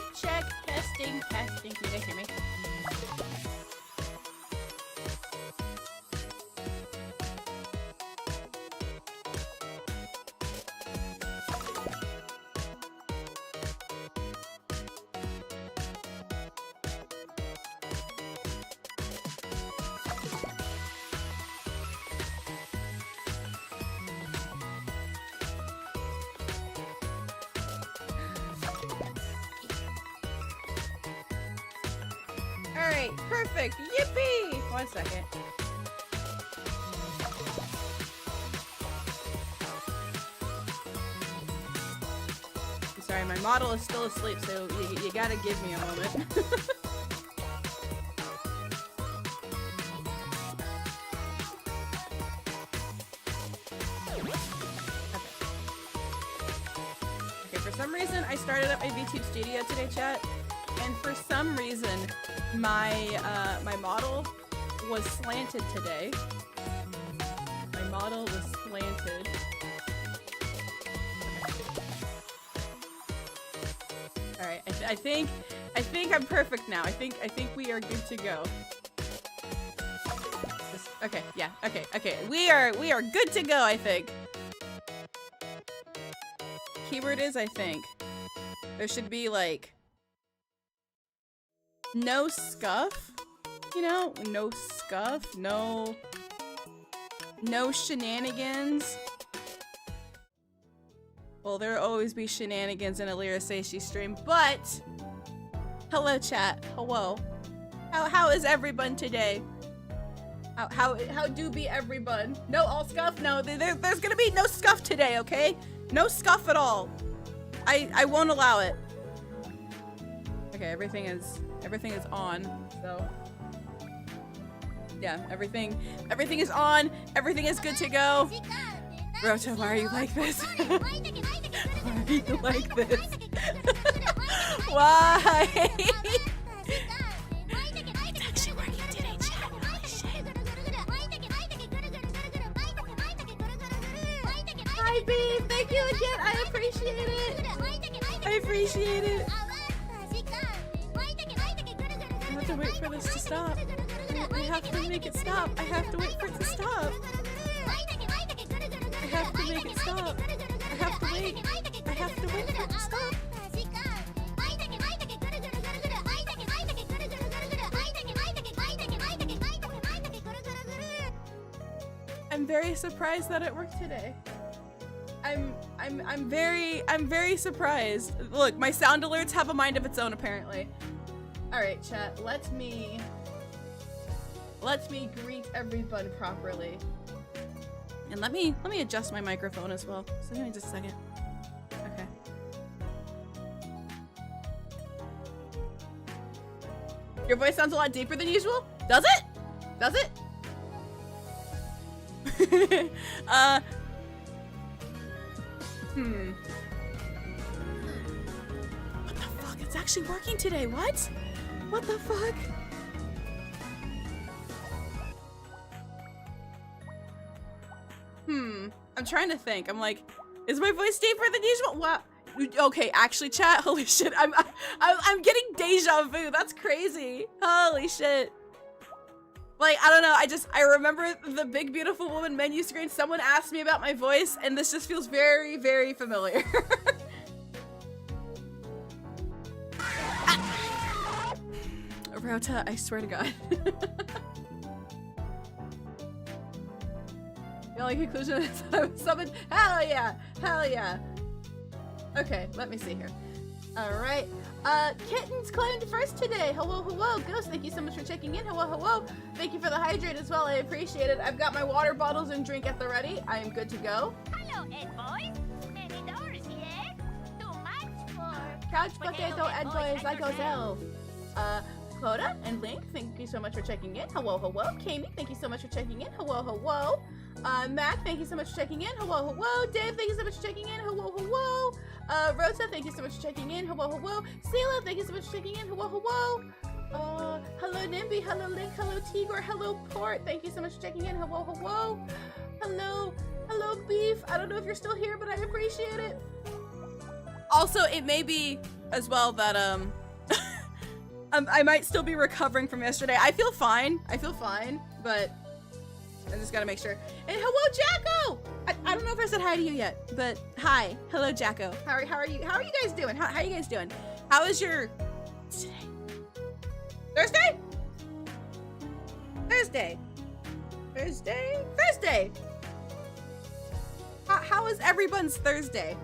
Mic check, testing, testing. Can you guys hear me? Alright, perfect. Yippee! 1 second. I'm sorry, my model is still asleep, so you gotta give me a moment. Okay, for some reason, I started up my VTube studio today, chat. And for some reason, my model was slanted today. My model was slanted. All right, I think I'm perfect now. I think we are good to go. Okay, yeah, okay. We are good to go. I think. Keyword is I think. There should be like. No scuff, you know? No scuff, no shenanigans. Well, there'll always be shenanigans in a Lira Seishi stream, but hello chat, hello. How is everyone today? How do be everyone? No all scuff? No, there's gonna be no scuff today, okay? No scuff at all. I won't allow it. Okay, everything is on, so yeah, everything is on, everything is good to go. Rota, why are you like this? Why are you like this? Why? It's actually working today, chat. Holy shit. Hi, babe. Thank you again. I appreciate it. I appreciate it. I have to wait for this to stop. I have to make it stop. I have to wait for it to stop. I have to make it stop. I have to wait. I have to wait for it to stop. I'm very surprised that it worked today. I'm very surprised. Look, my sound alerts have a mind of its own apparently. Alright, chat, let me greet everyone properly. And let me adjust my microphone as well. So give me just a second. Okay. Your voice sounds a lot deeper than usual? Does it? Does it? What the fuck? It's actually working today. What? What the fuck? I'm trying to think. I'm like, is my voice deeper than usual? What? Okay, actually, chat. Holy shit! I'm getting deja vu. That's crazy. Holy shit. Like, I don't know. I remember the Big Beautiful Woman menu screen. Someone asked me about my voice, and this just feels very, very familiar. Rota, I swear to God. The only conclusion is I was summoned. Hell yeah! Hell yeah! Okay, let me see here. Alright. Kitten's claimed first today. Hello, hello. Ghost, thank you so much for checking in. Hello, hello. Thank you for the hydrate as well. I appreciate it. I've got my water bottles and drink at the ready. I am good to go. Hello, Ed boys. Many doors here. Too much for Couch potato Ed boys like Ozell. Coda and Link, thank you so much for checking in. Hello, hello. Kami, thank you so much for checking in. Hello, hello. Mac, thank you so much for checking in. Hello, hello. Dave, thank you so much for checking in. Hello, hello. Rosa, thank you so much for checking in. Hello, hello. Sela, thank you so much for checking in. Hello, hello. Hello, Nimby. Hello, Link. Hello, Tigor. Hello, Port. Thank you so much for checking in. Hello, hello. Hello, hello, Beef. I don't know if you're still here, but I appreciate it. Also, it may be as well that I might still be recovering from yesterday. I feel fine. But I just gotta make sure. And hello, Jacko! I don't know if I said hi to you yet, but hi. Hello, Jacko. How are you? How are you guys doing? How are you guys doing? How is your today? Thursday? Thursday. How is everyone's Thursday?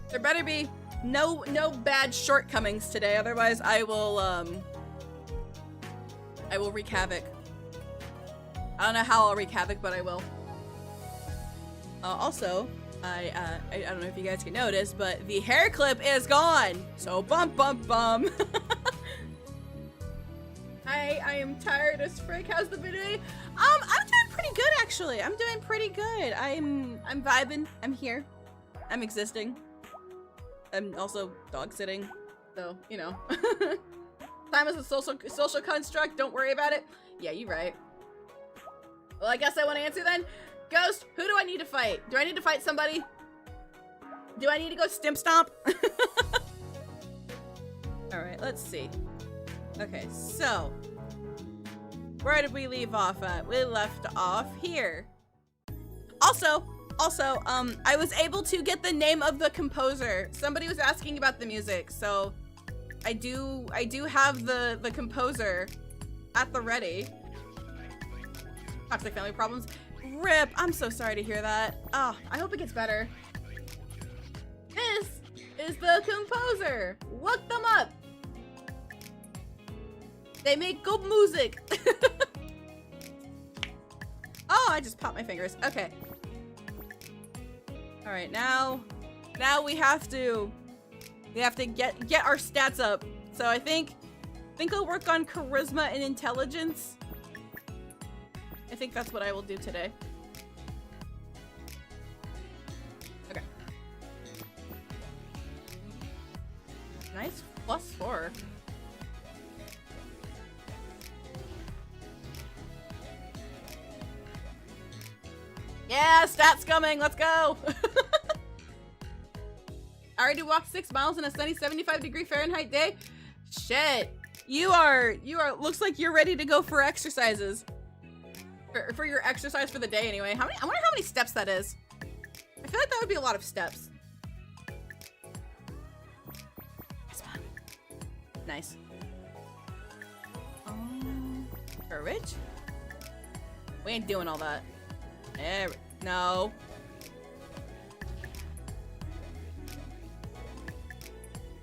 There better be no bad shortcomings today, otherwise I will wreak havoc. I don't know how I'll wreak havoc, but I will. Also, I don't know if you guys can notice, but the hair clip is gone. So bum. I am tired as frick. How's the Bnnuy? I'm doing pretty good actually. I'm doing pretty good. I'm vibing. I'm here. I'm existing. I'm also dog sitting. So, you know. Time is a social construct. Don't worry about it. Yeah, you're right. Well, I guess I want to answer then. Ghost, who do I need to fight? Do I need to fight somebody? Do I need to go stimp stomp? Alright, let's see. Okay, so where did we leave off at? We left off here. Also, I was able to get the name of the composer. Somebody was asking about the music, so I do have the composer at the ready. Toxic family problems. RIP, I'm so sorry to hear that. Oh, I hope it gets better. This is the composer. Look them up. They make good music. Oh, I just popped my fingers. Okay. All right, now we have to get our stats up. So I think I'll work on charisma and intelligence. I think that's what I will do today. Okay. Nice +4. Yeah, stats coming. Let's go. I already walked 6 miles in a sunny 75-degree Fahrenheit day. Shit. You are looks like you're ready to go for exercises. For your exercise for the day anyway. I wonder how many steps that is. I feel like that would be a lot of steps. Nice. Courage? We ain't doing all that. No.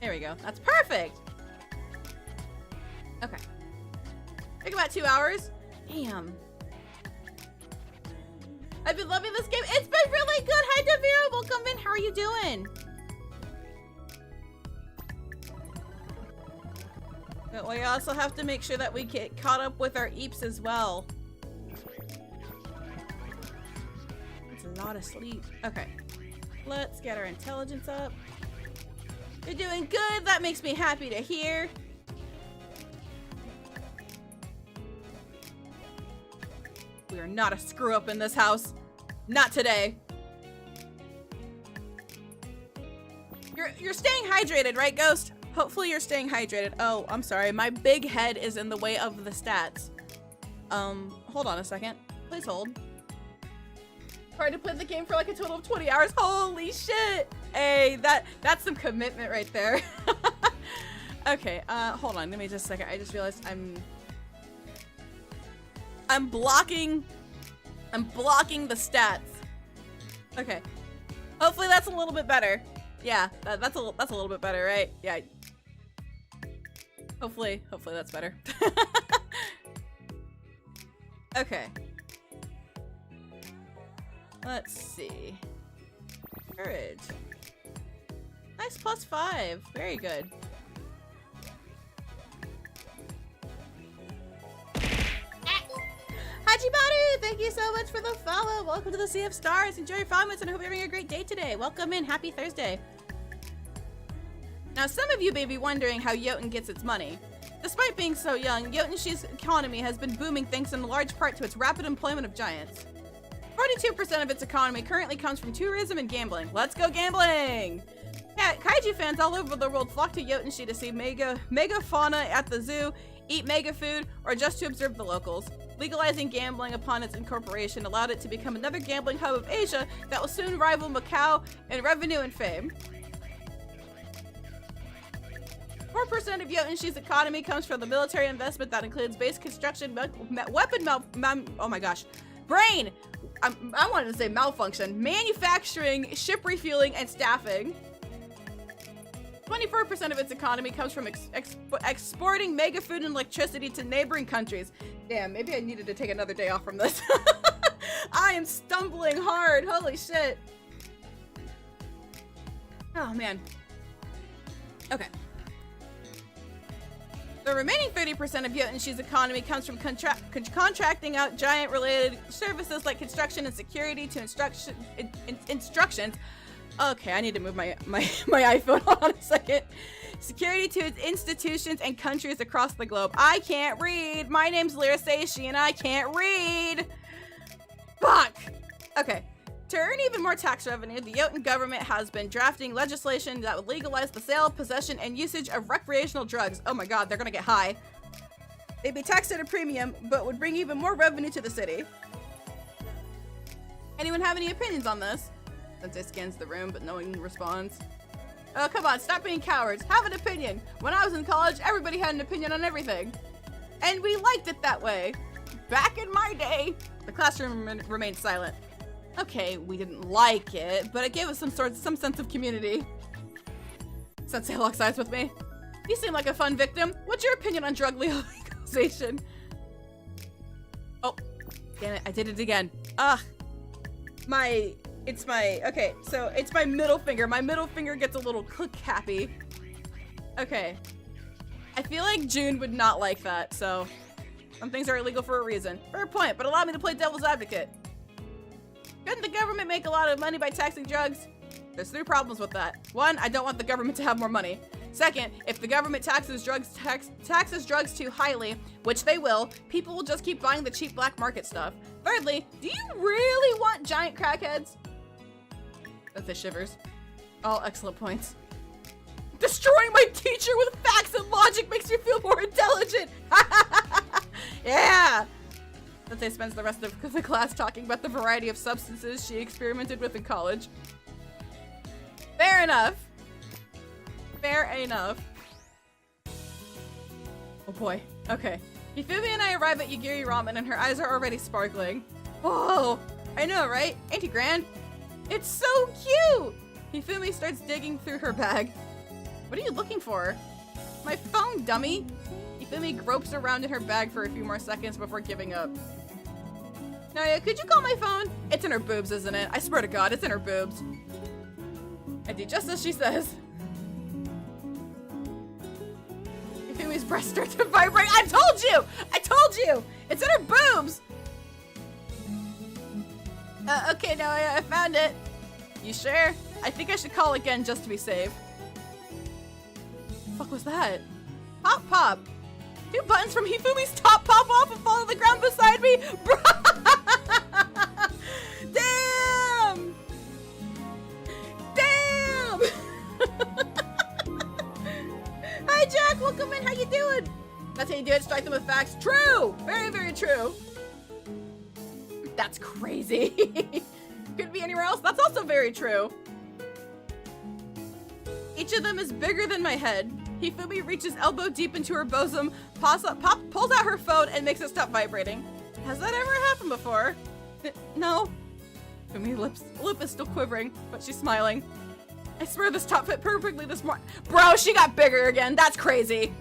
There we go. That's perfect. Okay. Take about 2 hours. Damn. I've been loving this game. It's been really good. Hi, Devira. Welcome in. How are you doing? But we also have to make sure that we get caught up with our eeps as well. It's a lot of sleep. Okay. Let's get our intelligence up. You're doing good. That makes me happy to hear. We are not a screw up in this house. Not today. You're staying hydrated, right, Ghost? Hopefully you're staying hydrated. Oh, I'm sorry. My big head is in the way of the stats. Hold on a second. Please hold. Tried to play the game for like a total of 20 hours. Holy shit. Hey, that's some commitment right there. Okay, hold on. Give me just a second. I just realized I'm blocking the stats. Okay. Hopefully that's a little bit better. Yeah, that's a little bit better, right? Yeah. Hopefully that's better. Okay. Let's see. Courage. Nice +5. Very good. Hachibaru, thank you so much for the follow. Welcome to the Sea of Stars. Enjoy your comments and I hope you're having a great day today. Welcome in. Happy Thursday. Now, some of you may be wondering how Jotun gets its money. Despite being so young, Jotun-shi's economy has been booming thanks in large part to its rapid employment of giants. 42% of its economy currently comes from tourism and gambling. Let's go gambling! Yeah, kaiju fans all over the world flock to Jotun-shi to see mega fauna at the zoo, eat mega food, or just to observe the locals. Legalizing gambling upon its incorporation allowed it to become another gambling hub of Asia that will soon rival Macau in revenue and fame. 4% of Jotun-shi's economy comes from the military investment that includes base construction, oh my gosh, brain! I wanted to say malfunction. Manufacturing, ship refueling, and staffing. 24% of its economy comes from exporting mega food and electricity to neighboring countries. Damn, maybe I needed to take another day off from this. I am stumbling hard. Holy shit. Oh, man. Okay. The remaining 30% of Jotun-shi's economy comes from contracting out giant-related services like construction and security to instructions. Okay, I need to move my iPhone. Hold on a second. Security to its institutions and countries across the globe. I can't read. My name's Lira Seishi and I can't read. Fuck. Okay. To earn even more tax revenue, the Jotun government has been drafting legislation that would legalize the sale, possession, and usage of recreational drugs. Oh my god, they're gonna get high. They'd be taxed at a premium, but would bring even more revenue to the city. Anyone have any opinions on this? Sensei scans the room, but no one responds. Oh, come on, stop being cowards. Have an opinion. When I was in college, everybody had an opinion on everything. And we liked it that way. Back in my day. The classroom remained silent. Okay, we didn't like it, but it gave us some sense of community. Sensei locks eyes with me. You seem like a fun victim. What's your opinion on drug legalization? Oh, damn it, I did it again. Ugh. Okay, so it's my middle finger. My middle finger gets a little click happy. Okay. I feel like June would not like that, so some things are illegal for a reason. Fair point, but allow me to play devil's advocate. Couldn't the government make a lot of money by taxing drugs? There's 3 problems with that. 1, I don't want the government to have more money. Second, if the government taxes drugs too highly, which they will, people will just keep buying the cheap black market stuff. Thirdly, do you really want giant crackheads? That's shivers. All excellent points. Destroying my teacher with facts and logic makes you feel more intelligent. Yeah. Sensei spends the rest of the class talking about the variety of substances she experimented with in college. Fair enough. Fair enough. Oh boy. Okay. Hifumi and I arrive at Yagiri Ramen and her eyes are already sparkling. Whoa! I know, right? Ain't he grand? It's so cute! Hifumi starts digging through her bag. What are you looking for? My phone, dummy! Hifumi gropes around in her bag for a few more seconds before giving up. Nadia, could you call my phone? It's in her boobs, isn't it? I swear to God, it's in her boobs. I do just as she says. Hifumi's breasts start to vibrate. I told you! I told you! It's in her boobs! Okay, now I found it. You sure? I think I should call again just to be safe. What the fuck was that? Pop pop! 2 buttons from Hifumi's top pop off and fall to the ground beside me! Damn! Damn! Hi Jack, welcome in, how you doing? That's how you do it, strike them with facts. True! Very, very true. That's crazy. Could be anywhere else. That's also very true. Each of them is bigger than my head. Hifumi reaches elbow deep into her bosom, pulls out her phone, and makes it stop vibrating. Has that ever happened before? No. Hifumi's lip is still quivering, but she's smiling. I swear this top fit perfectly this morning. Bro, she got bigger again. That's crazy.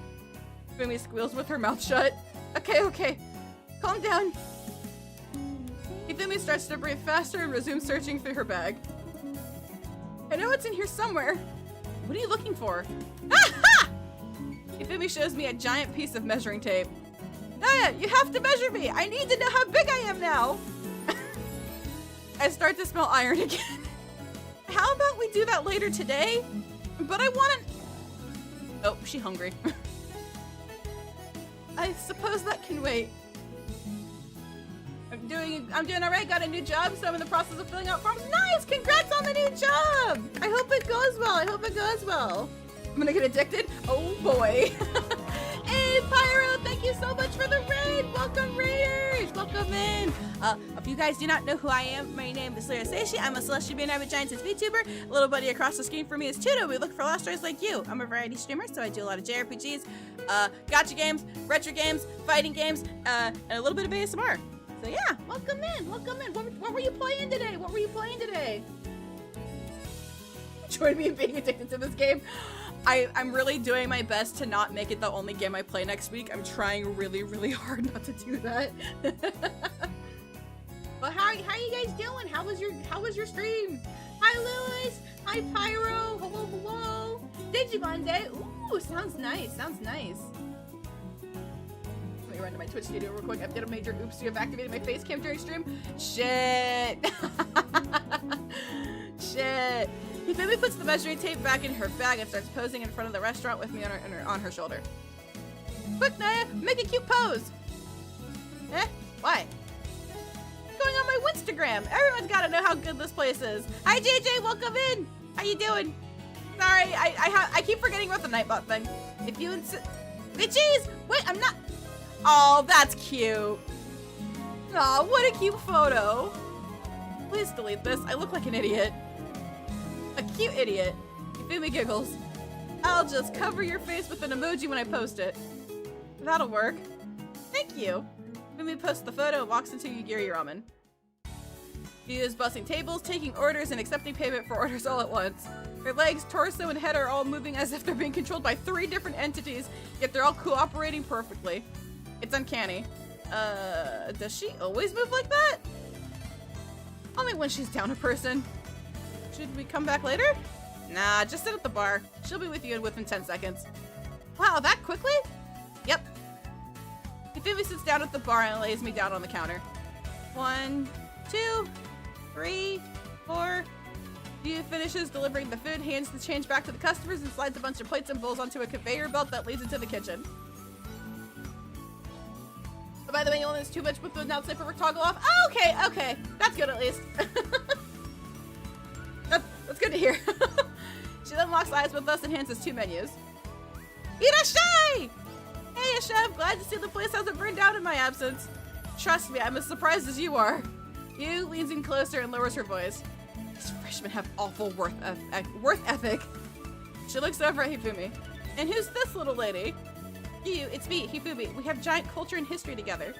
Hifumi squeals with her mouth shut. Okay. Calm down. Hifumi starts to breathe faster and resumes searching through her bag. I know it's in here somewhere. What are you looking for? Ah-ha! Hifumi shows me a giant piece of measuring tape. Naya, you have to measure me! I need to know how big I am now! I start to smell iron again. How about we do that later today? But I want to... Oh, she's hungry. I suppose that can wait. doing all right. Got a new job, so I'm in the process of filling out forms. Nice! Congrats on the new job! I hope it goes well. I hope it goes well. I'm gonna get addicted. Oh boy. Hey, Pyro, thank you so much for the raid. Welcome, Raiders. Welcome in. If you guys do not know who I am, my name is Lira Seishi. I'm a celestial Bnnuy with giantesses vtuber. A little buddy across the screen for me is Tudo. We look for lost stories like you. I'm a variety streamer, so I do a lot of JRPGs, gacha games, retro games, fighting games, and a little bit of ASMR. So yeah, welcome in, welcome in. What were you playing today? What were you playing today? Join me in being addicted to this game. I'm really doing my best to not make it the only game I play next week. I'm trying really, really hard not to do that. But how are you guys doing? How was your stream? Hi Lewis. Hi Pyro. Hello, hello. Digimon Day. Ooh, sounds nice. Sounds nice. Let me run to my Twitch studio real quick. I've did a major oops. You have activated my face cam during stream. Shit. Shit. Hifumi puts the measuring tape back in her bag and starts posing in front of the restaurant with me on her shoulder. Quick, Naya, make a cute pose. Eh? Why? Going on my Winstagram. Everyone's got to know how good this place is. Hi, JJ. Welcome in. How you doing? Sorry, I keep forgetting about the Nightbot thing. If you insist. Bitches! Wait, I'm not. Oh, that's cute. Oh, what a cute photo. Please delete this. I look like an idiot. A cute idiot. Hifumi giggles. I'll just cover your face with an emoji when I post it. That'll work. Thank you. Hifumi posts the photo and walks into Yugiri Ramen. She is bussing tables, taking orders, and accepting payment for orders all at once. Her legs, torso, and head are all moving as if they're being controlled by 3 different entities, yet they're all cooperating perfectly. It's uncanny. Does she always move like that? Only when she's down a person. Should we come back later? Nah, just sit at the bar. She'll be with you within 10 seconds. Wow, that quickly? Yep. Hifumi sits down at the bar and lays me down on the counter. 1, 2, 3, 4. He finishes delivering the food, hands the change back to the customers, and slides a bunch of plates and bowls onto a conveyor belt that leads into the kitchen. But by the way, you only use too much with the now safe for toggle off. Oh, okay. That's good at least. That's good to hear. She then locks eyes with us and hands us 2 menus. Irashai! Hey, chef, glad to see the place hasn't burned down in my absence. Trust me, I'm as surprised as you are. Yu leans in closer and lowers her voice. These freshmen have awful worth ethic. She looks over at Hifumi. And who's this little lady? Yu, it's me, Hifumi. We have giant culture and history together.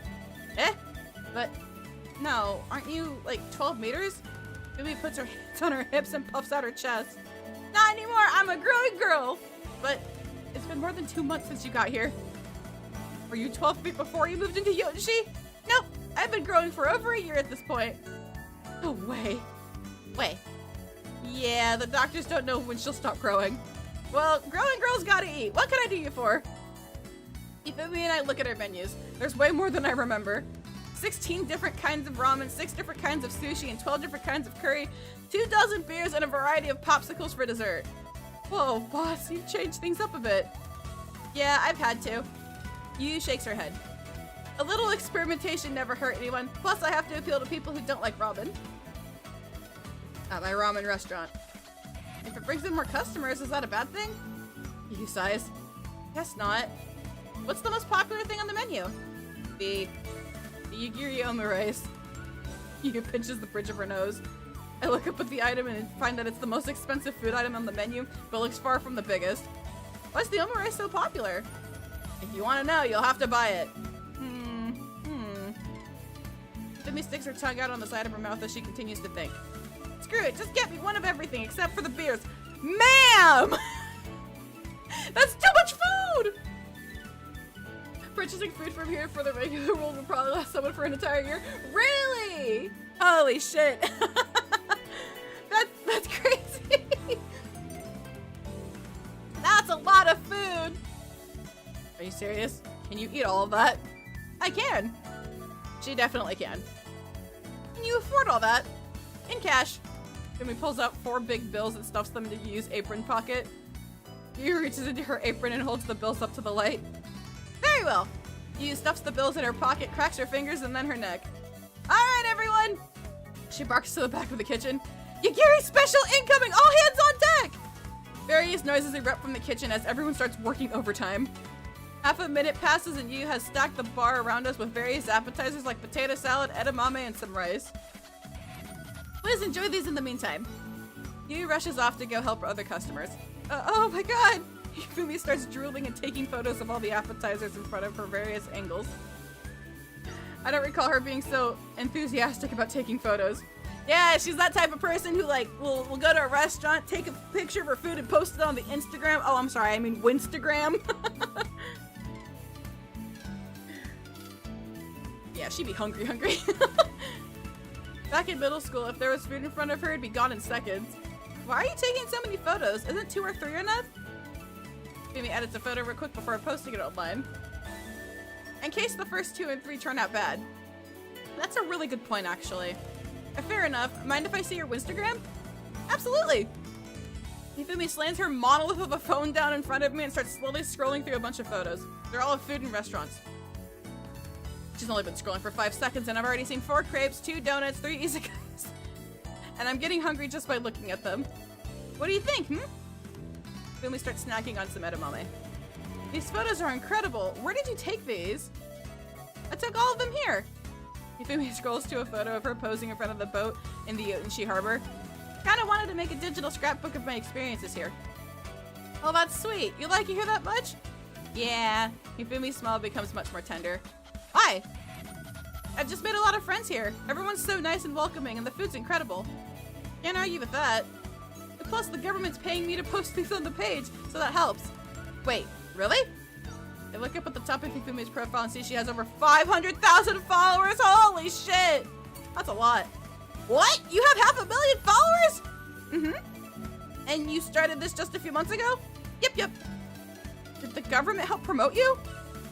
Eh? But, no, aren't you, like, 12 meters? Hifumi puts her hands on her hips and puffs out her chest. Not anymore, I'm a growing girl! But, it's been more than 2 months since you got here. Were you 12 feet before you moved into Jotun-shi? Nope, I've been growing for over a year at this point. No way. Wait. Yeah, the doctors don't know when she'll stop growing. Well, growing girls gotta eat. What can I do you for? Hifumi and I look at our menus. There's way more than I remember. 16 different kinds of ramen, 6 different kinds of sushi, and 12 different kinds of curry, 24 beers, and a variety of popsicles for dessert. Whoa, boss, you've changed things up a bit. Yeah, I've had to. Yu shakes her head. A little experimentation never hurt anyone. Plus, I have to appeal to people who don't like ramen. At my ramen restaurant. If it brings in more customers, is that a bad thing? Yu sighs. Guess not. What's the most popular thing on the menu? The Yugiri rice. Yu pinches the bridge of her nose. I look up at the item and find that it's the most expensive food item on the menu, but looks far from the biggest. Why's the rice so popular? If you want to know, you'll have to buy it. Hifumi sticks her tongue out on the side of her mouth as she continues to think. Screw it, just get me one of everything except for the beers. Ma'am! That's too much food! Purchasing food from here for the regular world will probably last someone for an entire year. Really? Holy shit. That's crazy. That's a lot of food. Are you serious? Can you eat all of that? I can. She definitely can. Can you afford all that? In cash. Hifumi pulls out 4 big bills and stuffs them into Yu's apron pocket. Yu reaches into her apron and holds the bills up to the light. Very well. Yu stuffs the bills in her pocket, cracks her fingers, and then her neck. Alright, everyone! She barks to the back of the kitchen. Yagiri special incoming! All hands on deck! Various noises erupt from the kitchen as everyone starts working overtime. Half a minute passes and Yu has stacked the bar around us with various appetizers like potato salad, edamame, and some rice. Please enjoy these in the meantime. Yu rushes off to go help other customers. Oh my god! Hifumi starts drooling and taking photos of all the appetizers in front of her various angles. I don't recall her being so enthusiastic about taking photos. Yeah, she's that type of person who like will go to a restaurant, take a picture of her food and post it on the Instagram. Oh, I'm sorry, I mean Winstagram. Yeah, she'd be hungry. Back in middle school, if there was food in front of her, it'd be gone in seconds. Why are you taking so many photos? Isn't 2 or 3 enough? Maybe edits a photo real quick before posting it online. In case the first 2 and 3 turn out bad. That's a really good point, actually. Fair enough. Mind if I see your Winstagram? Absolutely! Hifumi slams her monolith of a phone down in front of me and starts slowly scrolling through a bunch of photos. They're all of food and restaurants. She's only been scrolling for 5 seconds and I've already seen 4 crepes, 2 donuts, 3 izakayas. And I'm getting hungry just by looking at them. What do you think, Hifumi starts snacking on some edamame. These photos are incredible. Where did you take these? I took all of them here. Hifumi scrolls to a photo of her posing in front of the boat in the Jotun-shi harbor. Kinda wanted to make a digital scrapbook of my experiences here. Oh, that's sweet. You like it here that much? Yeah. Hifumi's smile becomes much more tender. Why? I've just made a lot of friends here. Everyone's so nice and welcoming and the food's incredible. Can't argue with that. Plus, the government's paying me to post things on the page, so that helps. Wait, really? I look up at the top of Hifumi's profile and see she has over 500,000 followers. Holy shit! That's a lot. What? You have 500,000 followers? Mm-hmm. And you started this just a few months ago? Yep. Did the government help promote you?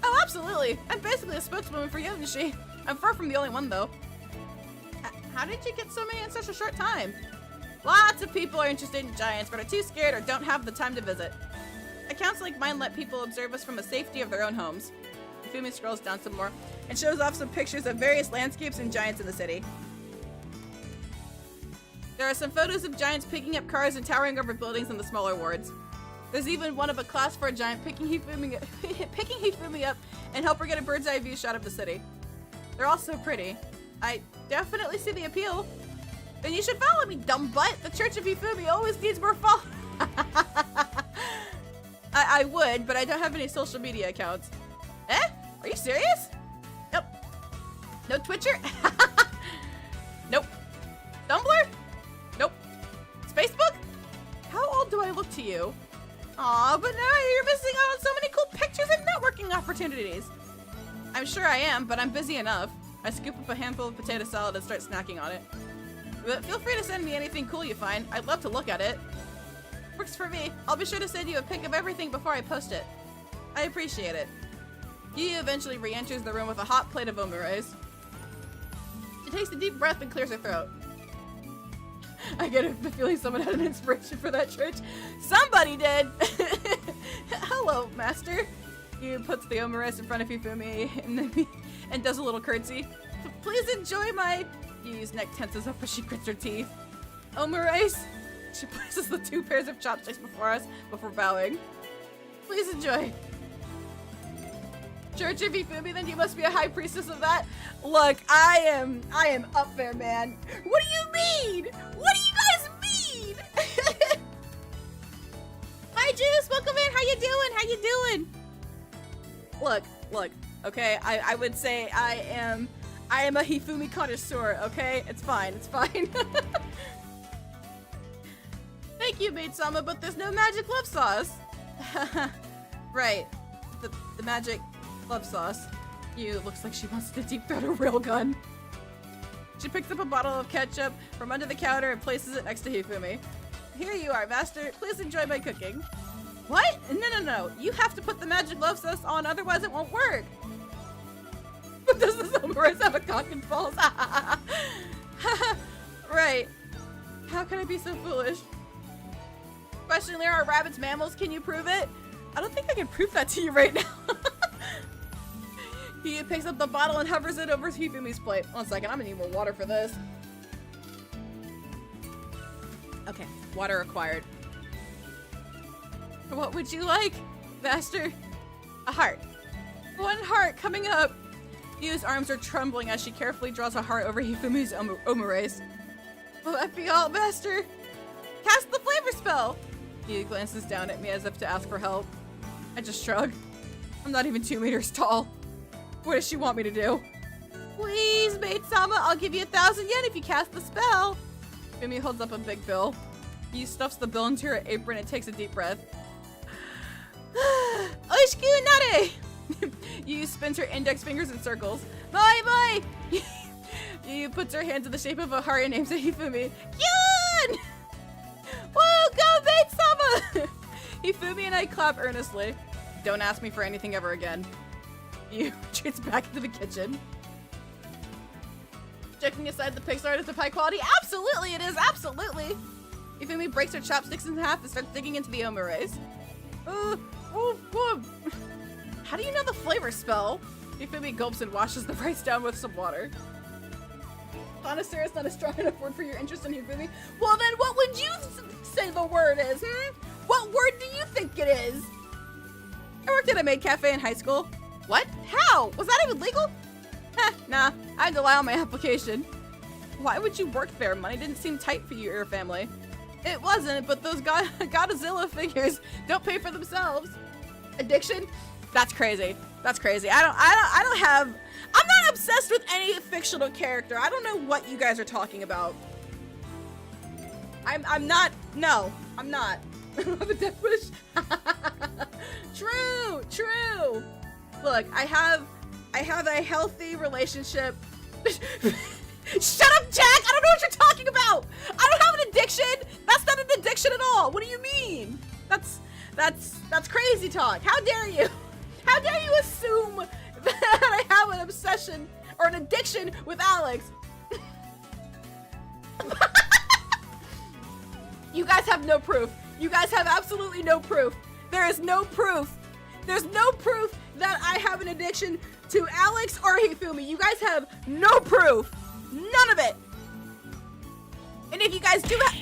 Oh, absolutely. I'm basically a spokeswoman for Jotun-shi. I'm far from the only one, though. How did you get so many in such a short time? Lots of people are interested in giants, but are too scared or don't have the time to visit. Accounts like mine let people observe us from the safety of their own homes. Hifumi scrolls down some more and shows off some pictures of various landscapes and giants in the city. There are some photos of giants picking up cars and towering over buildings in the smaller wards. There's even one of a class 4 giant picking Hifumi up and help her get a bird's eye view shot of the city. They're all so pretty. I definitely see the appeal. Then you should follow me, dumb butt. The Church of Hifumi always needs more followers. I would, but I don't have any social media accounts. Eh? Are you serious? Nope. No Twitcher? Nope. Tumblr? Nope. Facebook? How old do I look to you? Aw, but now you're missing out on so many cool pictures and networking opportunities. I'm sure I am, but I'm busy enough. I scoop up a handful of potato salad and start snacking on it. But feel free to send me anything cool you find. I'd love to look at it. Works for me. I'll be sure to send you a pic of everything before I post it. I appreciate it. Yu eventually re-enters the room with a hot plate of omurice. She takes a deep breath and clears her throat. I get the feeling someone had an inspiration for that church. Somebody did! Hello, master. Yu puts the omurice in front of Hifumi and does a little curtsy. Please enjoy my... Yu's neck tenses up as she grits her teeth. Omurice? She places the 2 pairs of chopsticks before us before bowing. Please enjoy. Church of Hifumi, then you must be a high priestess of that. Look, I am up there, man. What do you mean? What do you guys mean? Hi, Juice. Welcome in. How you doing? Look. Okay, I would say I am a Hifumi connoisseur. Okay, it's fine. Thank you, Maid-sama, but there's no magic love sauce. Right, the magic love sauce. Yu looks like she wants to deep throat a railgun. She picks up a bottle of ketchup from under the counter and places it next to Hifumi. Here you are, master. Please enjoy my cooking. What? No. You have to put the magic love sauce on, otherwise it won't work. But does this omurice have a cock and balls? Right. How can I be so foolish? Question, Lira, are rabbits mammals? Can you prove it? I don't think I can prove that to you right now. He picks up the bottle and hovers it over Hifumi's plate. 1 second, I'm gonna need more water for this. Okay, water acquired. What would you like, Master? A heart. 1 heart coming up. Yu's arms are trembling as she carefully draws a heart over Hifumi's omurace. Will that be all, Master? Cast the flavor spell! Yu glances down at me as if to ask for help. I just shrug. I'm not even 2 meters tall. What does she want me to do? Please, maid-sama, I'll give you 1,000 yen if you cast the spell. Hifumi holds up a big bill. Yu stuffs the bill into her apron and takes a deep breath. Oishiku nare! Yu spins her index fingers in circles. Bye bye! Yu puts her hand in the shape of a heart and aims at Hifumi. Kyun! Woo, go maid-sama! Hifumi and I clap earnestly. Don't ask me for anything ever again. Yu retreats back into the kitchen. Checking aside the pixel art is of high quality. Absolutely it is, absolutely! Hifumi breaks her chopsticks in half and starts digging into the omurace. How do you know the flavor spell? Hifumi gulps and washes the rice down with some water. Connoisseur is not a strong enough word for your interest in Hifumi. Well then, what would you say the word is, What word do you think it is? I worked at a maid cafe in high school. What? How? Was that even legal? Nah, I had to lie on my application. Why would you work there? Money didn't seem tight for you or your family. It wasn't, but those Godzilla figures don't pay for themselves. Addiction? That's crazy. That's crazy. I'm not obsessed with any fictional character. I don't know what you guys are talking about. I'm not. No, I'm not. I don't have a death wish. True. Look, I have a healthy relationship. Shut up, Jack! I don't know what you're talking about! I don't have an addiction! That's not an addiction at all! What do you mean? That's crazy talk. How dare you? How dare you assume that I have an obsession or an addiction with Alex? You guys have no proof. You guys have absolutely no proof. There is no proof. There's no proof that I have an addiction to Alex or Hifumi. You guys have no proof. None of it. And if you guys do have...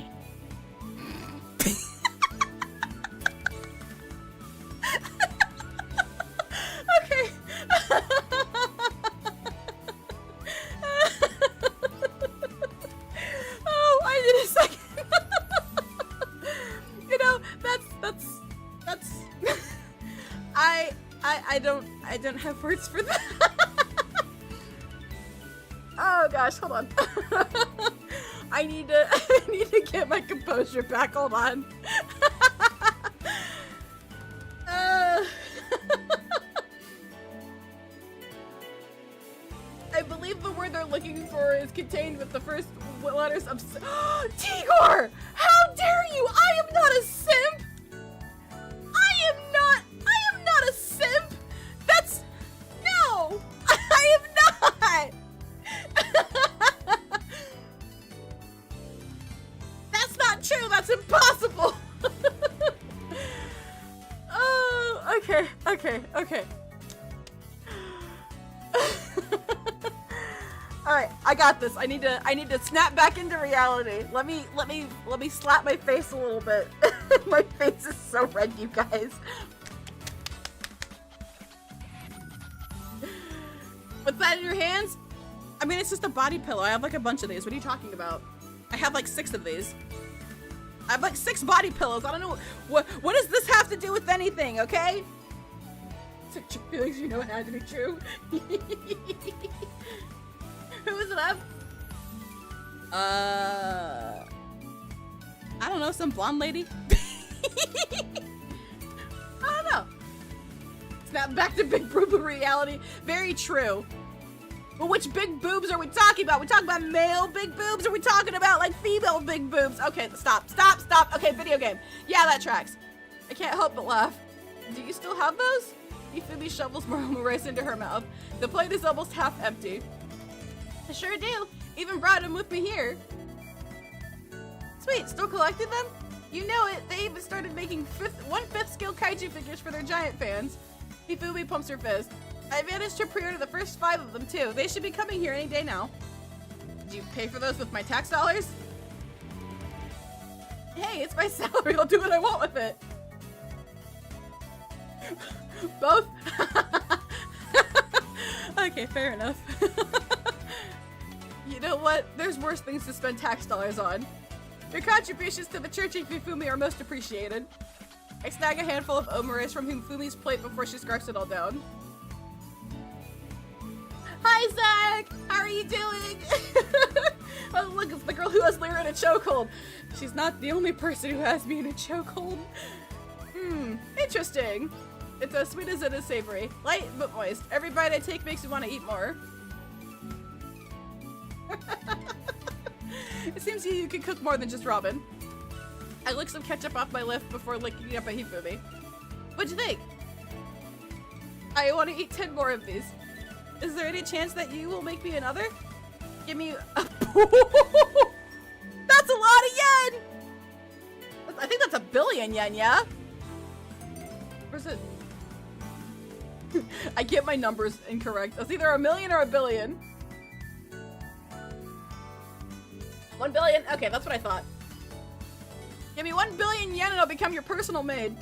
Okay. Oh, I need a second. You know, that's I don't have words for that. Oh gosh, hold on. I need to get my composure back. Hold on. I believe the word they're looking for is contained with the first letters of Tigor! How dare you! I am not a simp! I am not a simp! That's... No! I am not! That's not true! That's impossible! Oh, okay. Alright, I got this. I need to snap back into reality. Let me slap my face a little bit. My face is so red, you guys. What's that in your hands? I mean, it's just a body pillow. I have like a bunch of these. What are you talking about? I have like 6 of these. I have like 6 body pillows. I don't know what does this have to do with anything, okay? Such feelings, you know it had to be true. Who is it up? I don't know, some blonde lady? I don't know. Snap back to big boob reality. Very true. But which big boobs are we talking about? We talking about male big boobs? Or are we talking about like female big boobs? Okay, stop. Okay, video game. Yeah, that tracks. I can't help but laugh. Do you still have those? Hifumi shovels more rice into her mouth. The plate is almost half empty. I sure do. Even brought them with me here. Sweet, still collecting them? You know it. They even started making 1/5 scale kaiju figures for their giant fans. Hifumi pumps her fist. I managed to pre-order the first 5 of them too. They should be coming here any day now. Did you pay for those with my tax dollars? Hey, it's my salary. I'll do what I want with it. Both? Okay, fair enough. You know what? There's worse things to spend tax dollars on. Your contributions to the church in Hifumi are most appreciated. I snag a handful of omeres from Hifumi's plate before she scarfs it all down. Hi, Zach! How are you doing? Oh, look, it's the girl who has Lira in a chokehold. She's not the only person who has me in a chokehold. Interesting. It's as sweet as it is savory. Light but moist. Every bite I take makes me want to eat more. It seems you can cook more than just ramen. I licked some ketchup off my lip before licking up a Hifumi. What'd you think? I want to eat 10 more of these. Is there any chance that you will make me another? Give me a... That's a lot of yen! I think that's 1 billion yen, yeah? Where's it? I get my numbers incorrect. It's either 1 million or 1 billion. 1 billion? Okay, that's what I thought. Give me 1 billion yen and I'll become your personal maid.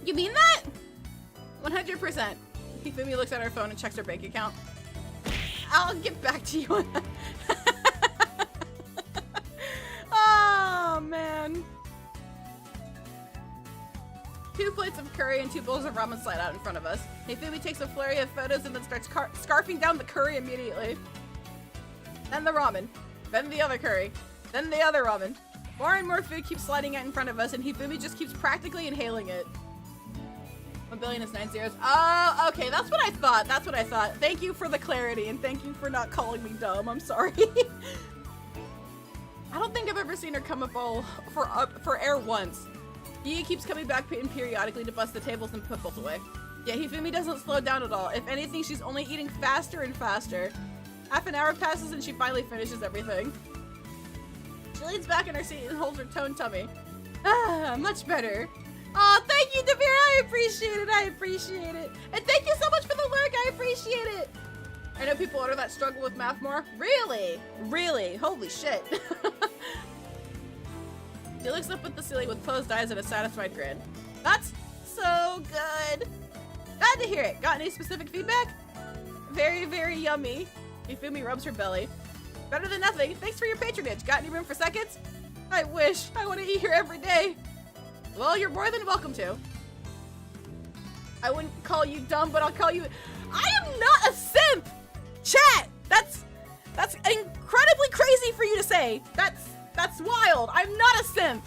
You mean that? 100%. Hifumi looks at her phone and checks her bank account. I'll get back to you on that. Oh, man. 2 plates of curry and 2 bowls of ramen slide out in front of us. Hifumi takes a flurry of photos and then starts scarfing down the curry immediately. Then the ramen. Then the other curry. Then the other ramen. More and more food keeps sliding out in front of us and Hifumi just keeps practically inhaling it. 1 billion is 9 zeros. Oh, okay, that's what I thought. That's what I thought. Thank you for the clarity and thank you for not calling me dumb. I'm sorry. I don't think I've ever seen her come up for air once. He keeps coming back in periodically to bust the tables and put bowls away. Yeah, Hifumi doesn't slow down at all. If anything, she's only eating faster and faster. Half an hour passes and she finally finishes everything. She leans back in her seat and holds her toned tummy. Ah, much better. Oh, thank you, Devere. I appreciate it. I appreciate it. And thank you so much for the lurk. I appreciate it. I know people order that struggle with math more. Really? Really? Holy shit. She looks up at the ceiling with closed eyes and a satisfied grin. That's so good. Glad to hear it. Got any specific feedback? Very, very yummy. Hifumi rubs her belly. Better than nothing. Thanks for your patronage. Got any room for seconds? I wish. I want to eat here every day. Well, you're more than welcome to. I wouldn't call you dumb, but I'll call you... I am not a simp! Chat! That's incredibly crazy for you to say. That's wild. I'm not a simp.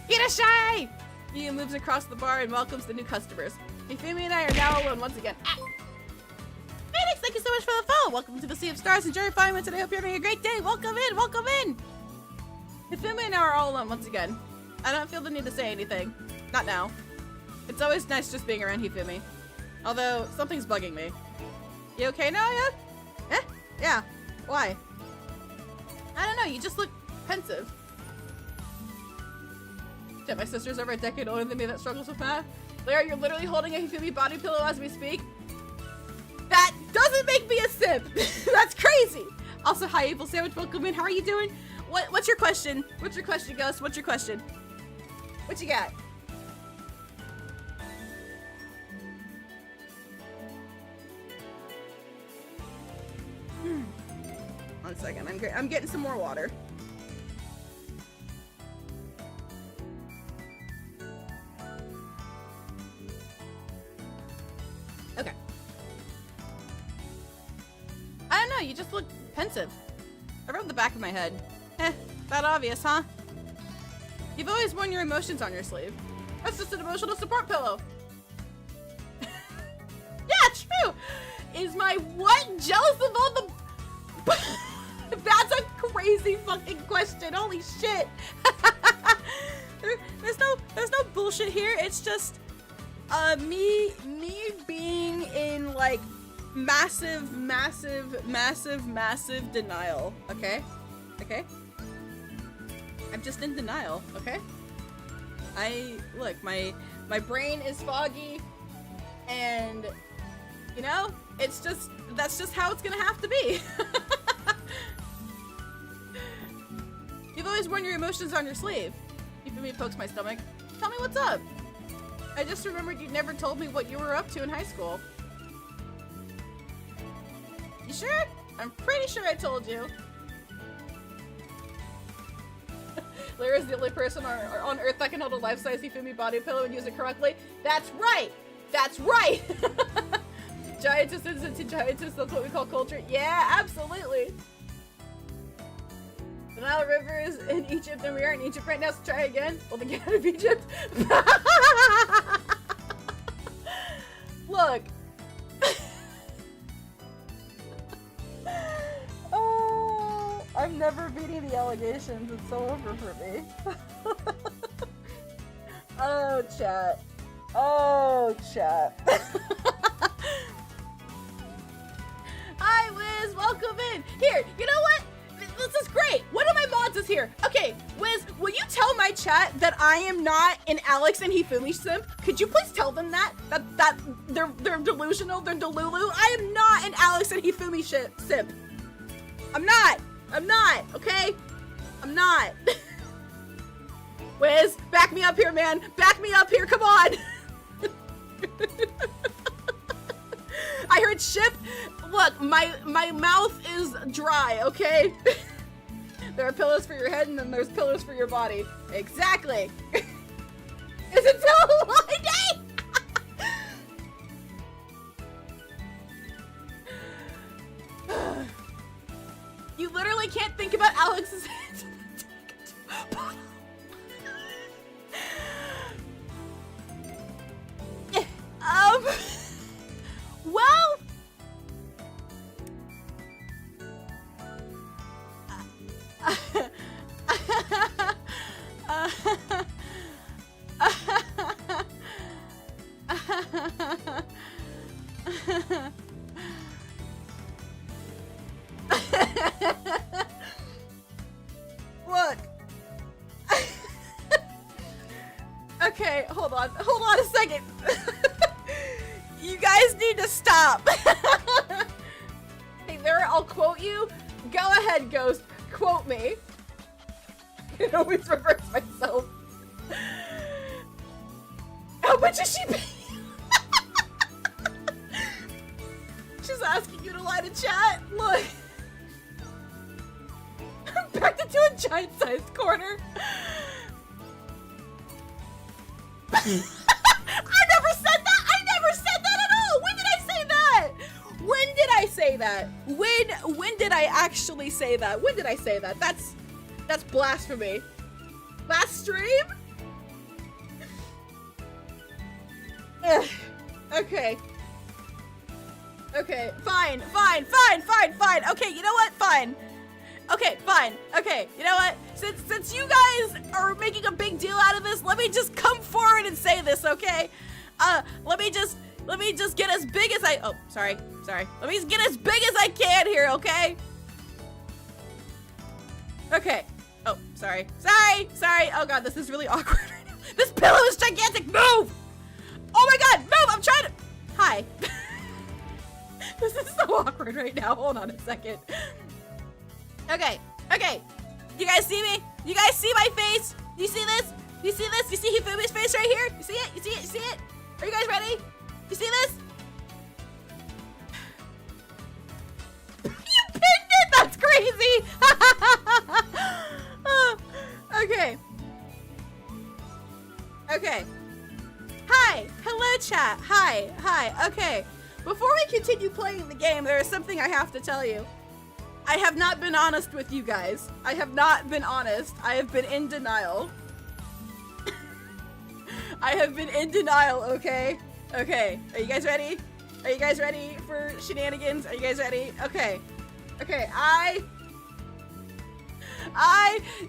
Irashai! Mia moves across the bar and welcomes the new customers. Hifumi and I are now alone once again. Ah. Phoenix, thank you so much for the follow. Welcome to the Sea of Stars. Enjoy your refinements and I hope you're having a great day. Welcome in, welcome in. Hifumi and I are all alone once again. I don't feel the need to say anything. Not now. It's always nice just being around Hifumi. Although, something's bugging me. You okay now, yet? Eh? Yeah. Why? I don't know, you just look pensive. Shit, my sister's over a decade older than me that struggles with math. Lira, you're literally holding a Hifumi body pillow as we speak. That doesn't make me a simp! That's crazy! Also, hi, Evil Sandwich, welcome in. How are you doing? What's your question? What's your question, Ghost? What's your question? What you got? One second, I'm getting some more water. Okay. I don't know, you just look pensive. I rubbed the back of my head. That obvious, huh? You've always worn your emotions on your sleeve. That's just an emotional support pillow. Yeah, true! Is my what jealous of all the... That's a crazy fucking question, holy shit! There's no bullshit here, it's just... me being in, like, massive denial, okay? Okay? I'm just in denial, okay? Look, my brain is foggy, And, you know, that's just how it's gonna have to be. You've always worn your emotions on your sleeve. Hifumi pokes my stomach. Tell me what's up. I just remembered you never told me what you were up to in high school. You sure? I'm pretty sure I told you. Lyra's the only person on Earth that can hold a life-size Hifumi body pillow and use it correctly. That's right! That's right! Giantesses into giantesses, that's what we call culture. Yeah, absolutely! The Nile River is in Egypt and we are in Egypt right now, so try again. Well, then get out of Egypt. Look. Oh, I'm never beating the allegations. It's so over for me. Oh, chat. Oh, chat. Hi, Wiz. Welcome in. Here, you know what? This is great. One of my mods is here. Okay, Wiz, will you tell my chat that I am not an Alex and Hifumi simp? Could you please tell them that? That they're delusional, they're delulu? I am not an Alex and Hifumi simp. I'm not, okay? I'm not. Wiz, back me up here, man. Back me up here, come on. I heard ship. Look, my mouth is dry, okay? There are pillows for your head and then there's pillows for your body. Exactly. Is it still a holiday? You literally can't think about Alex's hands. Well, look. Okay, hold on a second. You guys need to stop. Hey, Lyra, I'll quote you. Go ahead, Ghost. Quote me. I always reverse myself. How much is she paying? She's asking you to lie to chat. Look. I'm backed into a giant-sized corner. I never said that! I never said that at all! When did I say that? When did I say that? When did I actually say that? When did I say that? That's blasphemy. Last stream? Ugh. Okay. Okay, fine. Okay, you know what? Fine. Okay, fine. Okay, you know what? Since you guys are making a big deal out of this, let me just come forward and say this, okay? Let me just get as big as oh, sorry. Let me just get as big as I can here, okay? Okay. Oh, sorry. Oh god, this is really awkward right now. This pillow is gigantic. Move! Oh my god, move! I'm trying to. Hi. This is so awkward right now. Hold on a second. Okay. You guys see me? You guys see my face? You see this? You see Hifumi's face right here? You see it? You see it? Are you guys ready? You see this? You pinned it! That's crazy! Okay. Hi. Hello, chat. Hi. Okay. Before we continue playing the game, there is something I have to tell you. I have not been honest with you guys. I have not been honest. I have been in denial. I have been in denial, okay? Okay. Are you guys ready? Are you guys ready for shenanigans? Are you guys ready? Okay. I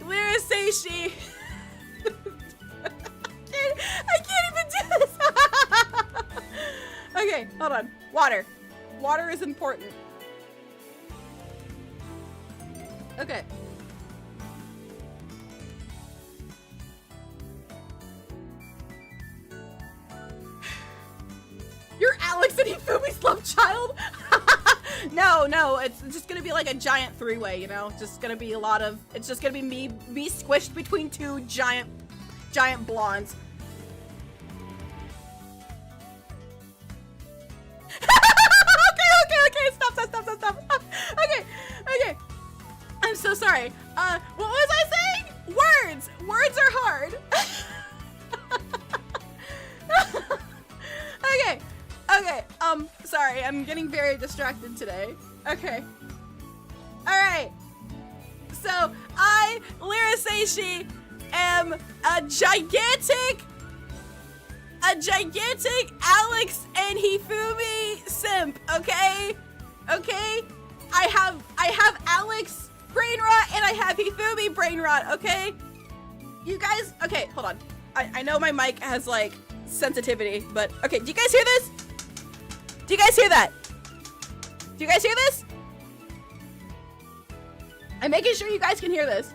Lira Seishi. I can't even do this. Okay, hold on. Water. Water is important. Okay. You're Alex and Hifumi's love child? No, it's just gonna be like a giant three-way, you know? Just gonna be a lot of, it's just gonna be me squished between two giant blondes. Okay, stop. Okay. I'm so sorry. What was I saying? Words are hard. Okay, sorry, I'm getting very distracted today. Okay. Alright. So, I, Lira Seishi, am a gigantic Alex and Hifumi simp, okay? Okay? I have Alex brain rot and I have Hifumi brain rot, okay? You guys, okay, hold on. I know my mic has like sensitivity, but okay, do you guys hear this? Do you guys hear that? Do you guys hear this? I'm making sure you guys can hear this.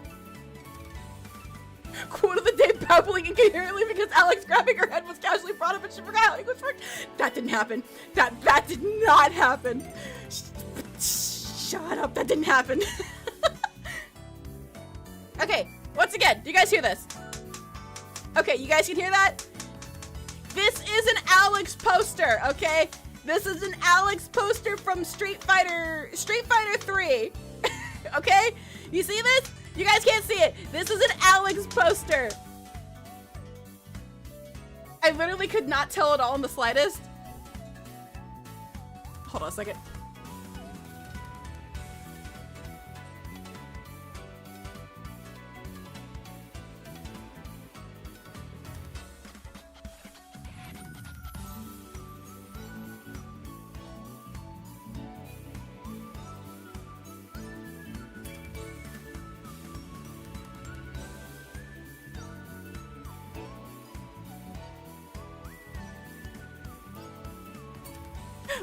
Quote of the day, babbling incoherently because Alex grabbing her head was casually brought up and she forgot how English worked. That didn't happen. That did not happen. Shut up, that didn't happen. Okay, once again, do you guys hear this? Okay, you guys can hear that? This is an Alex poster, okay? This is an Alex poster from Street Fighter 3. Okay? You see this? You guys can't see it. This is an Alex poster. I literally could not tell it all in the slightest. Hold on a second.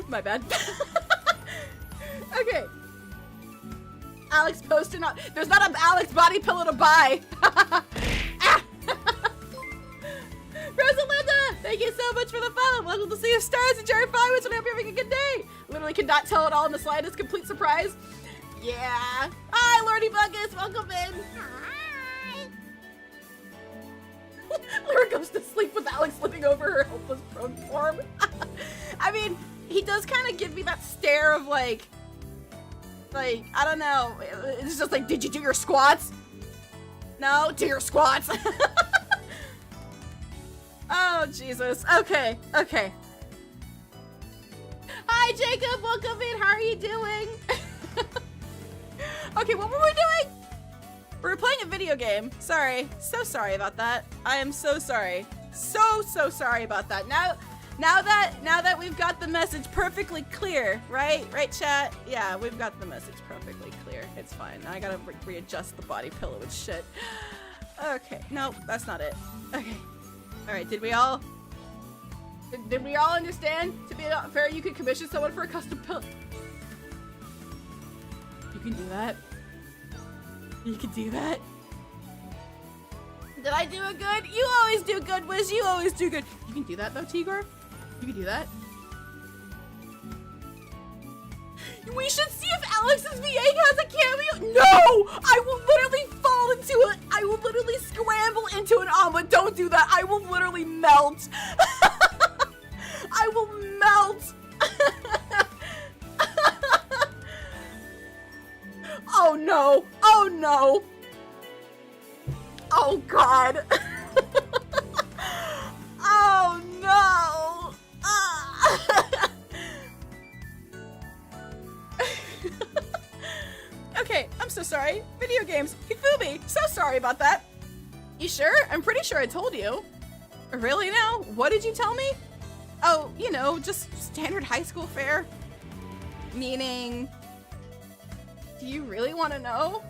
My bad. Okay. Alex posted not. There's not an Alex body pillow to buy. Ah. Rosalinda, thank you so much for the follow. Welcome to Sea of Stars and Jerry Flywoods, and I hope you're having a good day. Literally could not tell it all in the slightest. Complete surprise. Yeah. Hi, Lordy Buckus. Welcome in. Hi. Lyra goes to sleep with Alex living over her helpless prone form. I mean, he does kind of give me that stare of like, I don't know. It's just like, did you do your squats? No, do your squats. Oh, Jesus. Okay. Hi, Jacob. Welcome in. How are you doing? Okay, what were we doing? We were playing a video game. Sorry. So sorry about that. I am so sorry. So sorry about that. Now that we've got the message perfectly clear, right? Right, chat? Yeah, we've got the message perfectly clear. It's fine. Now I gotta readjust the body pillow and shit. Okay. Nope, that's not it. Okay. Alright, did we all understand? To be fair, you could commission someone for a custom pillow. You can do that. You can do that. Did I do it good? You always do good, Wiz. You always do good. You can do that though, Tigor. You can do that. We should see if Alex's VA has a cameo. No! I will literally fall into it. I will literally scramble into an omelet. Don't do that. I will literally melt. I will melt. Oh no. Oh no. Oh God. Oh no. Okay, I'm so sorry. Video games. Hifumi, so sorry about that. You sure? I'm pretty sure I told you. Really now? What did you tell me? Oh, you know, just standard high school fare. Meaning, do you really want to know?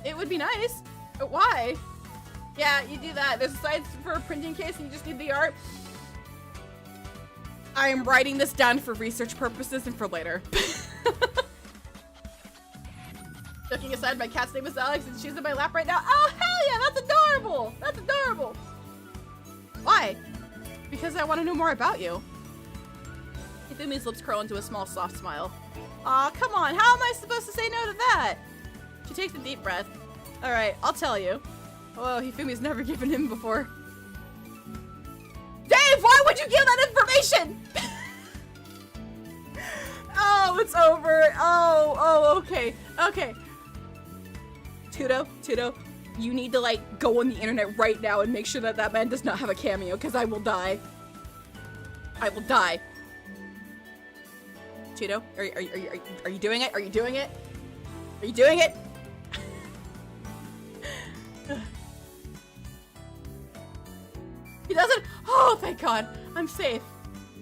It would be nice. But why? Yeah, you do that. There's a site for a printing case and you just need the art. I am writing this down for research purposes and for later. Joking aside, my cat's name is Alex and she's in my lap right now. Oh, hell yeah, that's adorable. That's adorable. Why? Because I want to know more about you. Hifumi's lips curl into a small, soft smile. Aw, come on, how am I supposed to say no to that? She takes a deep breath. Alright, I'll tell you. Oh, Hifumi's never given him before. Dave, why would you give that information? Oh, it's over. Oh, okay. Okay. Tudo, you need to, like, go on the internet right now and make sure that that man does not have a cameo, because I will die. I will die. Tudo, are you doing it? Are you doing it? Are you doing it? He doesn't? Oh, thank God. I'm safe.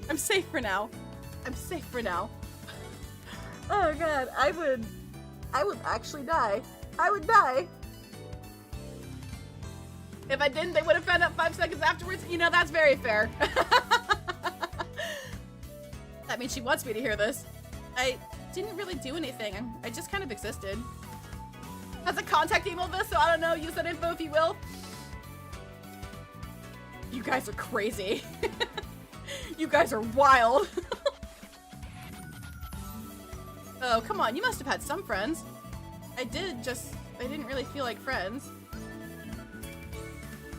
I'm safe for now. I'm safe for now. Oh God, I would actually die. I would die. If I didn't, they would have found out 5 seconds afterwards. You know, that's very fair. That means she wants me to hear this. I didn't really do anything. I just kind of existed. Has a contact email this, so I don't know. Use that info if you will. You guys are crazy. You guys are wild. Oh, come on. You must have had some friends. I didn't really feel like friends.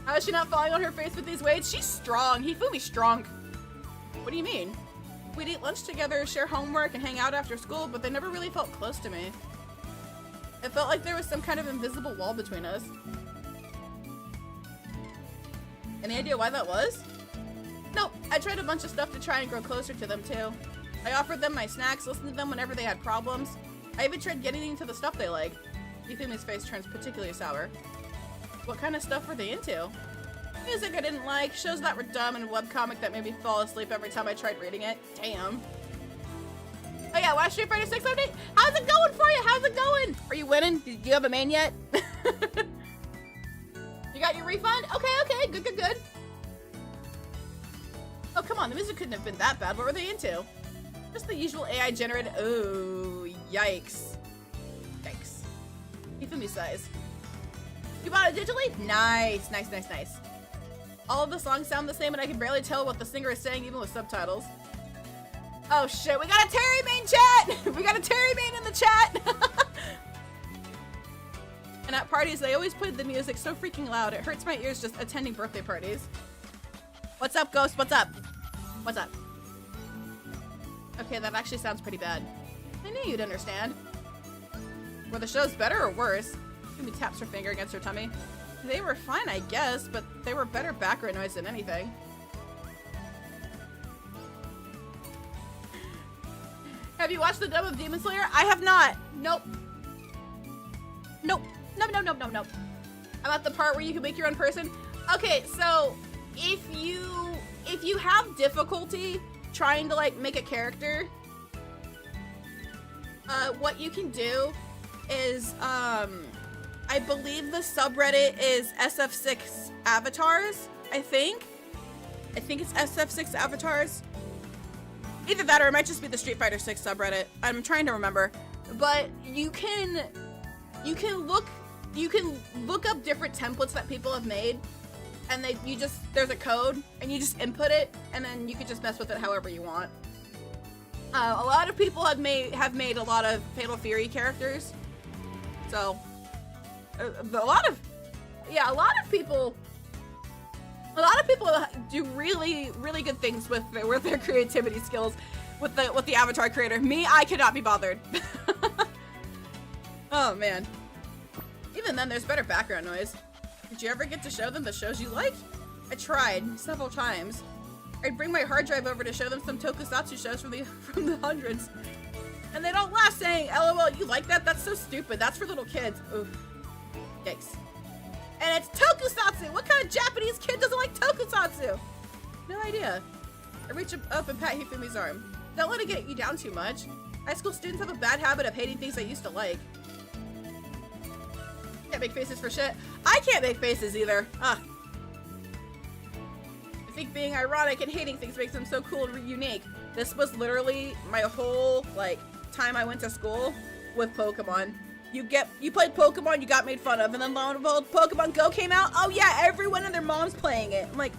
How is she not falling on her face with these weights? She's strong. Hifumi's strong. What do you mean? We'd eat lunch together, share homework, and hang out after school, but they never really felt close to me. It felt like there was some kind of invisible wall between us. Any idea why that was? Nope. I tried a bunch of stuff to try and grow closer to them, too. I offered them my snacks, listened to them whenever they had problems. I even tried getting into the stuff they like. Hifumi's face turns particularly sour. What kind of stuff were they into? Music I didn't like, shows that were dumb, and a webcomic that made me fall asleep every time I tried reading it. Damn. Oh yeah, watch Street Fighter 6 update? How's it going for you? How's it going? Are you winning? Do you have a main yet? You got your refund? Okay, good. Oh, come on, the music couldn't have been that bad. What were they into? Just the usual AI generated. Oh, yikes. Yikes. Hifumi size. You bought it digitally? Nice. All of the songs sound the same and I can barely tell what the singer is saying even with subtitles. Oh shit, we got a Terry main chat! We got a Terry main in the chat! And at parties, they always played the music so freaking loud, it hurts my ears just attending birthday parties. What's up, Ghost? What's up? What's up? Okay, that actually sounds pretty bad. I knew you'd understand. Were the shows better or worse? Hifumi taps her finger against her tummy. They were fine, I guess, but they were better background noise than anything. Have you watched the dub of Demon Slayer? I have not. Nope. Nope. I'm at the part where you can make your own person. Okay, so if you have difficulty trying to like make a character, what you can do is I believe the subreddit is SF6 avatars, I think it's SF6 avatars. Either that or it might just be the Street Fighter 6 subreddit. I'm trying to remember. But you can look up different templates that people have made, and there's a code and you just input it and then you can just mess with it however you want. A lot of people have made a lot of Fatal Fury characters. So a lot of people do really good things with their creativity skills with the avatar creator. Me, I cannot be bothered. Oh man. Even then, there's better background noise. Did you ever get to show them the shows you like? I tried several times. I'd bring my hard drive over to show them some tokusatsu shows from the hundreds, and they don't laugh, saying, "LOL, you like that? That's so stupid. That's for little kids." Oof. Yikes. And it's tokusatsu! What kind of Japanese kid doesn't like tokusatsu? No idea. I reach up and pat Hifumi's arm. Don't let it get you down too much. High school students have a bad habit of hating things they used to like. Can't make faces for shit. I can't make faces either. Ugh. I think being ironic and hating things makes them so cool and unique. This was literally my whole, like, time I went to school with Pokemon. You played Pokemon, you got made fun of, and then lo and behold, Pokemon Go came out. Oh yeah, everyone and their mom's playing it. I'm like,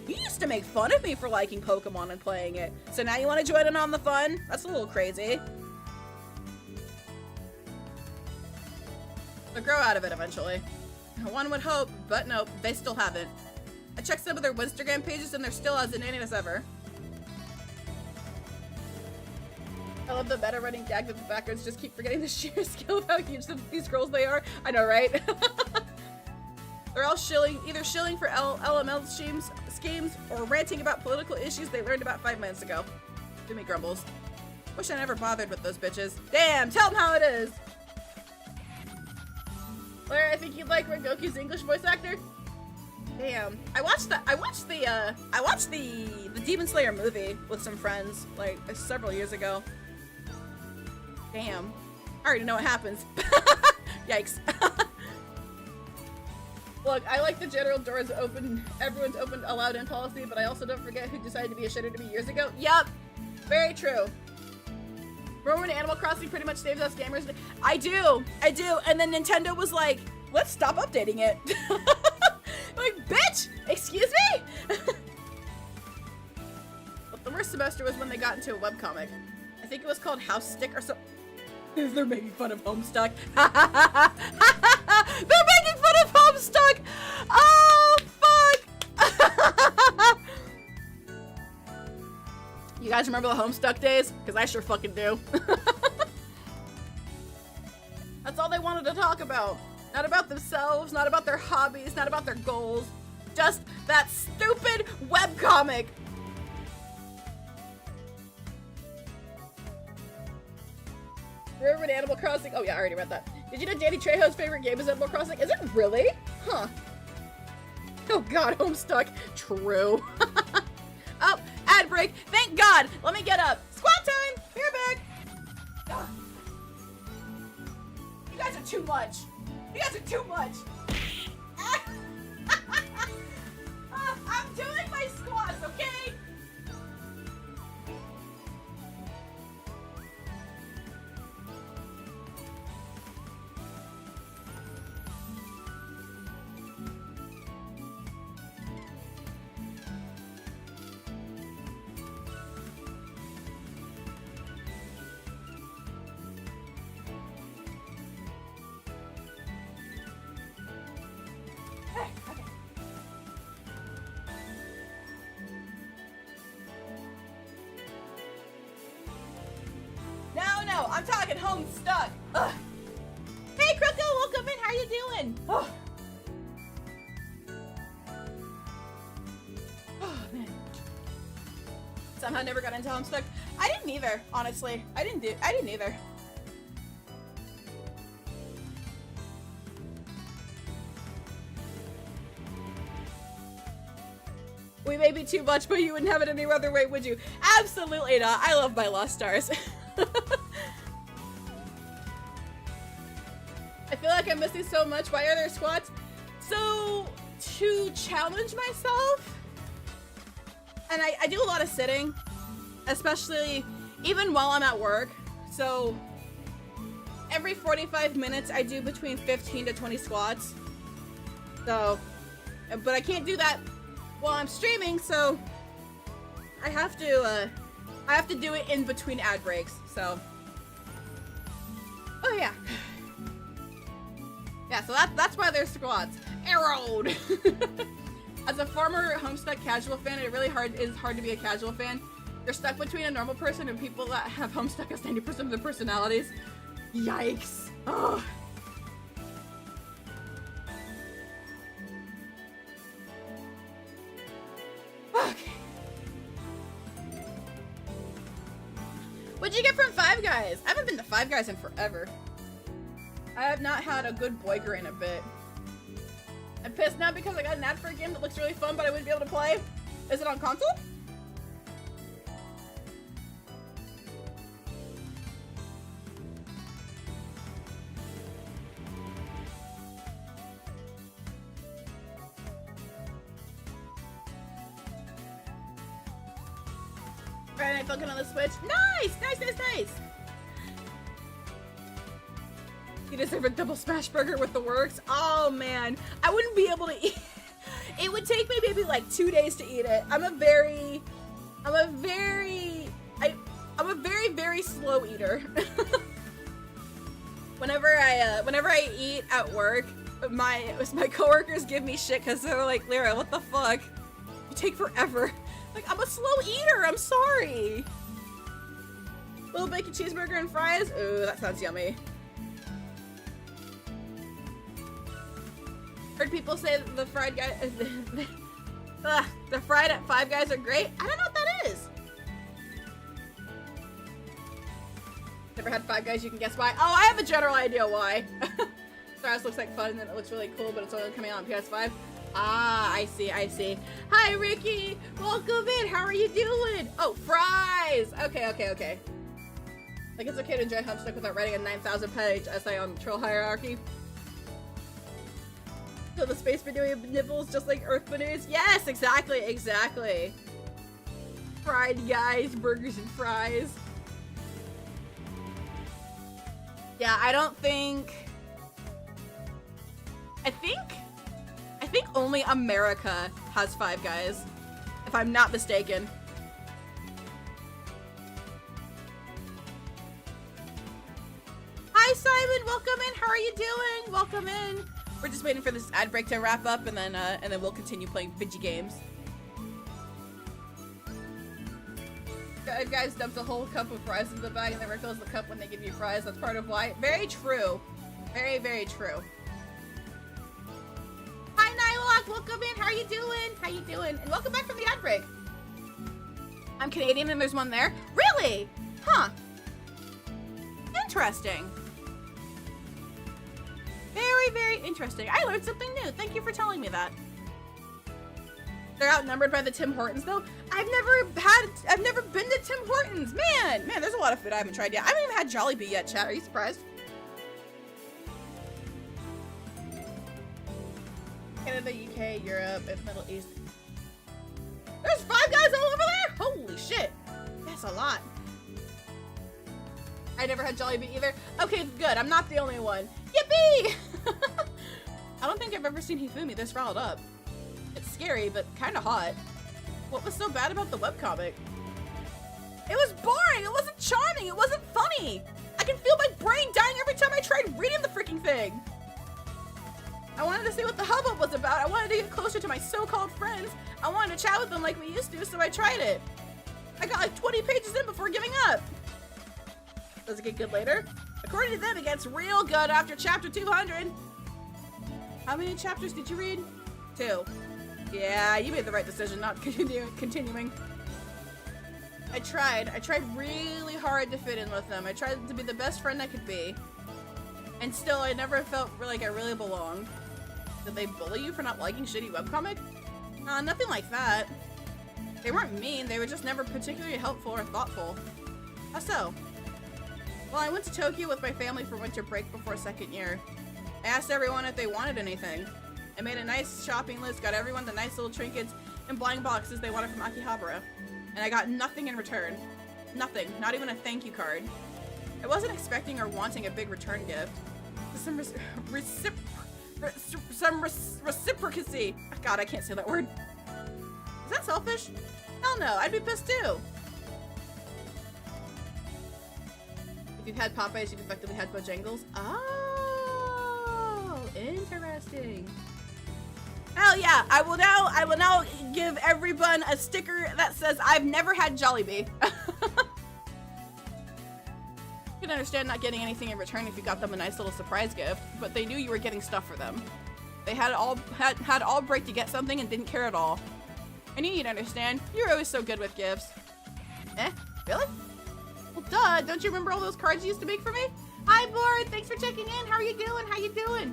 You used to make fun of me for liking Pokemon and playing it. So now you want to join in on the fun? That's a little crazy. They'll grow out of it eventually. One would hope, but nope, they still haven't. I checked some of their Instagram pages and they're still as inane as ever. I love the meta running gag that the backers just keep forgetting the sheer skill of how huge these girls they are. I know, right? They're all either shilling for LML schemes or ranting about political issues they learned about 5 minutes ago. Jimmy grumbles. Wish I never bothered with those bitches. Damn, tell them how it is! Larry, I think you'd like Rengoku's English voice actor. Damn. I watched the Demon Slayer movie with some friends, like, several years ago. Damn. I already know what happens. Yikes. Look, I like the general doors open, everyone's open allowed in policy, but I also don't forget who decided to be a shitter to me years ago. Yup. Very true. Remember when Animal Crossing pretty much saves us gamers? I do. And then Nintendo was like, let's stop updating it. Like, bitch! Excuse me? But the worst semester was when they got into a webcomic. I think it was called House Stick or something. They're making fun of Homestuck. They're making fun of Homestuck! Oh, fuck! You guys remember the Homestuck days? Because I sure fucking do. That's all they wanted to talk about. Not about themselves, not about their hobbies, not about their goals. Just that stupid webcomic. Remember when Animal Crossing? Oh yeah, I already read that. Did you know Danny Trejo's favorite game is Animal Crossing? Is it really? Huh. Oh god, Homestuck. True. Oh, ad break. Thank God. Let me get up. Squat time. Here back. Ugh. You guys are too much. You guys are too much. I'm doing my squats, okay? No, I'm talking Homestuck. Ugh. Hey, Kroko, welcome in. How you doing? Oh, man. Somehow never got into Homestuck. I didn't either, honestly. I didn't either. We may be too much, but you wouldn't have it any other way, would you? Absolutely not. I love my Lost Stars. I feel like I'm missing so much. Why are there squats? So, to challenge myself, and I do a lot of sitting, especially even while I'm at work. So, every 45 minutes I do between 15 to 20 squats. So, but I can't do that while I'm streaming, so I have to do it in between ad breaks, so. Oh yeah. Yeah, so that's why there's squats. Arrowed! As a former Homestuck casual fan, it really is hard to be a casual fan. You're stuck between a normal person and people that have Homestuck as 90% of their personalities. Yikes. Ugh. Okay. What'd you get from Five Guys? I haven't been to Five Guys in forever. I have not had a good boiger in a bit. I'm pissed now because I got an ad for a game that looks really fun, but I wouldn't be able to play. Is it on console? Friday Night Funkin' on the Switch. Nice! Nice! You deserve a double smash burger with the works. Oh man, I wouldn't be able to eat. It would take me maybe like 2 days to eat it. I'm a very, very slow eater. Whenever I eat at work, my coworkers give me shit because they're like, Lira, what the fuck? You take forever. Like, I'm a slow eater, I'm sorry. Little bacon cheeseburger and fries? Ooh, that sounds yummy. Heard people say that the fried guys, the fried at Five Guys are great. I don't know what that is. Never had Five Guys, you can guess why. Oh, I have a general idea why. Stars looks like fun and it looks really cool, but it's only coming out on PS5. Ah, I see, I see. Hi, Ricky! Welcome in! How are you doing? Oh, fries! Okay, okay, okay. Like, it's okay to enjoy Homestuck without writing a 9,000-page essay on troll hierarchy. So the space for doing nibbles just like Earth Bnnuys? Yes, exactly, exactly. Fried guys, burgers and fries. Yeah, I think only America has Five Guys, if I'm not mistaken. Hi Simon, welcome in. How are you doing? Welcome in. We're just waiting for this ad break to wrap up, and then we'll continue playing video games. Guys dumps a whole cup of fries into the bag and then refills the cup when they give you fries. That's part of why. Very true. Very, very true. Hi Nylok, welcome in. How are you doing? How you doing? And welcome back from the ad break. I'm Canadian and there's one there. Really? Huh. Interesting. Very, very interesting. I learned something new. Thank you for telling me that. They're outnumbered by the Tim Hortons though. I've never been to Tim Hortons. Man, there's a lot of food I haven't tried yet. I haven't even had Jollibee yet, chat. Are you surprised? Canada, UK, Europe, and Middle East. There's Five Guys all over there? Holy shit. That's a lot. I never had Jollibee either. Okay, good. I'm not the only one. Yippee! I don't think I've ever seen Hifumi this riled up. It's scary, but kind of hot. What was so bad about the webcomic? It was boring! It wasn't charming! It wasn't funny! I can feel my brain dying every time I tried reading the freaking thing! I wanted to see what the hubbub was about. I wanted to get closer to my so-called friends. I wanted to chat with them like we used to, so I tried it. I got like 20 pages in before giving up. Does it get good later? According to them, it gets real good after chapter 200. How many chapters did you read? 2. Yeah, you made the right decision not continuing. I tried really hard to fit in with them. I tried to be the best friend I could be. And still, I never felt like I really belonged. Did they bully you for not liking shitty webcomic? Nothing like that. They weren't mean, they were just never particularly helpful or thoughtful. How so? Well, I went to Tokyo with my family for winter break before second year. I asked everyone if they wanted anything. I made a nice shopping list, got everyone the nice little trinkets and blind boxes they wanted from Akihabara. And I got nothing in return. Nothing, not even a thank you card. I wasn't expecting or wanting a big return gift. Some reciprocacy. God, I can't say that word. Is that selfish? Hell no, I'd be pissed too. If you've had Popeyes, you've effectively had Bojangles. Oh, interesting. Hell yeah, I will now give everyone a sticker that says I've never had Jollibee. I can understand not getting anything in return if you got them a nice little surprise gift, but they knew you were getting stuff for them. They had all break to get something and didn't care at all. I knew you'd understand. You're always so good with gifts. Eh? Really? Well, duh. Don't you remember all those cards you used to make for me? Hi, Board. Thanks for checking in. How are you doing? How you doing?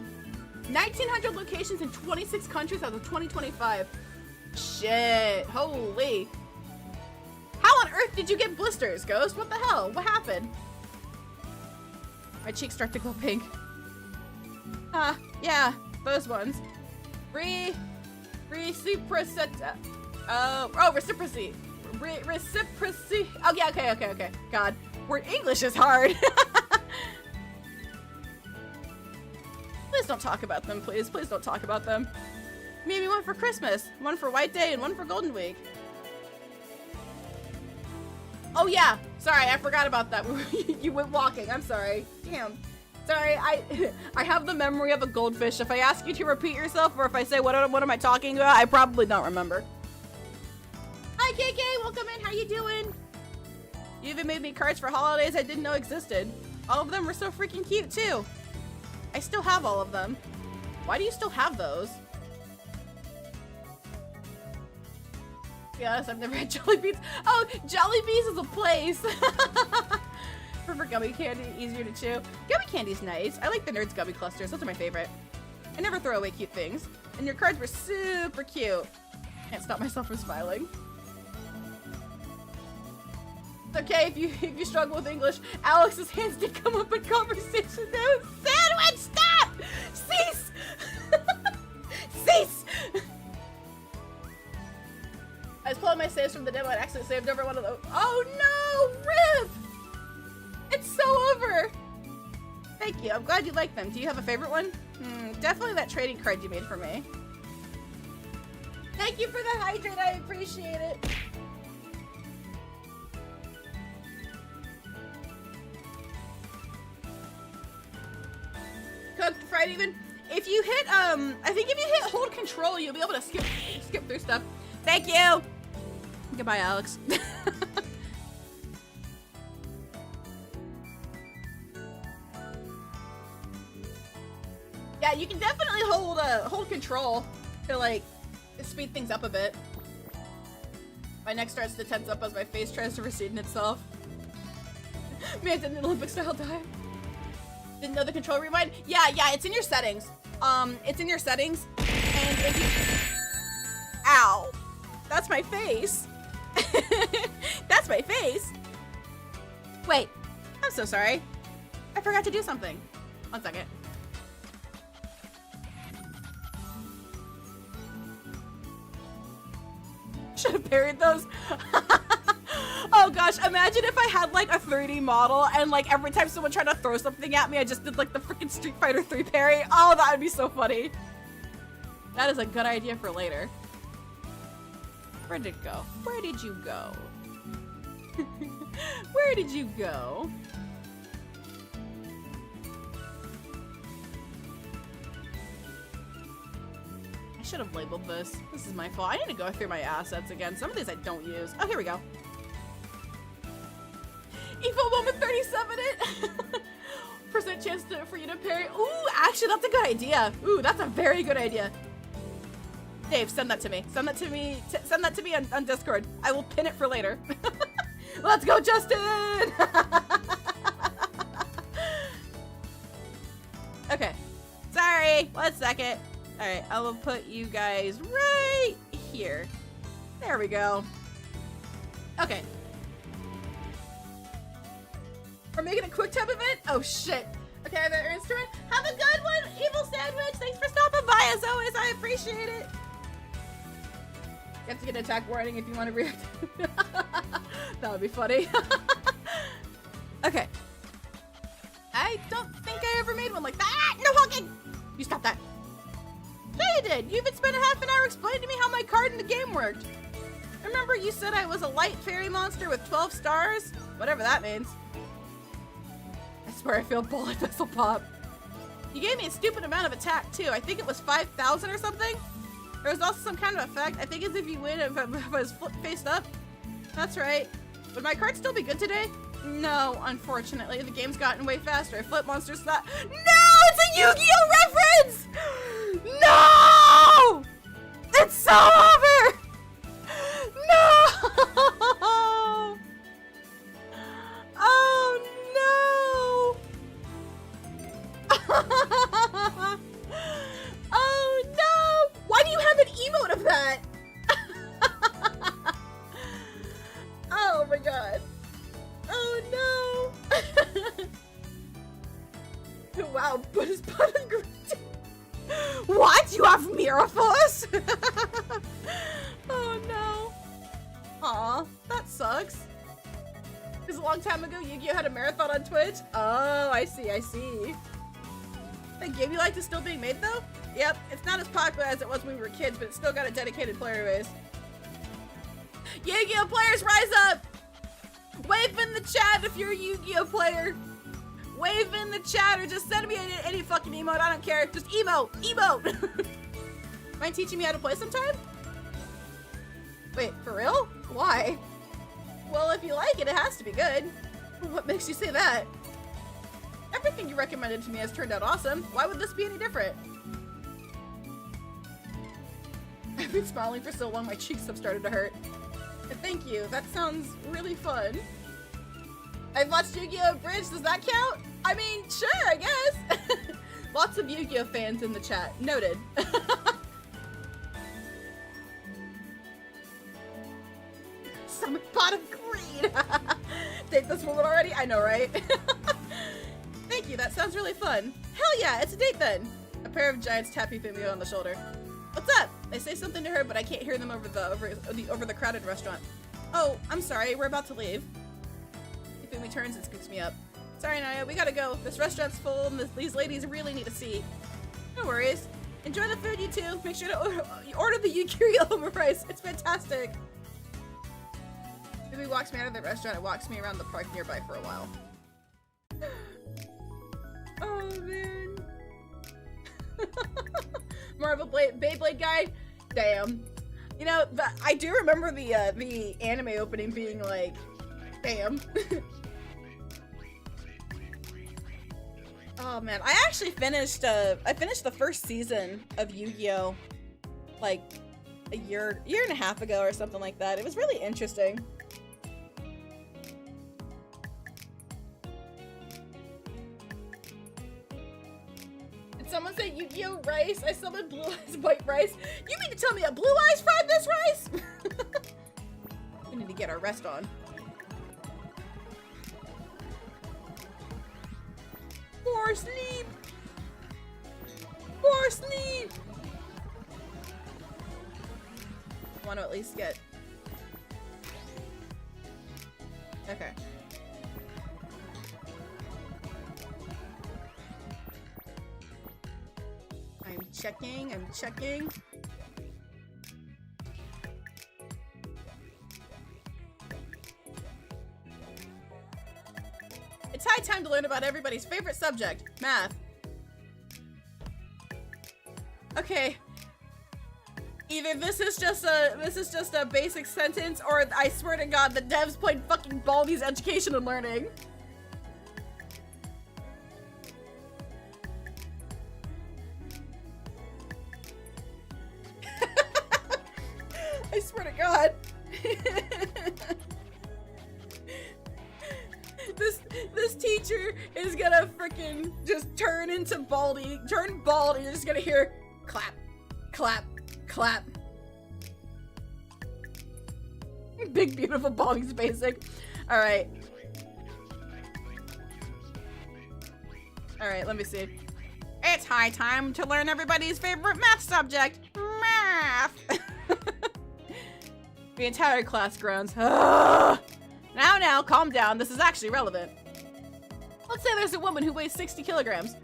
1,900 locations in 26 countries as of 2025. Shit. Holy. How on earth did you get blisters, Ghost? What the hell? What happened? My cheeks start to glow pink. Yeah, those ones. Reciprocity. Reciprocity. Reciprocity. Oh, yeah, okay. God, word English is hard. Please don't talk about them, please. Please don't talk about them. Maybe one for Christmas, one for White Day, and one for Golden Week. Oh yeah, sorry, I forgot about that. You went walking, I'm sorry. Damn. Sorry, I have the memory of a goldfish. If I ask you to repeat yourself, or if I say what am I talking about, I probably don't remember. Hi KK, welcome in, how you doing? You even made me cards for holidays I didn't know existed. All of them were so freaking cute too. I still have all of them. Why do you still have those? Yes, I've never had jelly beans. Oh, jelly beans is a place. For gummy candy, easier to chew. Gummy candy's nice. I like the Nerds gummy clusters. Those are my favorite. I never throw away cute things. And your cards were super cute. Can't stop myself from smiling. It's okay if you struggle with English. Alex's hands did come up in conversation though. Sandwich, stop! Cease! Cease! I was pulling my saves from the demo and accidentally saved over one of those. Oh no! RIP! It's so over! Thank you. I'm glad you like them. Do you have a favorite one? Definitely that trading card you made for me. Thank you for the hydrate. I appreciate it. Cooked, fried even. If you hit, I think if you hit hold control, you'll be able to skip through stuff. Thank you! Goodbye, Alex. Yeah, you can definitely hold control to like speed things up a bit. My neck starts to tense up as my face tries to recede in itself. Man, did an Olympic style dive. Didn't know the control rewind? Yeah, it's in your settings. It's in your settings, and if you... Ow. That's my face. That's my face. Wait, I'm so sorry. I forgot to do something. 1 second. Should have buried those. Oh gosh, imagine if I had like a 3D model and like every time someone tried to throw something at me, I just did like the freaking Street Fighter 3 parry. Oh, that would be so funny. That is a good idea for later. Where did it go? Where did you go? Where did you go? I should have labeled this. This is my fault. I need to go through my assets again. Some of these I don't use. Oh, here we go. Evo moment 37 it. Percent chance for you to parry. Ooh, actually, that's a good idea. Ooh, that's a very good idea. Dave, send that to me. Send that to me. Send that to me on Discord. I will pin it for later. Let's go, Justin! Okay. Sorry. 1 second. All right, I will put you guys right here. There we go. Okay. We're making a quick tab event? Oh shit. Okay, I have an instrument. Have a good one, Evil Sandwich. Thanks for stopping by as always. I appreciate it. You have to get an attack warning if you want to react. That would be funny. Okay. I don't think I ever made one like that. Ah, no honking! You stop that. Yeah, you did. You even spent a half an hour explaining to me how my card in the game worked. Remember you said I was a light fairy monster with 12 stars? Whatever that means. I swear I feel bullet vessel pop. You gave me a stupid amount of attack too. I think it was 5,000 or something. There was also some kind of effect. I think it's if you win if I was faced up. That's right. Would my card still be good today? No, unfortunately. The game's gotten way faster. Flip monsters that. No! It's a Yu-Gi-Oh! reference! No! It's so over! No! Oh no! Oh no! Why do you have an emote of that? Oh my god. Oh no! Wow, but his butt is great. What? You have Miraphos? Oh no. Aw, that sucks. Because a long time ago, Yu-Gi-Oh! Had a marathon on Twitch? Oh, I see, I see. The game you like is still being made though? Yep, it's not as popular as it was when we were kids, but it's still got a dedicated player base. Yu-Gi-Oh players, rise up! Wave in the chat if you're a Yu-Gi-Oh player. Wave in the chat or just send me any fucking emote. I don't care. Just emote. Emote. Mind teaching me how to play sometime? Wait, for real? Why? Well, if you like it, it has to be good. What makes you say that? Everything you recommended to me has turned out awesome. Why would this be any different? I've been smiling for so long my cheeks have started to hurt. Thank you. That sounds really fun. I've watched Yu-Gi-Oh! Bridge. Does that count? I mean, sure, I guess. Lots of Yu-Gi-Oh! Fans in the chat. Noted. Stomach pot of greed. Date this woman already? I know, right? Thank you. That sounds really fun. Hell yeah, it's a date then. A pair of giants tap Hifumi on the shoulder. What's up? I say something to her, but I can't hear them over the crowded restaurant. Oh, I'm sorry. We're about to leave. Hifumi turns and scoops me up. Sorry, Naya. We gotta go. This restaurant's full, and these ladies really need a seat. No worries. Enjoy the food, you two. Make sure to order the Yukiri omurice. It's fantastic. Hifumi walks me out of the restaurant and walks me around the park nearby for a while. Oh, man. More of a Beyblade guy? Damn. You know, I do remember the anime opening being like, damn. Oh man, I actually finished the first season of Yu-Gi-Oh! Like a year and a half ago or something like that. It was really interesting. Someone said Yu-Gi-Oh! Rice. I summoned Blue Eyes white rice. You mean to tell me a Blue Eyes fried this rice? We need to get our rest on. More sleep. More sleep. I want to at least get. Okay. I'm checking. It's high time to learn about everybody's favorite subject, math. Okay. Either this is just a basic sentence, or I swear to God, the devs played fucking Baldi's Education and Learning. I swear to God. This teacher is gonna freaking just turn into Baldi, turn bald, and you're just gonna hear clap, clap, clap. Big beautiful Baldi's basic. All right. All right, let me see. It's high time to learn everybody's favorite math subject, math. The entire class groans. Ugh. Now, calm down. This is actually relevant. Let's say there's a woman who weighs 60 kilograms.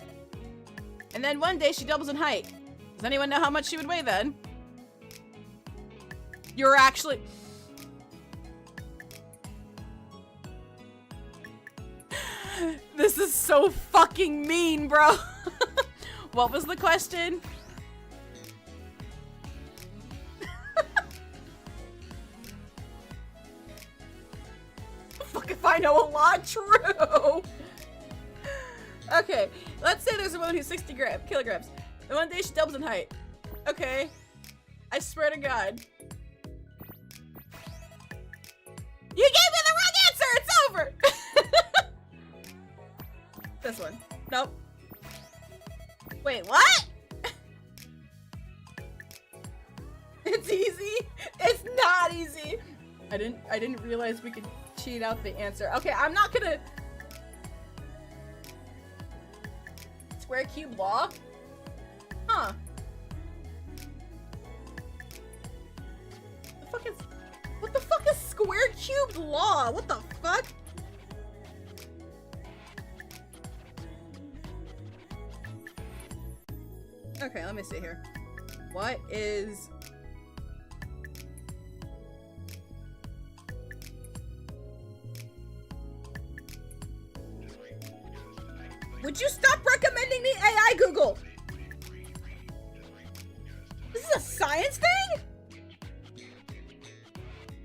And then one day she doubles in height. Does anyone know how much she would weigh then? You're actually... This is so fucking mean, bro. What was the question? Fuck if I know a lot. True. Okay, let's say there's a woman who's 60 kilograms. And one day she doubles in height. Okay. I swear to God. You gave me the wrong answer! It's over! This one. Nope. Wait, what? It's easy? It's not easy! I didn't realize we could cheat out the answer. Okay, I'm not gonna... Square cube law? Huh. What the fuck is square cube law? What the fuck? Okay. Okay, let me see here. What is... Would you stop recommending me AI Google? This is a science thing?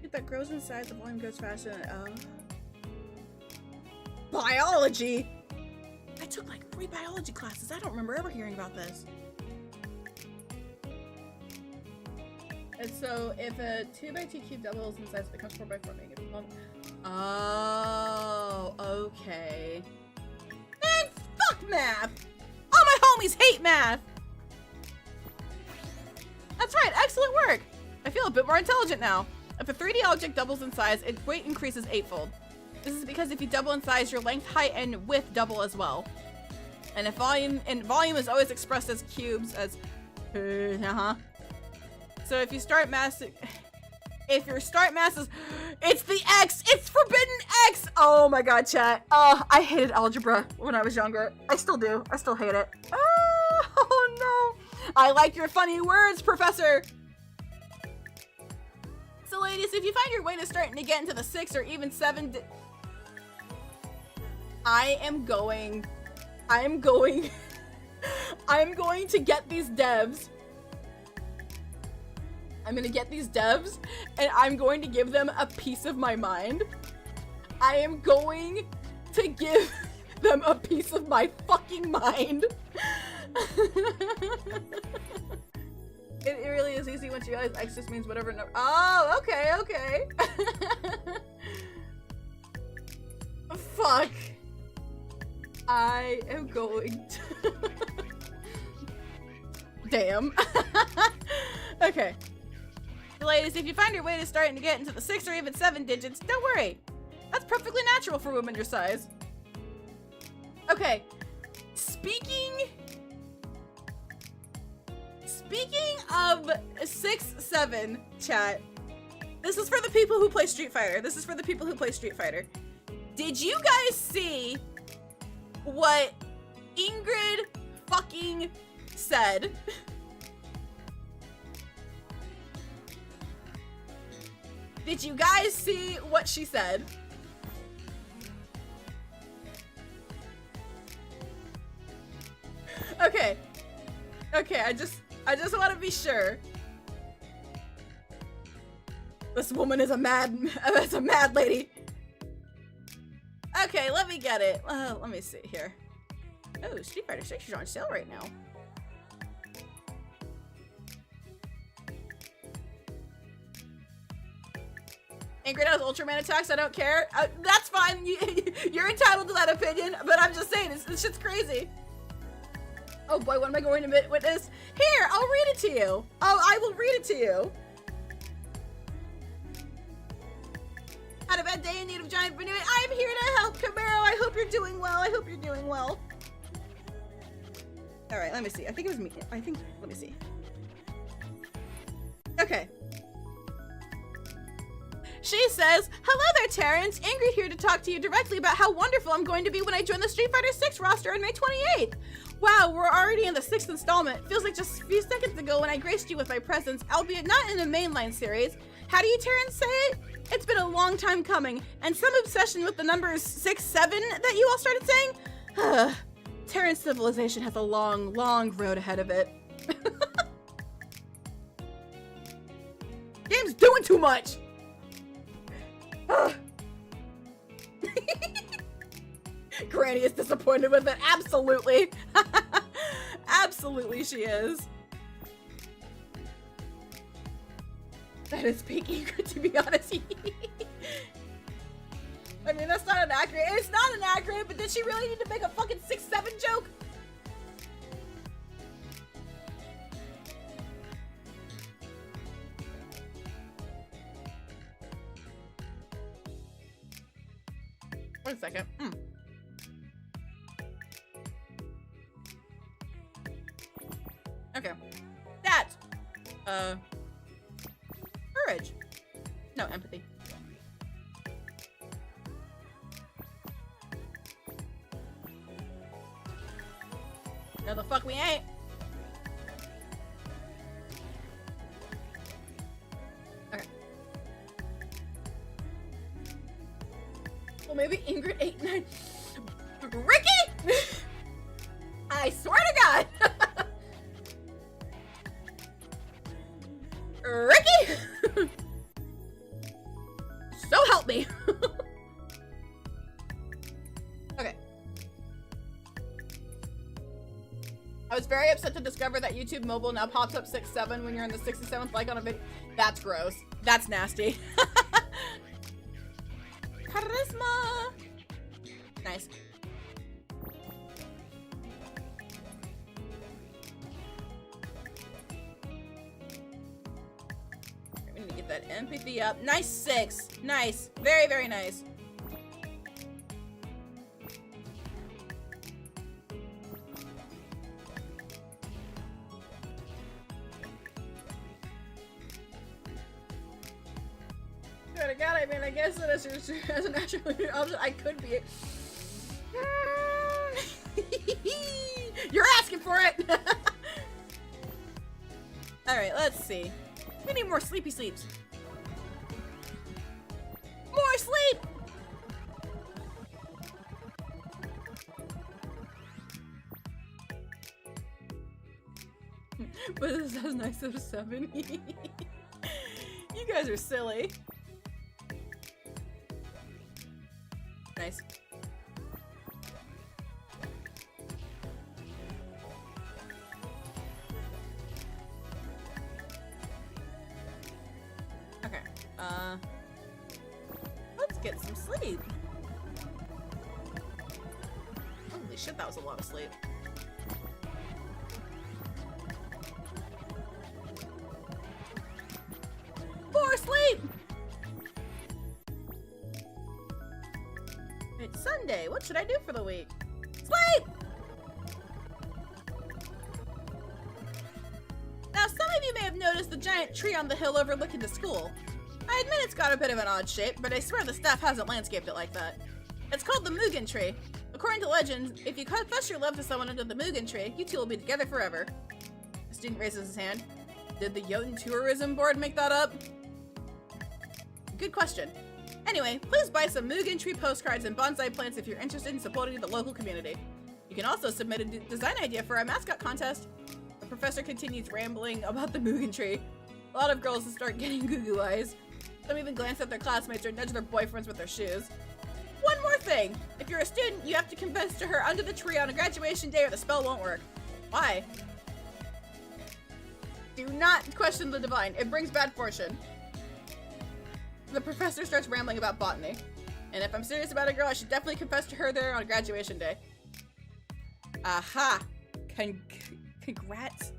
If that grows in size, the volume goes faster than... Biology? I took like 3 biology classes. I don't remember ever hearing about this. And so if a 2x2 cube doubles in size, it becomes 4x4, making it a Oh, okay. Man, fuck math! All my homies hate math! That's right, excellent work! I feel a bit more intelligent now. If a 3D object doubles in size, its weight increases 8-fold. This is because if you double in size, your length, height, and width double as well. And if volume is always expressed as cubes, as So if you start mass, if your start mass is, it's the X, it's forbidden X. Oh my god, chat. I hated algebra when I was younger. I still do. I still hate it. Oh no. I like your funny words, Professor. So ladies, if you find your way to starting to get into the 6 or even 7, I'm going to get these devs. I'm gonna get these devs and I'm going to give them a piece of my mind. I am going to give them a piece of my fucking mind. It really is easy once you realize X just means whatever number. Oh, okay, okay. Fuck. I am going to... Damn. Okay. Ladies, if you find your way to starting to get into the 6 or even 7 digits, don't worry. That's perfectly natural for women your size. Okay. Speaking of 6-7, chat, this is for the people who play Street Fighter. This is for the people who play Street Fighter. Did you guys see what Ingrid fucking said? Did you guys see what she said? Okay. Okay, I just want to be sure. This woman is a mad lady. Okay, let me get it. Let me see here. Oh, Street Fighter 6 is on sale right now. Ingrid has Ultraman attacks, I don't care. That's fine, you're entitled to that opinion, but I'm just saying, this shit's crazy. Oh boy, what am I going to witness? Here, I'll read it to you. Oh, I will read it to you. Had a bad day in need of giant Bnnuy. I'm here to help, Camaro. I hope you're doing well. I hope you're doing well. All right, let me see. I think it was me. Let me see. Okay. She says, hello there, Terrence. Ingrid here to talk to you directly about how wonderful I'm going to be when I join the Street Fighter 6 roster on May 28th. Wow, we're already in the 6th installment. Feels like just a few seconds ago when I graced you with my presence, albeit not in a mainline series. How do you, Terrence, say it? It's been a long time coming, and some obsession with the numbers 6, 7 that you all started saying? Terrence civilization has a long, long road ahead of it. Game's doing too much! Granny is disappointed with it. Absolutely. Absolutely she is. That is speaking good, to be honest. I mean, that's not inaccurate. It's not inaccurate, but did she really need to make a fucking 6-7 joke? One second. Okay. That. Courage. No, empathy. No, the fuck we ain't. maybe Ingrid 89. Ricky! I swear to God! Ricky! So help me! Okay. I was very upset to discover that YouTube mobile now pops up 6-7 when you're in the 67th like on a video. That's gross. That's nasty. Charisma! Nice. We need to get that empathy up. Nice 6. Nice. Very, very nice. God, I mean, I guess that as an attribute option, I could be. You're asking for it! Alright, let's see. We need more sleepy sleeps. More sleep! But this has nice of 7. You guys are silly. Nice. Okay. Let's get some sleep. Holy shit, that was a lot of sleep. More sleep! It's Sunday. What should I do for the week? Sleep! Now, some of you may have noticed the giant tree on the hill overlooking the school. I admit it's got a bit of an odd shape, but I swear the staff hasn't landscaped it like that. It's called the Mugen tree. According to legends, if you confess your love to someone under the Mugen tree, you two will be together forever. The student raises his hand. Did the Jotun-tourism board make that up? Good question. Anyway, please buy some Mugen tree postcards and bonsai plants if you're interested in supporting the local community. You can also submit a design idea for our mascot contest. The professor continues rambling about the Mugen tree. A lot of girls start getting goo-goo eyes. Some even glance at their classmates or nudge their boyfriends with their shoes. One more thing! If you're a student, you have to confess to her under the tree on a graduation day or the spell won't work. Why? Do not question the divine. It brings bad fortune. The professor starts rambling about botany. And if I'm serious about a girl, I should definitely confess to her there on graduation day. Aha! Congrats?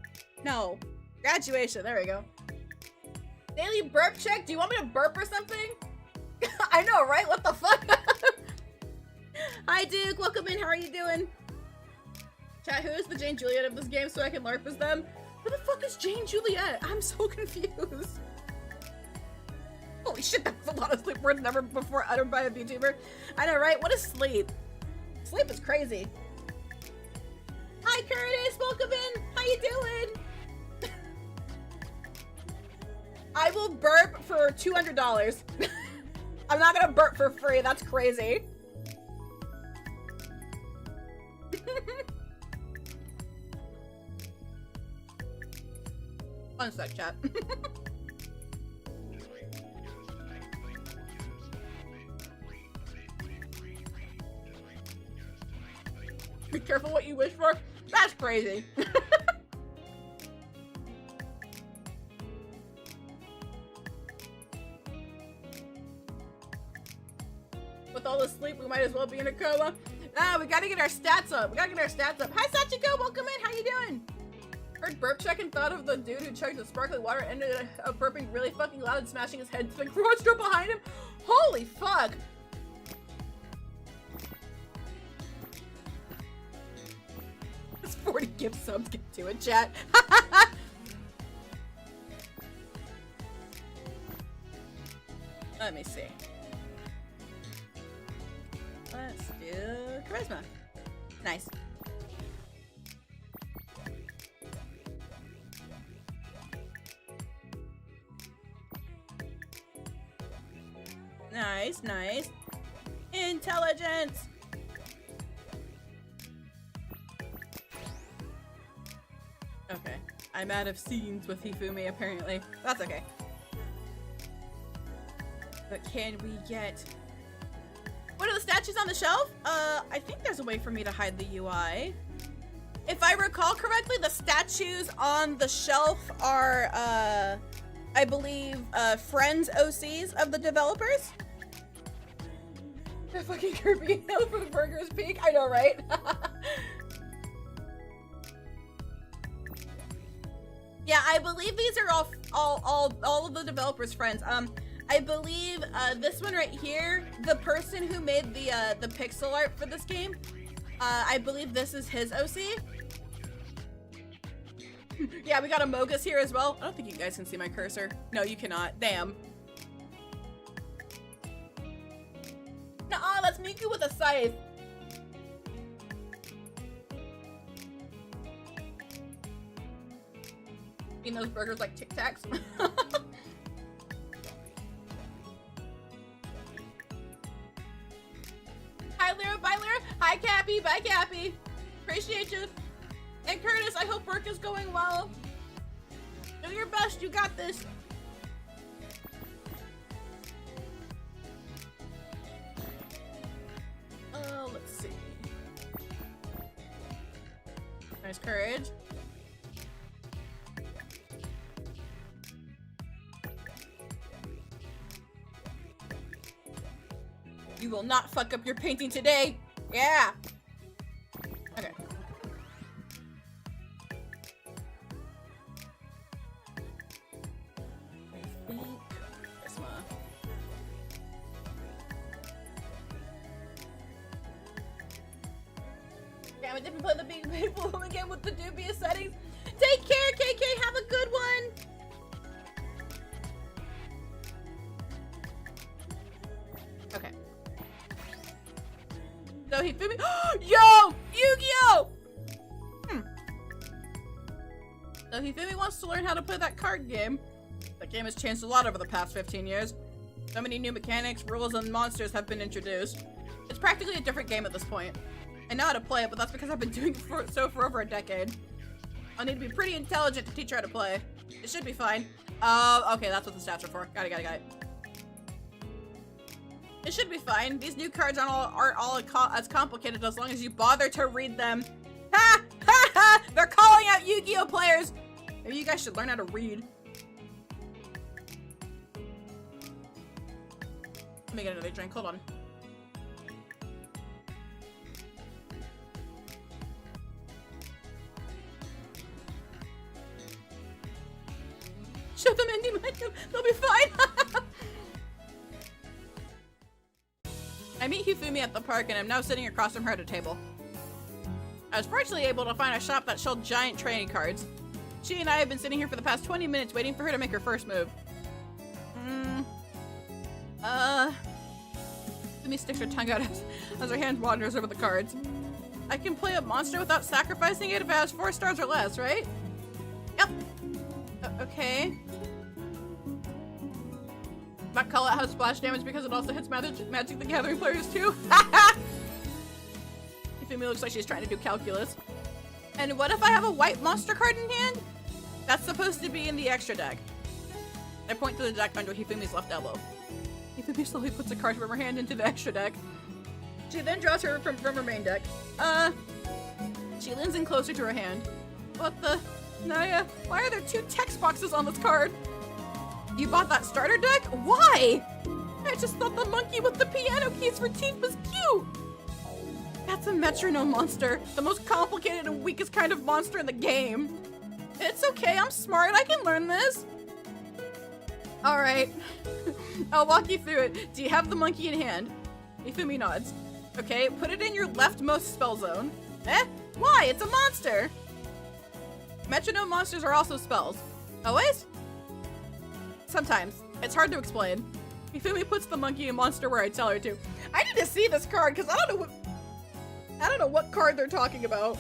No. Graduation, there we go. Daily burp check? Do you want me to burp or something? I know, right? What the fuck? Hi Duke, welcome in, how are you doing? Chat, who is the Jane Juliet of this game so I can LARP as them? Who the fuck is Jane Juliet? I'm so confused. Holy shit, that's a lot of sleep words never before uttered by a VTuber. I know, right? What is sleep? Sleep is crazy. Hi Curtis, welcome in. How you doing? I will burp for $200. I'm not gonna burp for free, that's crazy. One sec, chat. Be careful what you wish for. That's crazy. With all the sleep, we might as well be in a coma. Ah, we gotta get our stats up. Hi, Sachiko, welcome in. How you doing? Heard burp check and thought of the dude who chugged the sparkling water and ended up burping really fucking loud and smashing his head to the garage door behind him. Holy fuck. This 40 gift subs, get to it, chat. Let me see. Let's do charisma. Nice. Nice, nice. Intelligence! Okay. I'm out of scenes with Hifumi, apparently. That's okay. But can we get... What are the statues on the shelf? I think there's a way for me to hide the UI. If I recall correctly, the statues on the shelf are, I believe, friends OCs of the developers. They're fucking Kirby Hill for the Burger's Peak. I know, right? Yeah, I believe these are all of the developers' friends. I believe this one right here, the person who made the pixel art for this game, I believe this is his OC. Yeah, we got a Mogus here as well. I don't think you guys can see my cursor. No, you cannot. Damn. Nuh-uh, that's Miku with a scythe. Eating those burgers like Tic Tacs. Hi, Lyra. Bye, Lyra. Hi, Cappy. Bye, Cappy. Appreciate you. And Curtis, I hope work is going well. Do your best. You got this. Let's see. Nice courage. You will not fuck up your painting today. Yeah. Okay. I think Prisma. Damn, I didn't play the big people again with the dubious settings. Take care, KK. Have a good one. Okay. So Hifumi. Yo! Yu-Gi-Oh! So Hifumi wants to learn how to play that card game. That game has changed a lot over the past 15 years. So many new mechanics, rules, and monsters have been introduced. It's practically a different game at this point. I know how to play it, but that's because I've been doing it for over a decade. I'll need to be pretty intelligent to teach her how to play. It should be fine. Okay, that's what the stats are for. Got it. It should be fine. These new cards aren't all as complicated as long as you bother to read them. Ha! Ha ha! They're calling out Yu-Gi-Oh players! Maybe you guys should learn how to read. Let me get another drink. Hold on. Show them Indie Menu. They'll be fine. I meet Hifumi at the park and I'm now sitting across from her at a table. I was fortunately able to find a shop that sold giant trading cards. She and I have been sitting here for the past 20 minutes waiting for her to make her first move. Hifumi sticks her tongue out as her hand wanders over the cards. I can play a monster without sacrificing it if it has 4 stars or less, right? Yep. Okay. Not call it has splash damage because it also hits Magic the Gathering players too. Hifumi looks like she's trying to do calculus. And what if I have a white monster card in hand? That's supposed to be in the extra deck. I point to the deck under Hifumi's left elbow. Hifumi slowly puts a card from her hand into the extra deck. She then draws her from her main deck. She leans in closer to her hand. What the? Naya, why are there 2 text boxes on this card? You bought that starter deck? Why? I just thought the monkey with the piano keys for teeth was cute. That's a metronome monster. The most complicated and weakest kind of monster in the game. It's okay, I'm smart. I can learn this. Alright. I'll walk you through it. Do you have the monkey in hand? Hifumi nods. Okay, put it in your leftmost spell zone. Eh? Why? It's a monster. Metronome monsters are also spells. Always? Sometimes. It's hard to explain. Hifumi puts the monkey and monster where I tell her to. I need to see this card because I don't know what card they're talking about.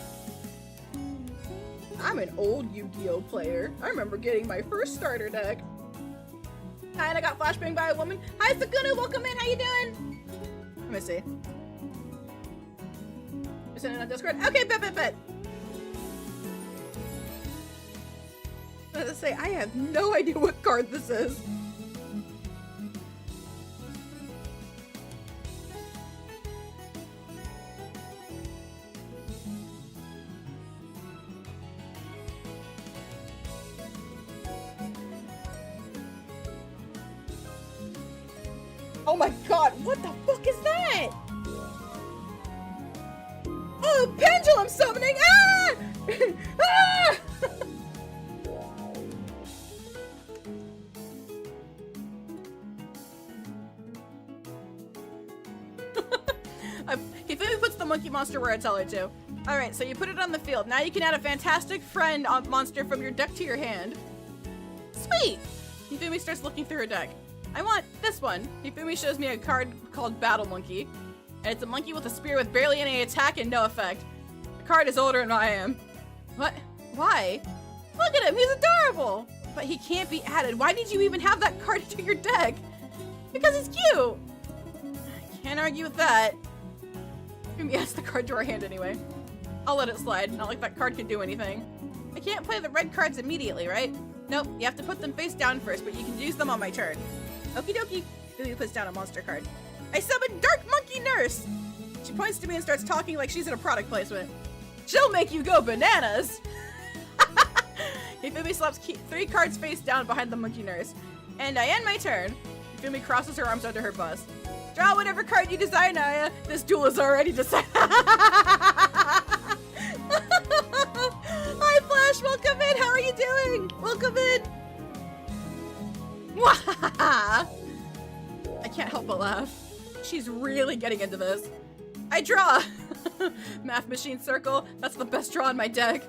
I'm an old Yu-Gi-Oh player. I remember getting my first starter deck. Hi, and I got flashbanged by a woman. Hi, Sakuna, welcome in. How you doing? Let me see. You're sending it on Discord? Okay, bet. I was gonna say, I have no idea what card this is. Oh my god, what the fuck is that? Oh, pendulum summoning! Ah! Ah! Hifumi puts the monkey monster where I tell her to. Alright, so you put it on the field. Now you can add a fantastic friend monster from your deck to your hand. Sweet! Hifumi starts looking through her deck. I want this one. Hifumi shows me a card called Battle Monkey. And it's a monkey with a spear with barely any attack and no effect. The card is older than I am. What? Why? Look at him, he's adorable! But he can't be added. Why did you even have that card to your deck? Because he's cute! Can't argue with that. Hifumi adds the card to our hand anyway. I'll let it slide, not like that card can do anything. I can't play the red cards immediately, right? Nope, you have to put them face down first, but you can use them on my turn. Okie dokie. Hifumi puts down a monster card. I summon Dark Monkey Nurse! She points to me and starts talking like she's in a product placement. She'll make you go bananas! Hifumi slaps 3 cards face down behind the Monkey Nurse. And I end my turn. Hifumi crosses her arms under her bust. Draw whatever card you desire, Naya. This duel is already decided. Hi, Flash. Welcome in. How are you doing? Welcome in. I can't help but laugh. She's really getting into this. I draw. Math Machine Circle. That's the best draw in my deck.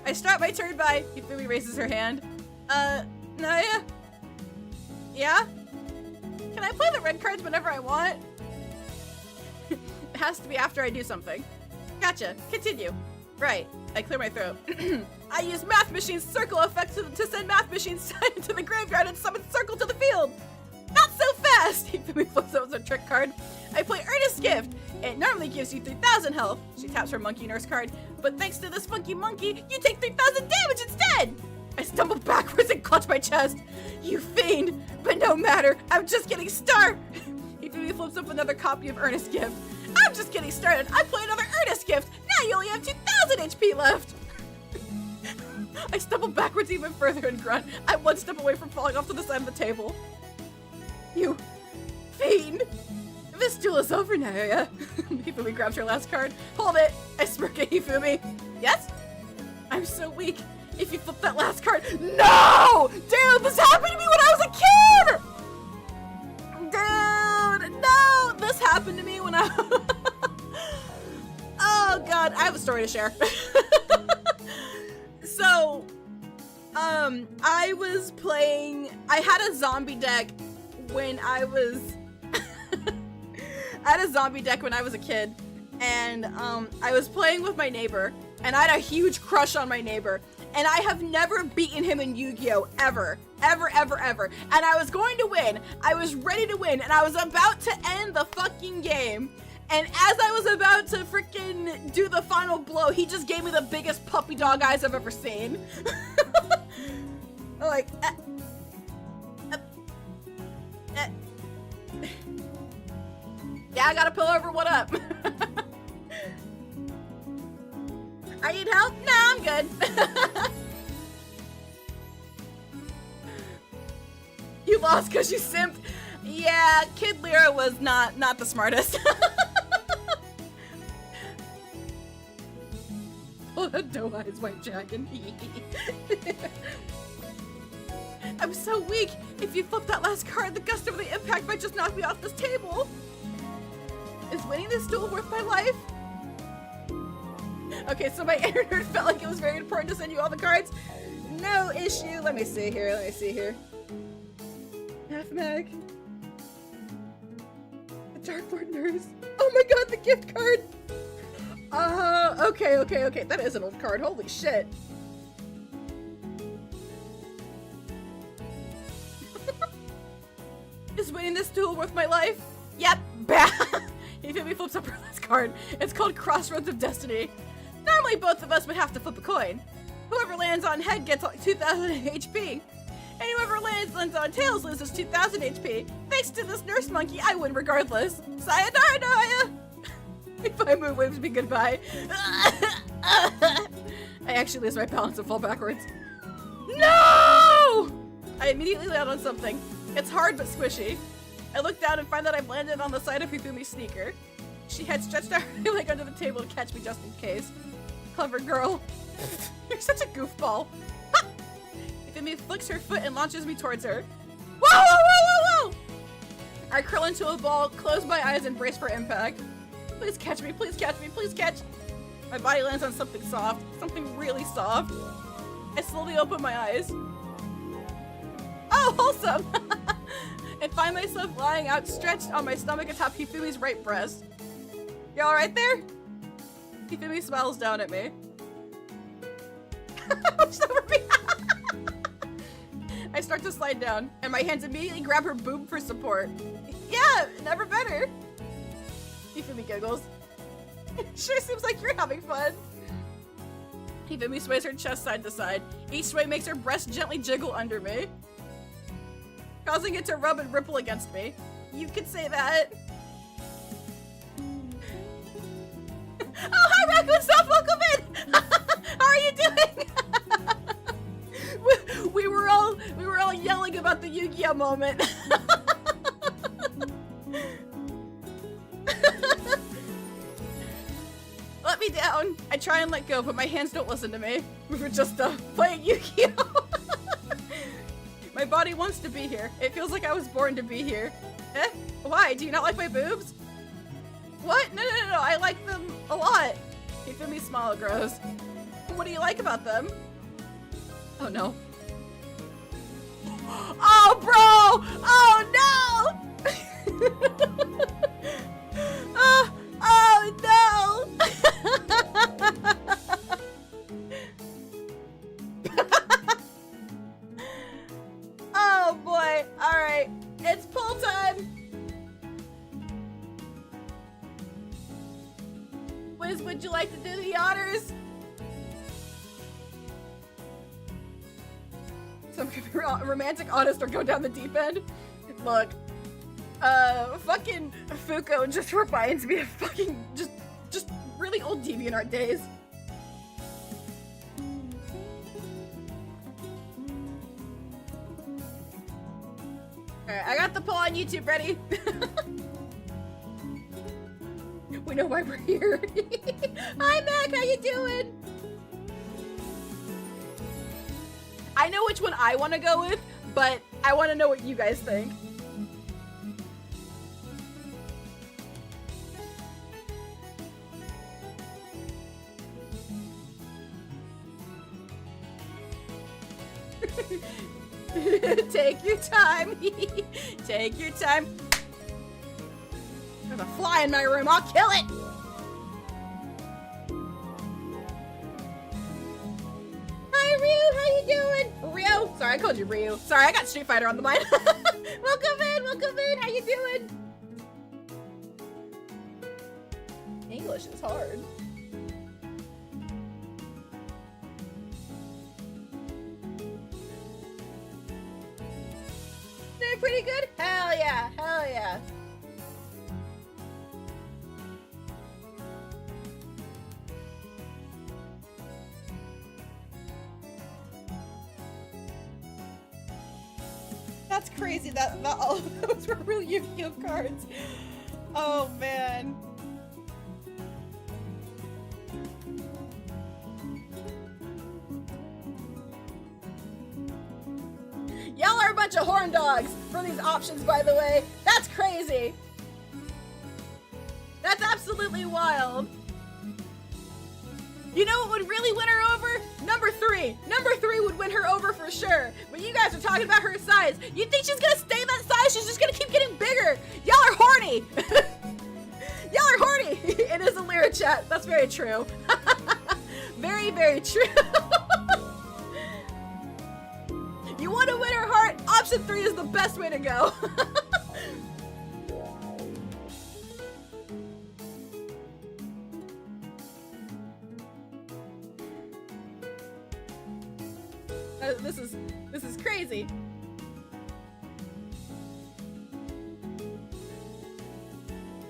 I start my turn by... Hifumi raises her hand. Naya? Yeah? Can I play the red cards whenever I want? It has to be after I do something. Gotcha. Continue. Right. I clear my throat. I use Math Machine's Circle effect to send Math Machine's to the graveyard and summon Circle to the field. Not so fast! Hifumi flips out a trick card. I play Earnest Gift. It normally gives you 3,000 health. She taps her Monkey Nurse card. But thanks to this funky monkey, you take 3,000 damage instead! I stumble backwards and clutch my chest. You fiend! But no matter, I'm just getting started! Hifumi flips up another copy of Earnest Gift. I'm just getting started! I play another Earnest Gift! Now you only have 2,000 HP left! I stumble backwards even further and grunt. I'm one step away from falling off to the side of the table. You fiend! This duel is over now, yeah? Hifumi grabs her last card. Hold it! I smirk at Hifumi. Yes? I'm so weak. If you flip that last card— No! Dude, this happened to me when I was a kid! Dude, no! This happened to me when I... Oh god, I have a story to share. So, I was playing... I had a zombie deck when I was... I had a zombie deck when I was a kid, and I was playing with my neighbor, and I had a huge crush on my neighbor, and I have never beaten him in Yu-Gi-Oh! Ever. Ever, ever, ever. And I was going to win. I was ready to win, and I was about to end the fucking game. And as I was about to freaking do the final blow, he just gave me the biggest puppy dog eyes I've ever seen. I'm like, yeah, I got a pillow over, what up? I need help? Nah, I'm good. You lost because you simped. Yeah, Kid Lira was not the smartest. Oh, no eyes, white dragon. I'm so weak. If you flip that last card, the gust of the impact might just knock me off this table. Is winning this duel worth my life? Okay, so my inner nerd felt like it was very important to send you all the cards. No issue. Let me see here. Half mag. The Dark Lord Nurse. Oh my god, the gift card! Okay. That is an old card. Holy shit. Is winning this duel worth my life? Yep. Hifumi flips up her last card. It's called Crossroads of Destiny. Normally both of us would have to flip a coin. Whoever lands on head gets 2,000 HP. And whoever lands on tails loses 2,000 HP. Thanks to this nurse monkey, I win regardless. Sayonara, Naya! If I move, waves me goodbye. I actually lose my balance and fall backwards. No! I immediately land on something. It's hard but squishy. I look down and find that I've landed on the side of Hifumi's sneaker. She had stretched out her leg under the table to catch me just in case. Clever girl. You're such a goofball. Ha! Hifumi flicks her foot and launches me towards her. Whoa, whoa, whoa, whoa, whoa! I curl into a ball, close my eyes, and brace for impact. Please catch me, please catch me, please catch! My body lands on something soft, something really soft. I slowly open my eyes. Oh, wholesome! And find myself lying outstretched on my stomach atop Hifumi's right breast. You alright there? Hifumi smiles down at me. Just over me. I start to slide down, and my hands immediately grab her boob for support. Yeah, never better. Hifumi giggles. Sure seems like you're having fun. Hifumi sways her chest side to side. Each sway makes her breast gently jiggle under me, causing it to rub and ripple against me. You could say that. Oh, hi, Raccoon Soft, welcome in! How are you doing? we were all yelling about the Yu-Gi-Oh moment. Let me down. I try and let go, but my hands don't listen to me. We were just playing Yu-Gi-Oh. My body wants to be here. It feels like I was born to be here. Eh? Why? Do you not like my boobs? What? No, I like them a lot. Hifumi's smile grows. What do you like about them? Oh no. Oh, bro! Oh no! Oh no! Oh boy! All right, it's pull time. Wiz, would you like to do the honors? Some could be romantic, honest, or go down the deep end. Look, fucking Fuko just reminds me of fucking just really old DeviantArt days. Alright, I got the poll on YouTube ready. We know why we're here. Hi, Mac, how you doing? I know which one I want to go with, but I want to know what you guys think. Take your time. Take your time. There's a fly in my room. I'll kill it. Hi, Ryu. How you doing? Ryu? Sorry, I called you Ryu. Sorry, I got Street Fighter on the mind. Welcome in. Welcome in. How you doing? English is hard. Doing pretty good? Hell yeah. Hell yeah. That's crazy that all of those were real Yu-Gi-Oh cards. Oh man. Y'all are a bunch of horn dogs for these options, by the way. That's crazy. That's absolutely wild. You know what would really win her over? Number 3. Number 3 would win her over for sure. But you guys are talking about her size. You think she's gonna stay that size? She's just gonna keep getting bigger. Y'all are horny. Y'all are horny. It is a Lira chat. That's very true. Very, very true. You want to win her heart? Option 3 is the best way to go. This is crazy.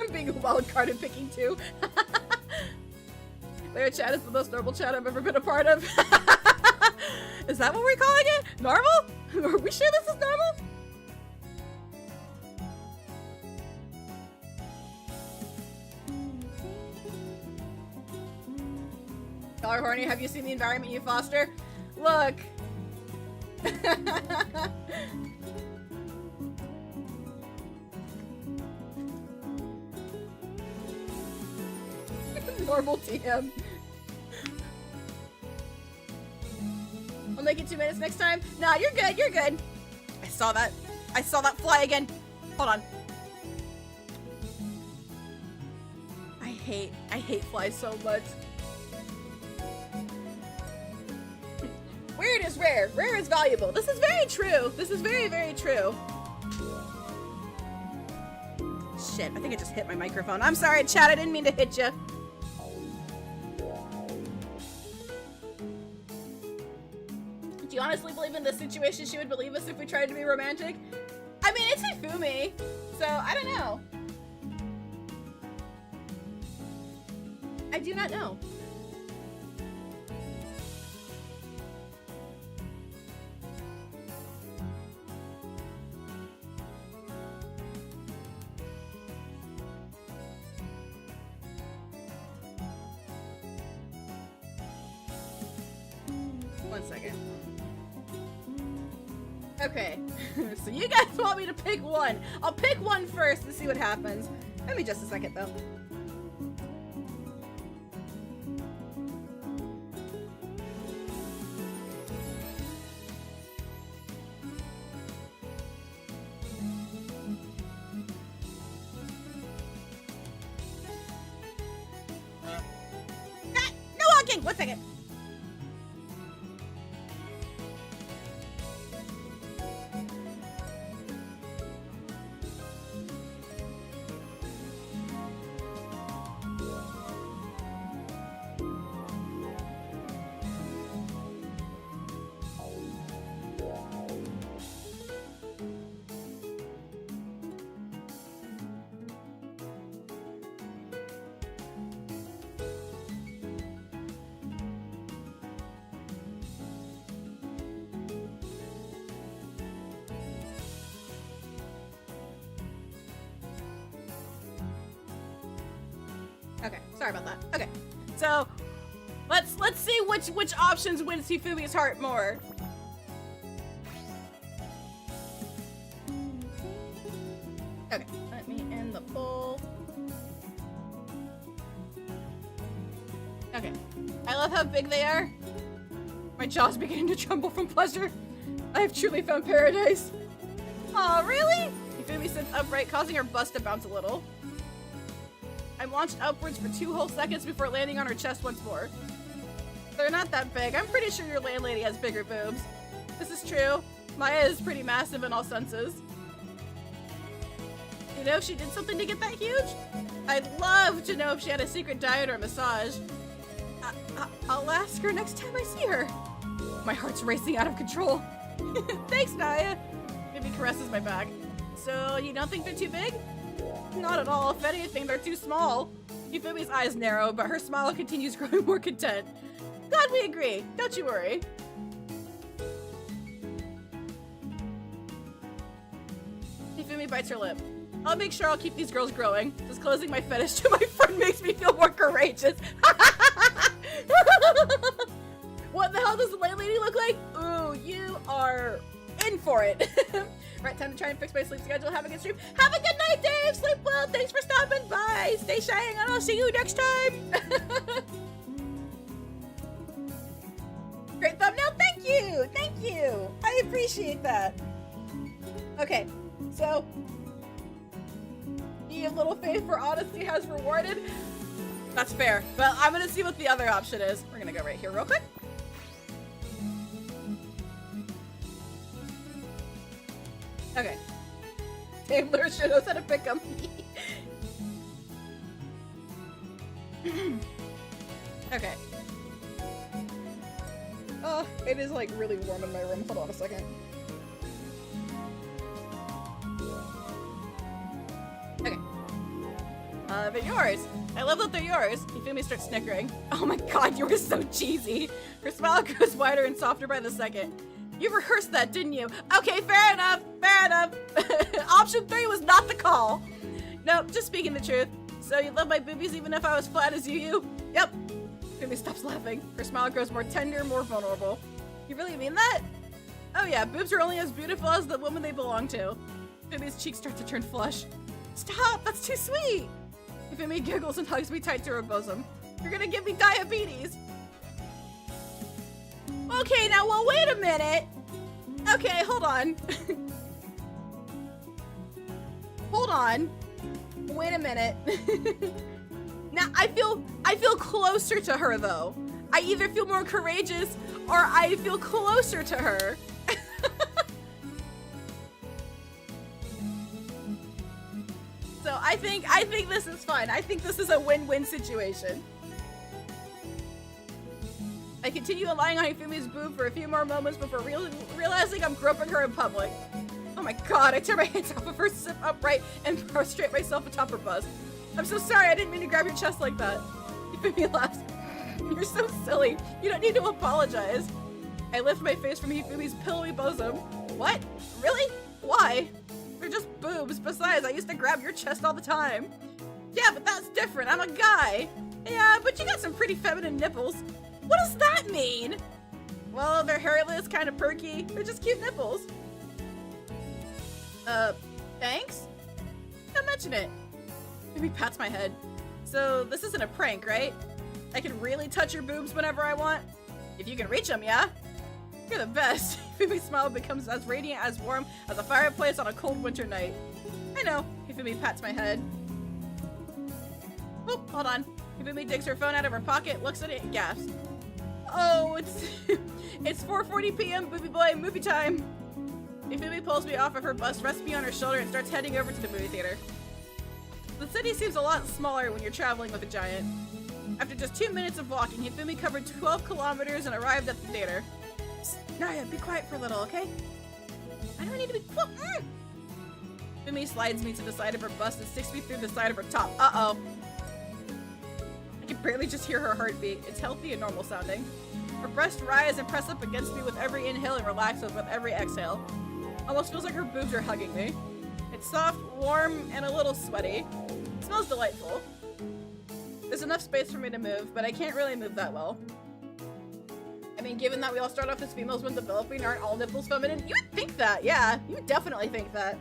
I'm being a wild card and picking two. Lira chat is the most normal chat I've ever been a part of. Is that what we're calling it? Normal? Are we sure this is normal? Dollar Horny, have you seen the environment you foster? Look. Normal TM. I'll make it 2 minutes next time. Nah, you're good, you're good. I saw that fly again. Hold on. I hate flies so much. Weird is rare. Rare is valuable. This is very true. This is very, very true. Shit, I think I just hit my microphone. I'm sorry, chat. I didn't mean to hit you. Do you honestly believe in this situation she would believe us if we tried to be romantic? I mean, it's Hifumi, so I don't know. I do not know. One second. Okay, so you guys want me to pick one. I'll pick one first and see what happens. Give me just a second, though. Ah, no walking! 1 second. Okay, sorry about that. Okay, so let's see which options wins Hifumi's heart more. Okay, let me end the poll. Okay, I love how big they are. My jaw's beginning to tremble from pleasure. I have truly found paradise. Aw, really? Hifumi sits upright, causing her bust to bounce a little. I'm launched upwards for 2 whole seconds before landing on her chest once more. They're not that big. I'm pretty sure your landlady has bigger boobs. This is true. Maya is pretty massive in all senses. You know if she did something to get that huge? I'd love to know if she had a secret diet or a massage. I'll ask her next time I see her. My heart's racing out of control. Thanks, Naya. Maybe caresses my back. So you don't think they're too big? Not at all. If anything, they're too small. Hifumi's eyes narrow, but her smile continues growing more content. Glad we agree. Don't you worry. Hifumi bites her lip. I'll make sure I'll keep these girls growing. Disclosing my fetish to my friend makes me feel more courageous. What the hell does the landlady look like? Ooh, you are in for it. Right, time to try and fix my sleep schedule. Have a good stream. Have a good night, Dave. Sleep well. Thanks for stopping by. Stay shining, and I'll see you next time. Great thumbnail. Thank you. Thank you. I appreciate that. Okay, so a little faith for honesty has rewarded. That's fair. But I'm gonna see what the other option is. We're gonna go right here real quick. Okay. Taylor sure knows how to pick them. Okay. Oh, it is like really warm in my room. Hold on a second. Okay. They're yours. I love that they're yours. Hifumi starts snickering. Oh my god, you were so cheesy. Her smile grows wider and softer by the second. You rehearsed that, didn't you? Okay, fair enough. Fair enough. Option 3 was not the call. Nope, just speaking the truth. So you love my boobies even if I was flat as you? Yep. Hifumi stops laughing. Her smile grows more tender, more vulnerable. You really mean that? Oh yeah, boobs are only as beautiful as the woman they belong to. Hifumi's cheeks start to turn flush. Stop, that's too sweet. Hifumi giggles and hugs me tight to her bosom. You're gonna give me diabetes. Okay, now, well, wait a minute. Okay, hold on. Hold on. Wait a minute. Now, I feel closer to her, though. I either feel more courageous or I feel closer to her. So I think this is fun. I think this is a win-win situation. I continue lying on Hifumi's boob for a few more moments before realizing I'm groping her in public. Oh my god, I turn my hands off of her, sit upright, and prostrate myself atop her bust. I'm so sorry, I didn't mean to grab your chest like that. Hifumi laughs. You're so silly. You don't need to apologize. I lift my face from Hifumi's pillowy bosom. What? Really? Why? They're just boobs. Besides, I used to grab your chest all the time. Yeah, but that's different. I'm a guy. Yeah, but you got some pretty feminine nipples. What does that mean? Well, they're hairless, kind of perky. They're just cute nipples. Thanks? Don't mention it. Maybe pats my head. So, this isn't a prank, right? I can really touch your boobs whenever I want? If you can reach them, yeah? You're the best. Hifumi's smile becomes as radiant, as warm as a fireplace on a cold winter night. I know. Hifumi pats my head. Oop, hold on. Hifumi digs her phone out of her pocket, looks at it, and gasps. Oh, it's 4:40 p.m. Booby boy, movie time. Hifumi pulls me off of her bust, rests me on her shoulder, and starts heading over to the movie theater. The city seems a lot smaller when you're traveling with a giant. After just 2 minutes of walking, Hifumi covered 12 kilometers and arrived at the theater. Psst, Naya, be quiet for a little, okay? I don't need to be quiet. Hifumi slides me to the side of her bust and sticks me through the side of her top. Uh-oh. I can barely just hear her heartbeat. It's healthy and normal sounding. Her breasts rise and press up against me with every inhale and relaxes with every exhale. Almost feels like her boobs are hugging me. It's soft, warm, and a little sweaty. It smells delightful. There's enough space for me to move, but I can't really move that well. I mean, given that we all start off as females when developing, aren't all nipples feminine? You would think that, yeah. You would definitely think that.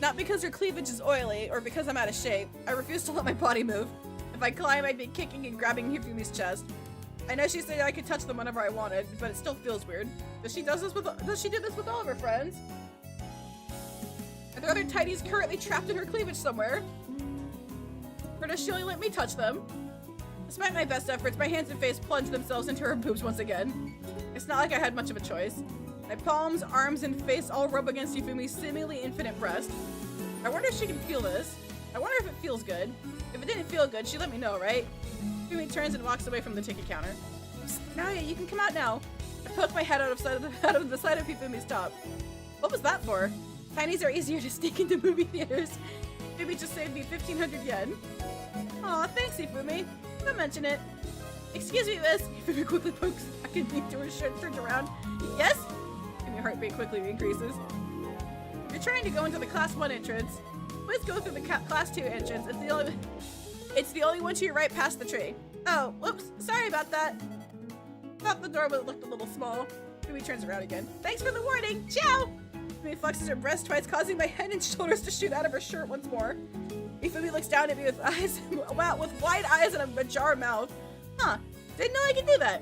Not because her cleavage is oily, or because I'm out of shape. I refuse to let my body move. If I climb, I'd be kicking and grabbing Hifumi's chest. I know she said I could touch them whenever I wanted, but it still feels weird. Does she do this with all of her friends? Are there other tidies currently trapped in her cleavage somewhere? Or does she only let me touch them? Despite my best efforts, my hands and face plunge themselves into her boobs once again. It's not like I had much of a choice. My palms, arms, and face all rub against Hifumi's seemingly infinite breast. I wonder if she can feel this. I wonder if it feels good. If it didn't feel good, she'd let me know, right? Hifumi turns and walks away from the ticket counter. Psst, Naya, you can come out now. I poke my head out of the side of Hifumi's top. What was that for? Tinies are easier to sneak into movie theaters. Hifumi just saved me 1,500 yen. Aw, thanks, Hifumi. Don't mention it. Excuse me, miss. Hifumi quickly pokes back and into her shirt, turns around. Yes? Hifumi's heartbeat quickly increases. You're trying to go into the Class 1 entrance. Please go through the Class 2 entrance. It's the only one to your right past the tree. Oh, whoops. Sorry about that. Thought the door looked a little small. Hifumi turns around again. Thanks for the warning. Ciao! Hifumi flexes her breast twice, causing my head and shoulders to shoot out of her shirt once more. Hifumi looks down at me with wide eyes and a ajar mouth. Huh. Didn't know I could do that.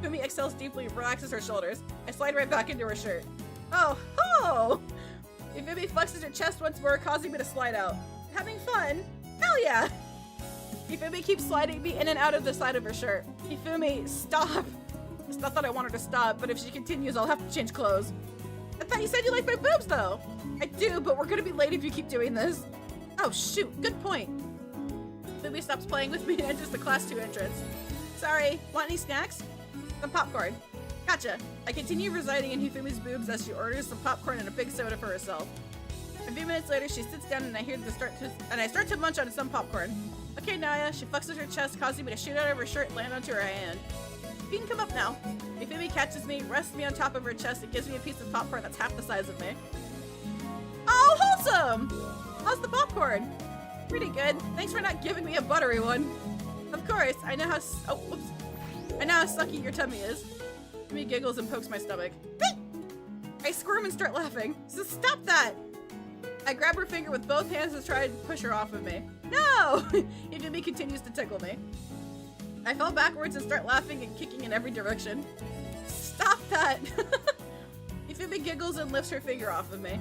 Hifumi exhales deeply and relaxes her shoulders. I slide right back into her shirt. Oh, ho! Hifumi flexes her chest once more, causing me to slide out. Having fun? Hell yeah! Hifumi keeps sliding me in and out of the side of her shirt. Hifumi, stop! It's not that I want her to stop, but if she continues, I'll have to change clothes. I thought you said you like my boobs, though! I do, but we're gonna be late if you keep doing this. Oh, shoot. Good point. Hifumi stops playing with me and enters the class 2 entrance. Sorry, want any snacks? Some popcorn. Gotcha. I continue residing in Hifumi's boobs as she orders some popcorn and a big soda for herself. A few minutes later, she sits down and I start to munch on some popcorn. Okay, Naya. She flexes her chest, causing me to shoot out of her shirt and land onto her hand. You can come up now. Hifumi catches me, rests me on top of her chest, and gives me a piece of popcorn that's half the size of me. Oh, wholesome! How's the popcorn? Pretty good. Thanks for not giving me a buttery one. Of course, I know how sucky your tummy is. Hifumi giggles and pokes my stomach. I squirm and start laughing. So stop that! I grab her finger with both hands and try to push her off of me. No! Hifumi continues to tickle me. I fall backwards and start laughing and kicking in every direction. Stop that! Hifumi giggles and lifts her finger off of me.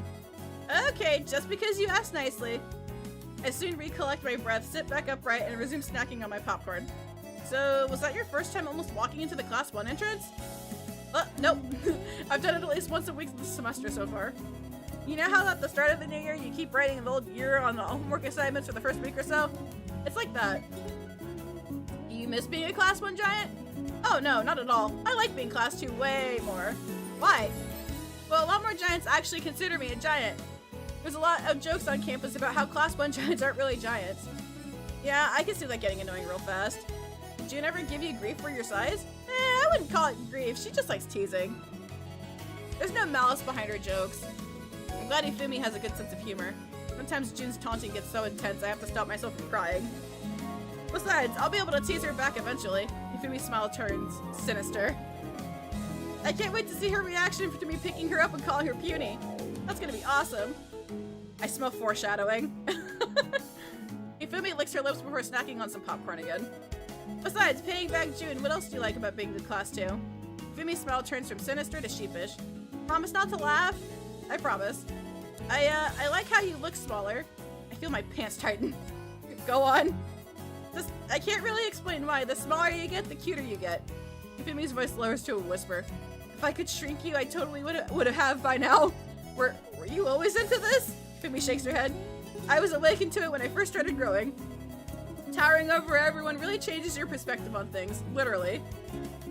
Okay, just because you asked nicely. I soon recollect my breath, sit back upright, and resume snacking on my popcorn. So, was that your first time almost walking into the class 1 entrance? Nope. I've done it at least once a week this semester so far. You know how at the start of the new year you keep writing the old year on the homework assignments for the first week or so? It's like that. Do you miss being a class 1 giant? Oh no, not at all. I like being class 2 way more. Why? Well, a lot more giants actually consider me a giant. There's a lot of jokes on campus about how class 1 giants aren't really giants. Yeah, I can see that getting annoying real fast. Did June ever give you grief for your size? I wouldn't call it grief, she just likes teasing. There's no malice behind her jokes. I'm glad Hifumi has a good sense of humor. Sometimes June's taunting gets so intense I have to stop myself from crying. Besides, I'll be able to tease her back eventually. Hifumi's smile turns sinister. I can't wait to see her reaction to me picking her up and calling her puny. That's gonna be awesome. I smell foreshadowing. Hifumi licks her lips before snacking on some popcorn again. Besides, paying back June, what else do you like about being in class 2? Hifumi's smile turns from sinister to sheepish. Promise not to laugh? I promise. I like how you look smaller. I feel my pants tighten. Go on. I can't really explain why. The smaller you get, the cuter you get. Hifumi's voice lowers to a whisper. If I could shrink you, I totally would have by now. Were you always into this? Hifumi shakes her head. I was awakened to it when I first started growing. Towering over everyone really changes your perspective on things, literally.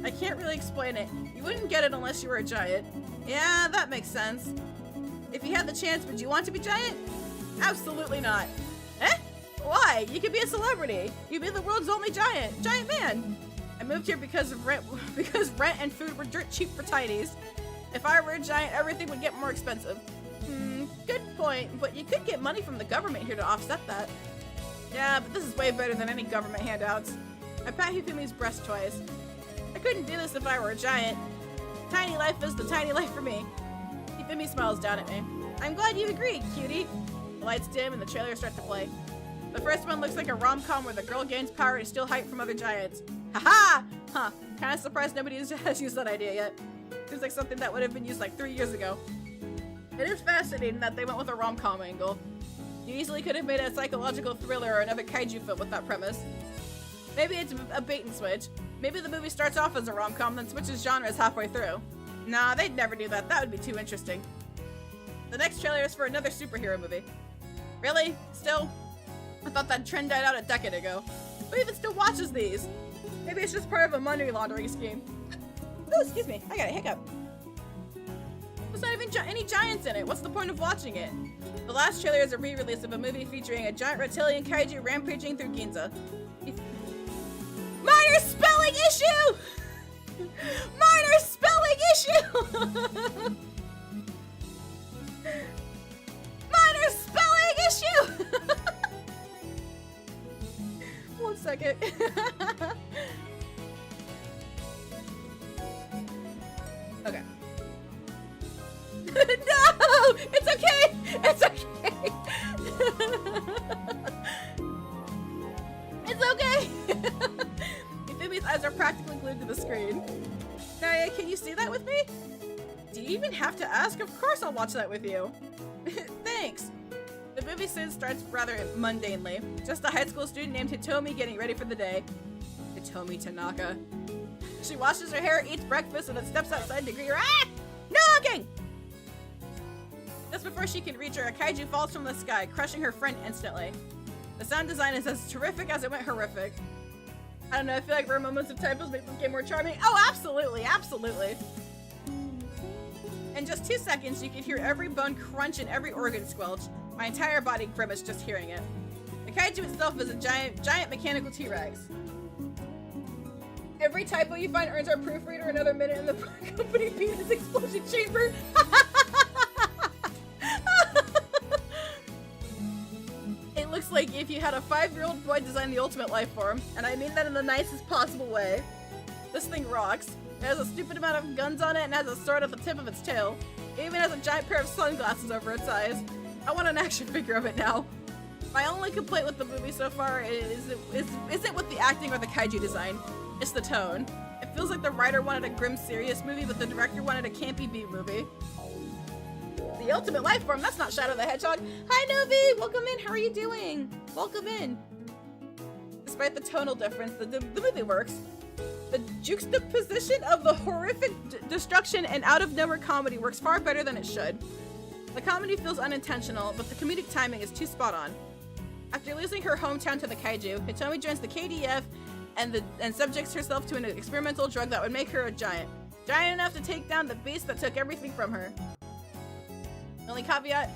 I can't really explain it. You wouldn't get it unless you were a giant. Yeah, that makes sense. If you had the chance, would you want to be giant? Absolutely not. Eh? Why? You could be a celebrity. You'd be the world's only giant man. I moved here because rent and food were dirt cheap for tinies. If I were a giant, everything would get more expensive. Good point, but you could get money from the government here to offset that. Yeah, but this is way better than any government handouts. I pat Hifumi's breast twice. I couldn't do this if I were a giant. Tiny life is the tiny life for me. Hifumi smiles down at me. I'm glad you agree, cutie. The lights dim and the trailers start to play. The first one looks like a rom-com where the girl gains power to steal height from other giants. Haha! Huh. Kinda surprised nobody has used that idea yet. Seems like something that would have been used like 3 years ago. It is fascinating that they went with a rom-com angle. You easily could have made a psychological thriller or another kaiju film with that premise. Maybe it's a bait and switch. Maybe the movie starts off as a rom-com, then switches genres halfway through. Nah, they'd never do that. That would be too interesting. The next trailer is for another superhero movie. Really? Still? I thought that trend died out a decade ago. Who even still watches these? Maybe it's just part of a money laundering scheme. Oh, excuse me. I got a hiccup. There's not even any giants in it. What's the point of watching it? The last trailer is a re-release of a movie featuring a giant reptilian kaiju rampaging through Ginza. Minor spelling issue! Minor spelling issue! Minor spelling issue! 1 second. Okay. No! It's okay! It's okay! It's okay! Hifumi's eyes are practically glued to the screne. Naya, can you see that with me? Do you even have to ask? Of course I'll watch that with you. Thanks. The movie soon starts rather mundanely. Just a high school student named Hitomi getting ready for the day. Hitomi Tanaka. She washes her hair, eats breakfast, and then steps outside to greet her. Ah! No hugging! Just before she can reach her, a kaiju falls from the sky, crushing her friend instantly. The sound design is as terrific as it went horrific. I don't know, I feel like rare moments of typos make the game more charming. Oh, absolutely, absolutely. In just 2 seconds, you could hear every bone crunch and every organ squelch. My entire body grimaced just hearing it. The kaiju itself is a giant mechanical T-Rex. Every typo you find earns our proofreader another minute in the company penis explosion chamber. It looks like if you had a 5-year-old boy design the ultimate life form, and I mean that in the nicest possible way. This thing rocks. It has a stupid amount of guns on it and has a sword at the tip of its tail. It even has a giant pair of sunglasses over its eyes. I want an action figure of it now. My only complaint with the movie so far isn't with the acting or the kaiju design. It's the tone. It feels like the writer wanted a grim, serious movie, but the director wanted a campy B movie. The ultimate life form, that's not Shadow the Hedgehog. Hi, Novi! Welcome in, how are you doing? Welcome in. Despite the tonal difference, the movie works. The juxtaposition of the horrific destruction and out-of-nowhere comedy works far better than it should. The comedy feels unintentional, but the comedic timing is too spot on. After losing her hometown to the kaiju, Hifumi joins the KDF and subjects herself to an experimental drug that would make her a giant. Giant enough to take down the beast that took everything from her. The only caveat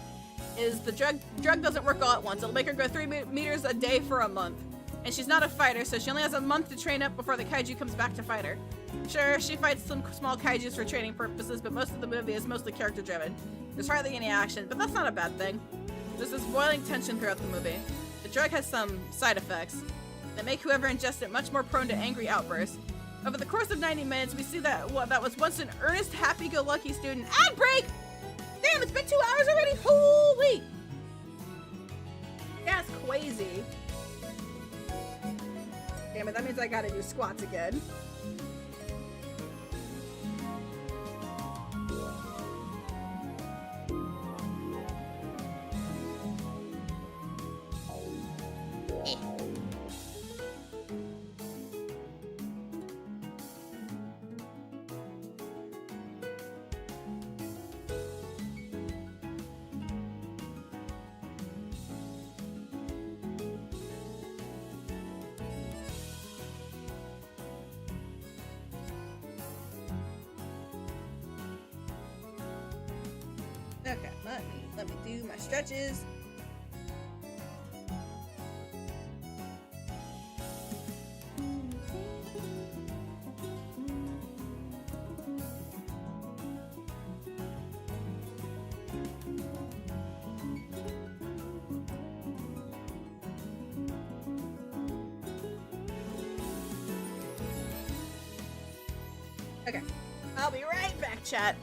is the drug doesn't work all at once. It'll make her go 3 meters a day for a month. And she's not a fighter, so she only has a month to train up before the kaiju comes back to fight her. Sure, she fights some small kaijus for training purposes, but most of the movie is mostly character driven. There's hardly any action, but that's not a bad thing. There's this boiling tension throughout the movie. The drug has some side effects that make whoever ingests it much more prone to angry outbursts. Over the course of 90 minutes, we see that that was once an earnest, happy-go-lucky student. Ad break! Damn, it's been 2 hours already? Holy! That's crazy. Damn it, that means I gotta do squats again. Okay, let me do my stretches. Okay, I'll be right back, chat.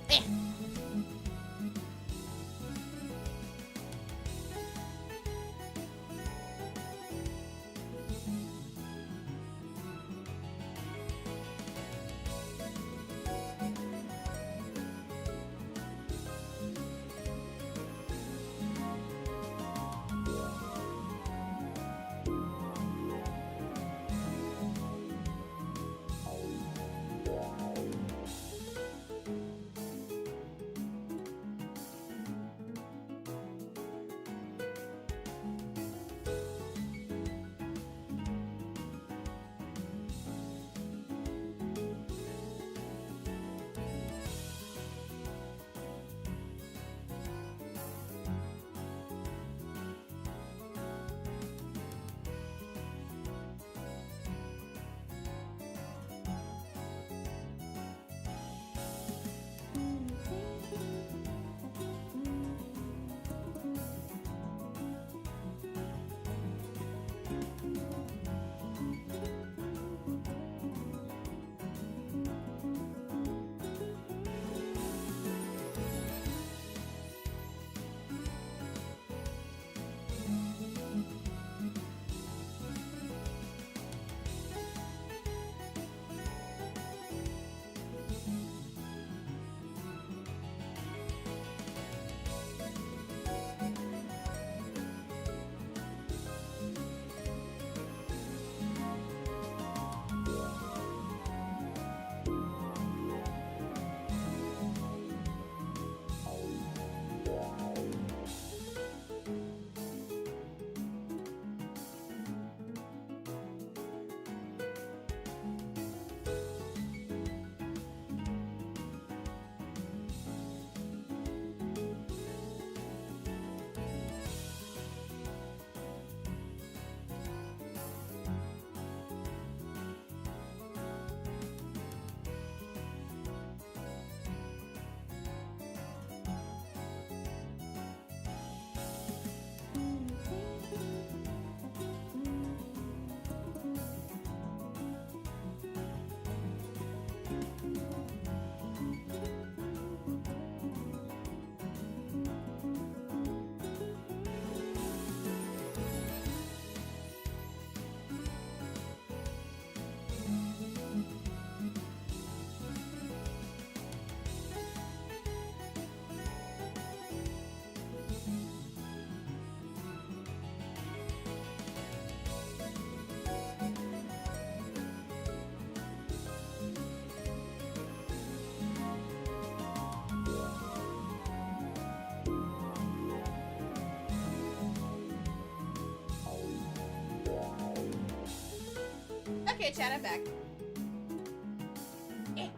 Okay, chat, I'm back. Eh.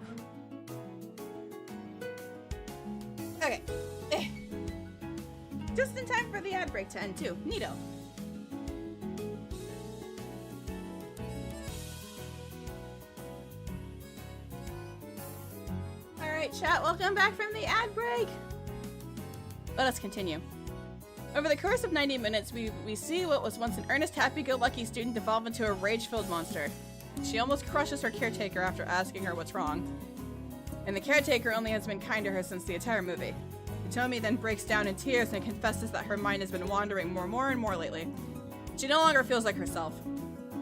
Okay. Eh. Just in time for the ad break to end, too. Neato. Alright, chat, welcome back from the ad break. Let us continue. Over the course of 90 minutes, we see what was once an earnest, happy-go-lucky student devolve into a rage-filled monster. She almost crushes her caretaker after asking her what's wrong. And the caretaker only has been kind to her since the entire movie. Hifumi then breaks down in tears and confesses that her mind has been wandering more and more lately. She no longer feels like herself.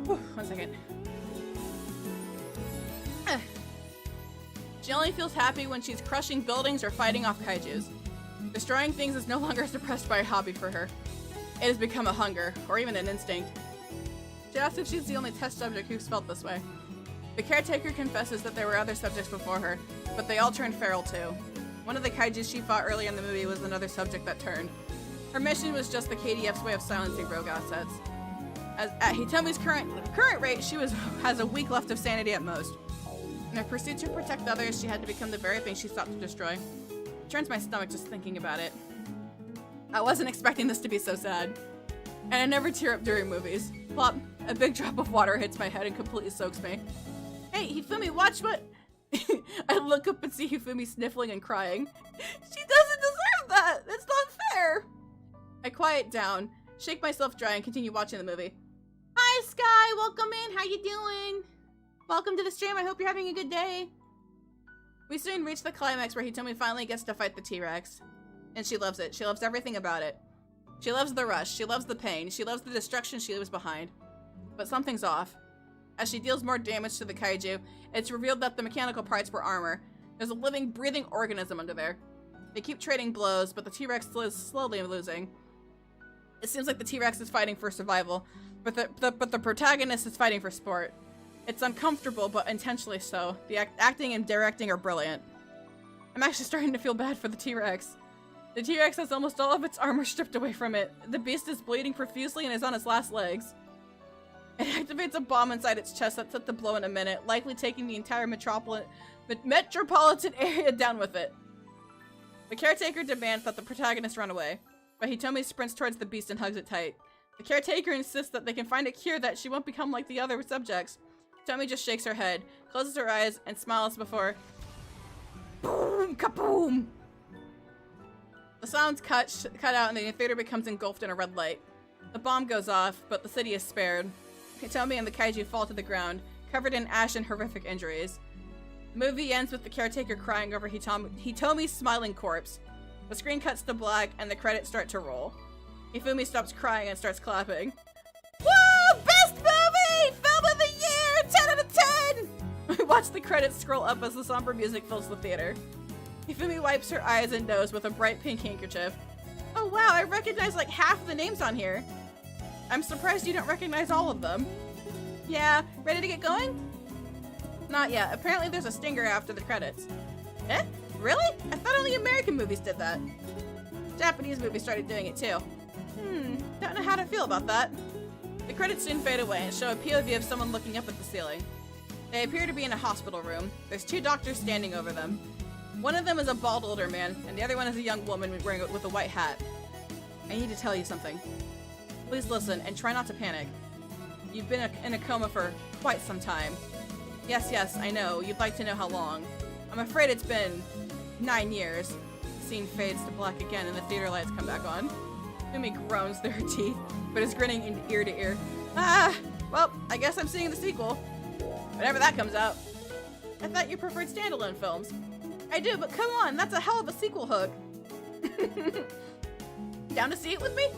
Whew, 1 second. She only feels happy when she's crushing buildings or fighting off kaijus. Destroying things is no longer suppressed by a hobby for her. It has become a hunger, or even an instinct. She asks if she's the only test subject who's felt this way. The caretaker confesses that there were other subjects before her, but they all turned feral too. One of the kaijus she fought earlier in the movie was another subject that turned. Her mission was just the KDF's way of silencing rogue assets. At Hitomi's current rate, she has a week left of sanity at most. In her pursuit to protect others, she had to become the very thing she sought to destroy. It turns my stomach just thinking about it. I wasn't expecting this to be so sad. And I never tear up during movies. Plop, a big drop of water hits my head and completely soaks me. Hey, Hifumi, watch what... I look up and see Hifumi sniffling and crying. She doesn't deserve that! It's not fair! I quiet down, shake myself dry, and continue watching the movie. Hi, Sky! Welcome in! How you doing? Welcome to the stream. I hope you're having a good day. We soon reach the climax where Hifumi finally gets to fight the T-Rex. And she loves it. She loves everything about it. She loves the rush. She loves the pain. She loves the destruction she leaves behind. But something's off. As she deals more damage to the kaiju, it's revealed that the mechanical parts were armor. There's a living, breathing organism under there. They keep trading blows, but the T-Rex is slowly losing. It seems like the T-Rex is fighting for survival, but the protagonist is fighting for sport. It's uncomfortable, but intentionally so. The acting and directing are brilliant. I'm actually starting to feel bad for the T-Rex. The T-Rex has almost all of its armor stripped away from it. The beast is bleeding profusely and is on its last legs. It activates a bomb inside its chest that set the blow in a minute, likely taking the entire metropolitan area down with it. The caretaker demands that the protagonist run away, but Hitomi sprints towards the beast and hugs it tight. The caretaker insists that they can find a cure that she won't become like the other subjects. Hitomi just shakes her head, closes her eyes, and smiles before... Boom! Kaboom! The sounds cut out and the theater becomes engulfed in a red light. The bomb goes off, but the city is spared. Hitomi and the kaiju fall to the ground, covered in ash and horrific injuries. The movie ends with the caretaker crying over Hitomi's smiling corpse. The screen cuts to black and the credits start to roll. Hifumi stops crying and starts clapping. Woo! Best movie! Film of the year! 10 out of 10! We watch the credits scroll up as the somber music fills the theater. Hifumi wipes her eyes and nose with a bright pink handkerchief. Oh wow, I recognize like half of the names on here. I'm surprised you don't recognize all of them. Yeah, ready to get going? Not yet. Apparently there's a stinger after the credits. Eh? Really? I thought only American movies did that. Japanese movies started doing it too. Don't know how to feel about that. The credits soon fade away and show a POV of someone looking up at the ceiling. They appear to be in a hospital room. There's two doctors standing over them. One of them is a bald older man, and the other one is a young woman with a white hat. I need to tell you something. Please listen, and try not to panic. You've been in a coma for quite some time. Yes, I know. You'd like to know how long. I'm afraid it's been 9 years. The scene fades to black again, and the theater lights come back on. Hifumi groans through her teeth, but is grinning in ear to ear. Ah! Well, I guess I'm seeing the sequel. Whenever that comes out. I thought you preferred standalone films. I do, but come on, that's a hell of a sequel hook. Down to see it with me?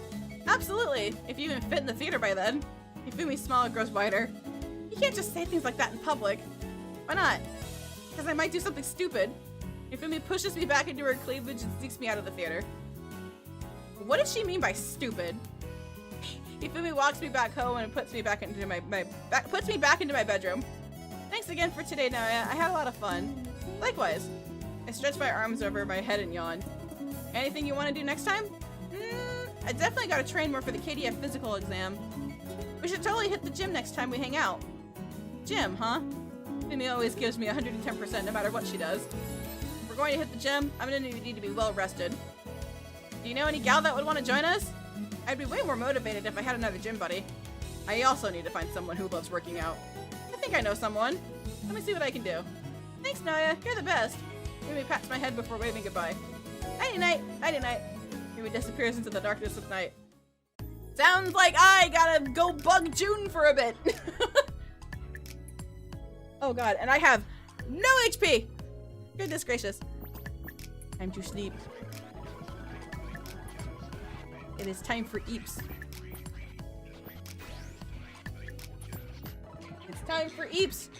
Absolutely, if you even fit in the theater by then. Hifumi's smile grows wider. You can't just say things like that in public. Why not? Because I might do something stupid. Hifumi pushes me back into her cleavage and sneaks me out of the theater. What does she mean by stupid? Hifumi walks me back home and puts me back into my bedroom. Thanks again for today, Naya. I had a lot of fun. Likewise. I stretch my arms over my head and yawn. Anything you want to do next time? I definitely gotta train more for the KDF physical exam. We should totally hit the gym next time we hang out. Gym, huh? Hifumi always gives me 110% no matter what she does. If we're going to hit the gym, I'm gonna need to be well rested. Do you know any gal that would want to join us? I'd be way more motivated if I had another gym buddy. I also need to find someone who loves working out. I think I know someone. Let me see what I can do. Thanks, Naya. You're the best. Hifumi pats my head before waving goodbye. Nighty night. Nighty night. Hifumi disappears into the darkness of night. Sounds like I gotta go bug June for a bit. Oh god, and I have no HP! Goodness gracious. Time to sleep. It is time for eeps. It's time for eeps!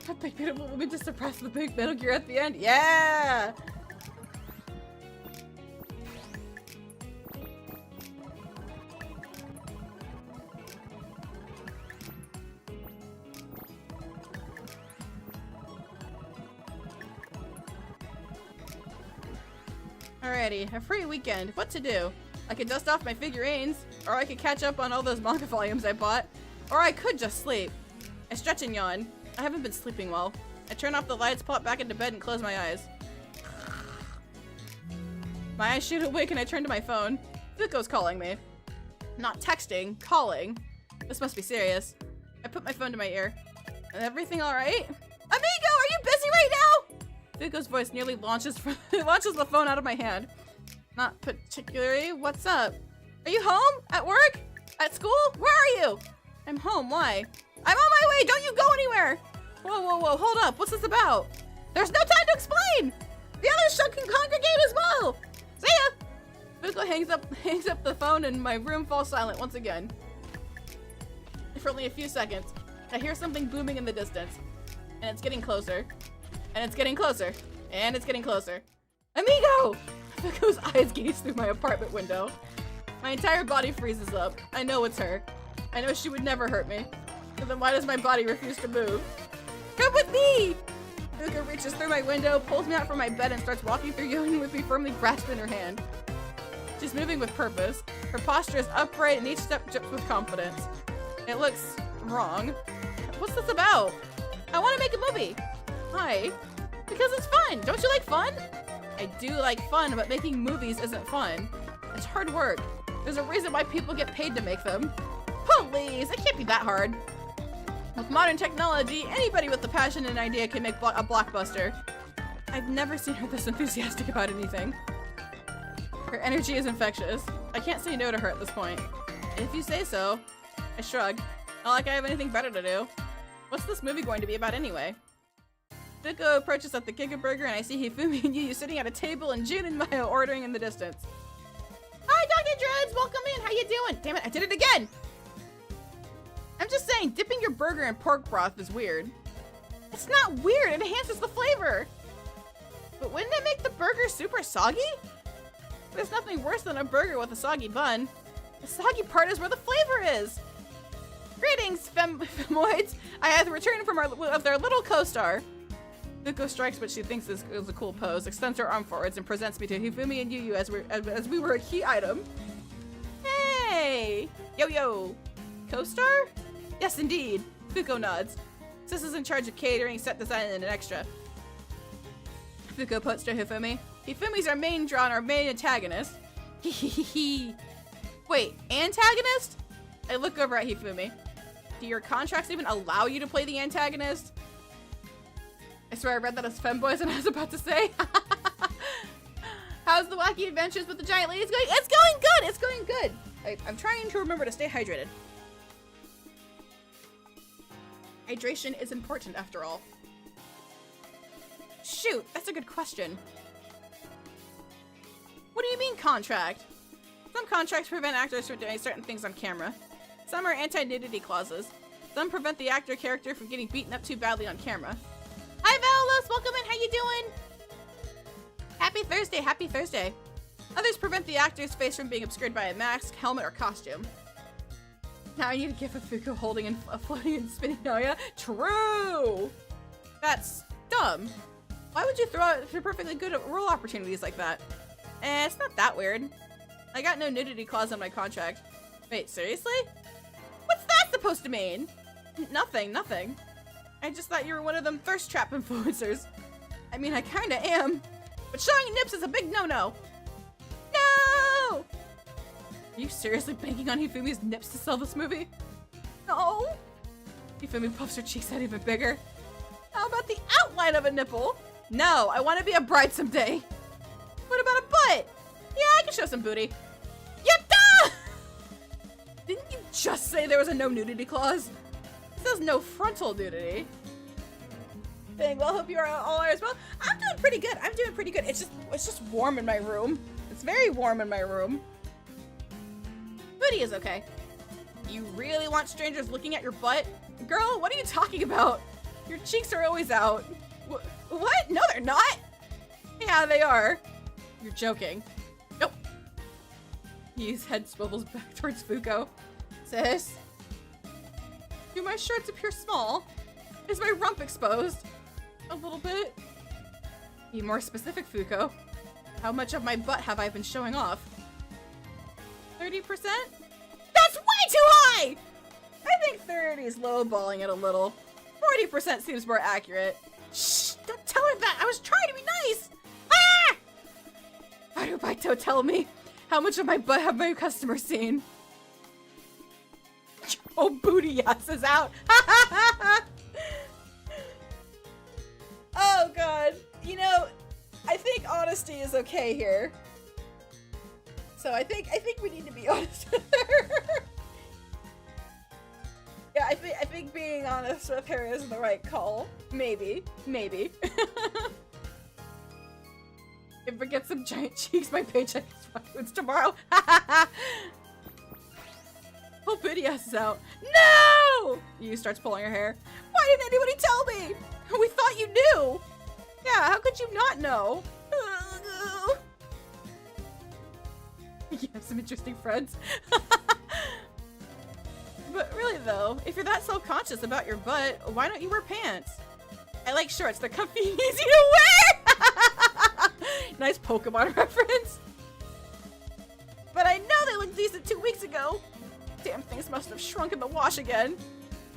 A big beautiful woman to suppress the big Metal Gear at the end. Yeah! Alrighty, a free weekend. What to do? I could dust off my figurines, or I could catch up on all those manga volumes I bought, or I could just sleep. I stretch and yawn. I haven't been sleeping well. I turn off the lights, pop back into bed, and close my eyes. My eyes shoot awake and I turn to my phone. Fuko's calling me. Not texting, calling. This must be serious. I put my phone to my ear. Is everything alright? Amigo, are you busy right now? Fuko's voice nearly launches the phone out of my hand. Not particularly. What's up? Are you home? At work? At school? Where are you? I'm home. Why? I'm on my way. Don't you go anywhere. Whoa, whoa, whoa. Hold up. What's this about? There's no time to explain. The others can congregate as well. See ya. Fuko hangs up the phone and my room falls silent once again. For only a few seconds, I hear something booming in the distance. And it's getting closer. And it's getting closer. And it's getting closer. Amigo! Fuko's eyes gaze through my apartment window. My entire body freezes up. I know it's her. I know she would never hurt me. So then why does my body refuse to move? Come with me! Fuko reaches through my window, pulls me out from my bed, and starts walking through Yonin with me firmly grasped in her hand. She's moving with purpose. Her posture is upright and each step drips with confidence. It looks wrong. What's this about? I want to make a movie. Why? Because it's fun. Don't you like fun? I do like fun, but making movies isn't fun. It's hard work. There's a reason why people get paid to make them. Please, it can't be that hard. With modern technology, anybody with the passion and idea can make a blockbuster. I've never seen her this enthusiastic about anything. Her energy is infectious. I can't say no to her at this point. If you say so. I shrug. Not like I have anything better to do. What's this movie going to be about anyway? Fuko approaches at the Giga Burger and I see Hifumi and Yu sitting at a table and Jun and Maya ordering in the distance. Hi, Dr. Dreads! Welcome in! How you doing? Damn it, I did it again! I'm just saying, dipping your burger in pork broth is weird. It's not weird, it enhances the flavor! But wouldn't it make the burger super soggy? There's nothing worse than a burger with a soggy bun. The soggy part is where the flavor is! Greetings, femoids! I have returned from their little co-star. Fuko strikes what she thinks is a cool pose, extends her arm forwards, and presents me to Hifumi and Yu as we were a key item. Hey! Yo yo! Co-star? Yes, indeed. Fuko nods. Sis is in charge of catering, set design, and an extra. Fuko puts to Hifumi. Hifumi's our main draw and our main antagonist. Hehehe. Wait, antagonist? I look over at Hifumi. Do your contracts even allow you to play the antagonist? I swear I read that as femboys and I was about to say. How's the wacky adventures with the giant ladies going? It's going good! It's going good! I'm trying to remember to stay hydrated. Hydration is important after all. Shoot, that's a good question. What do you mean contract? Some contracts prevent actors from doing certain things on camera. Some are anti-nudity clauses. Some prevent the actor character from getting beaten up too badly on camera. Hi, Valis! Welcome in! How you doing? Happy Thursday! Happy Thursday! Others prevent the actor's face from being obscured by a mask, helmet, or costume. Now I need a gif of Fuko holding and floating and spinning Naya. True! That's dumb. Why would you throw out perfectly good role opportunities like that? It's not that weird. I got no nudity clause on my contract. Wait, seriously? supposed to mean? Nothing, nothing. I just thought you were one of them thirst trap influencers. I mean, I kinda am. But showing nips is a big no-no. No! Are you seriously banking on Hifumi's nips to sell this movie? No! Hifumi puffs her cheeks out even bigger. How about the outline of a nipple? No, I want to be a bride someday. What about a butt? Yeah, I can show some booty. Yatta! Didn't you just say there was a no nudity clause? It says no frontal nudity. Dang, well, hope you are all as well. I'm doing pretty good. I'm doing pretty good. It's just warm in my room. It's very warm in my room. Booty is okay. You really want strangers looking at your butt? Girl, what are you talking about? Your cheeks are always out. What? No, they're not. Yeah, they are. You're joking. Nope. His head swivels back towards Fuko. Sis? Do my shorts appear small? Is my rump exposed? A little bit. Be more specific, Fuko. How much of my butt have I been showing off? 30%? That's way too high! I think 30 is lowballing it a little. 40% seems more accurate. Shh! Don't tell her that! I was trying to be nice! Ah! Why do Baito tell me? How much of my butt have my customers seen? Oh, booty ass is out! Oh god. You know, I think honesty is okay here. So I think we need to be honest with her. Yeah, I think being honest with her is the right call. Maybe. Maybe. If I get some giant cheeks, my paycheck is tomorrow. Oh, booty ass is out. No! Yu starts pulling her hair. Why didn't anybody tell me? We thought you knew. Yeah, how could you not know? You have some interesting friends. But really though, if you're that self-conscious about your butt, why don't you wear pants? I like shorts, they're comfy and easy to wear! Nice Pokemon reference. But I know they looked decent 2 weeks ago. Damn things must have shrunk in the wash again.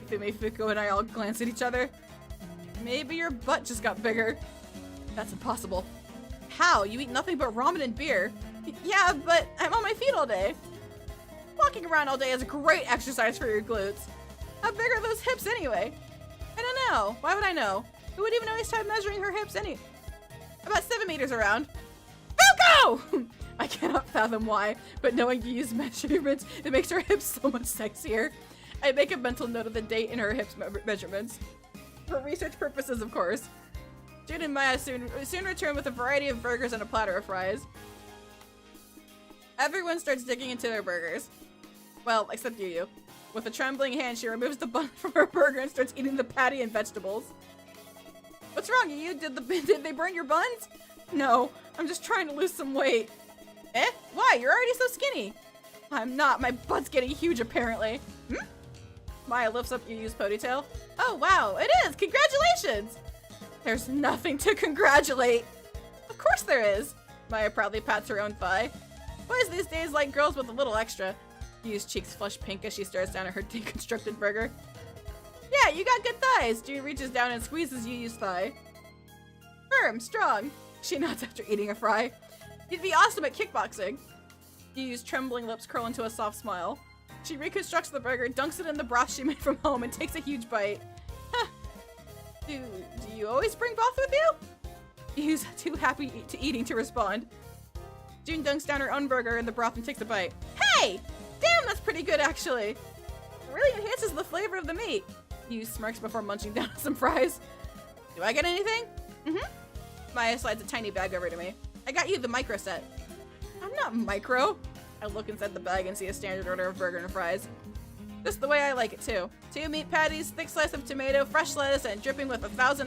Hifumi, Fuko, and I all glance at each other. Maybe your butt just got bigger. That's impossible. How? You eat nothing but ramen and beer. Yeah, but I'm on my feet all day. Walking around all day is a great exercise for your glutes. How big are those hips anyway? I don't know. Why would I know? Who would even waste time measuring her hips about 7 meters around. Fuko! I cannot fathom why, but knowing you use measurements, it makes her hips so much sexier. I make a mental note of the date in her hips measurements. For research purposes, of course. Jun and Maya soon return with a variety of burgers and a platter of fries. Everyone starts digging into their burgers. Well, except Yu. With a trembling hand, she removes the bun from her burger and starts eating the patty and vegetables. What's wrong, Yu? Did they burn your buns? No, I'm just trying to lose some weight. Eh? Why? You're already so skinny. I'm not. My butt's getting huge, apparently. Hmm? Maya lifts up Yu's ponytail. Oh, wow. It is! Congratulations! There's nothing to congratulate. Of course there is. Maya proudly pats her own thigh. Boys these days like girls with a little extra. Yu's cheeks flush pink as she stares down at her deconstructed burger. Yeah, you got good thighs. Jun reaches down and squeezes Yu's thigh. Firm, strong. She nods after eating a fry. You'd be awesome at kickboxing. Yu's trembling lips curl into a soft smile. She reconstructs the burger, dunks it in the broth she made from home, and takes a huge bite. Huh. Do you always bring broth with you? Yu's too happy eating to respond. Jun dunks down her own burger in the broth and takes a bite. Hey! Damn, that's pretty good, actually. It really enhances the flavor of the meat. Yu smirks before munching down some fries. Do I get anything? Mm-hmm. Maya slides a tiny bag over to me. I got you the micro set. I'm not micro. I look inside the bag and see a standard order of burger and fries. Just the way I like it, too. 2 meat patties, thick slice of tomato, fresh lettuce, and dripping with 1,000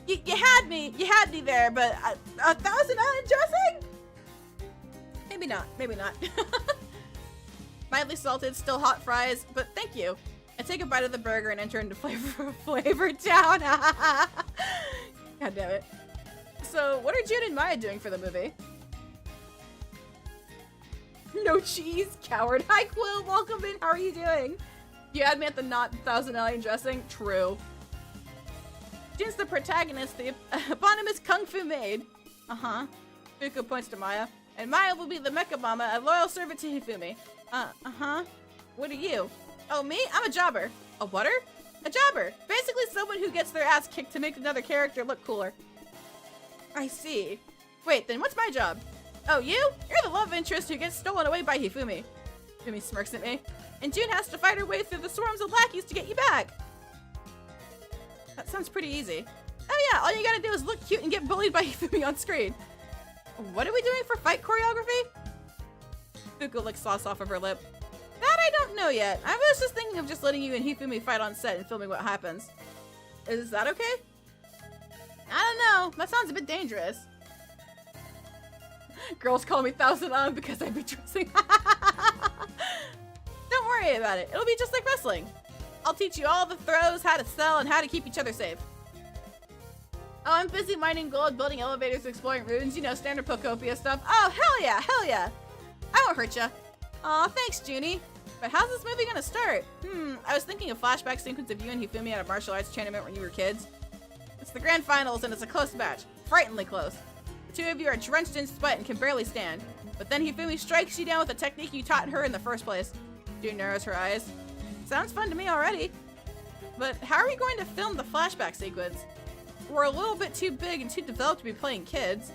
You had me there, but 1,000 island dressing? Maybe not, maybe not. Mildly salted, still hot fries, but thank you. I take a bite of the burger and enter into flavor town. God damn it. So, what are Jun and Maya doing for the movie? No cheese, coward. Hi, Quill. Welcome in. How are you doing? You had me at the not 1,000 dressing. True. Jin's the protagonist, the eponymous Kung Fu maid. Uh-huh. Fuku points to Maya. And Maya will be the mecha mama, a loyal servant to Hifumi. Uh-huh. What are you? Oh, me? I'm a jobber. A whatter? A jobber. Basically someone who gets their ass kicked to make another character look cooler. I see. Wait, then what's my job? Oh, you? You're the love interest who gets stolen away by Hifumi. Hifumi smirks at me. And June has to fight her way through the swarms of lackeys to get you back. That sounds pretty easy. Oh yeah, all you gotta do is look cute and get bullied by Hifumi on screen. What are we doing for fight choreography? Fuku licks sauce off of her lip. That I don't know yet. I was just thinking of just letting you and Hifumi fight on set and filming what happens. Is that okay? I don't know. That sounds a bit dangerous. Girls call me 1,000 because I be dressing. Don't worry about it. It'll be just like wrestling. I'll teach you all the throws, how to sell, and how to keep each other safe. Oh, I'm busy mining gold, building elevators, exploring ruins, you know, standard Pokopia stuff. Oh, hell yeah, hell yeah. I won't hurt ya. Aw, thanks, Junie. But how's this movie gonna start? I was thinking a flashback sequence of you and Hifumi at a martial arts tournament when you were kids. It's the grand finals and it's a close match. Frighteningly close. The two of you are drenched in sweat and can barely stand. But then Hifumi strikes you down with a technique you taught her in the first place. June narrows her eyes. Sounds fun to me already. But how are we going to film the flashback sequence? We're a little bit too big and too developed to be playing kids.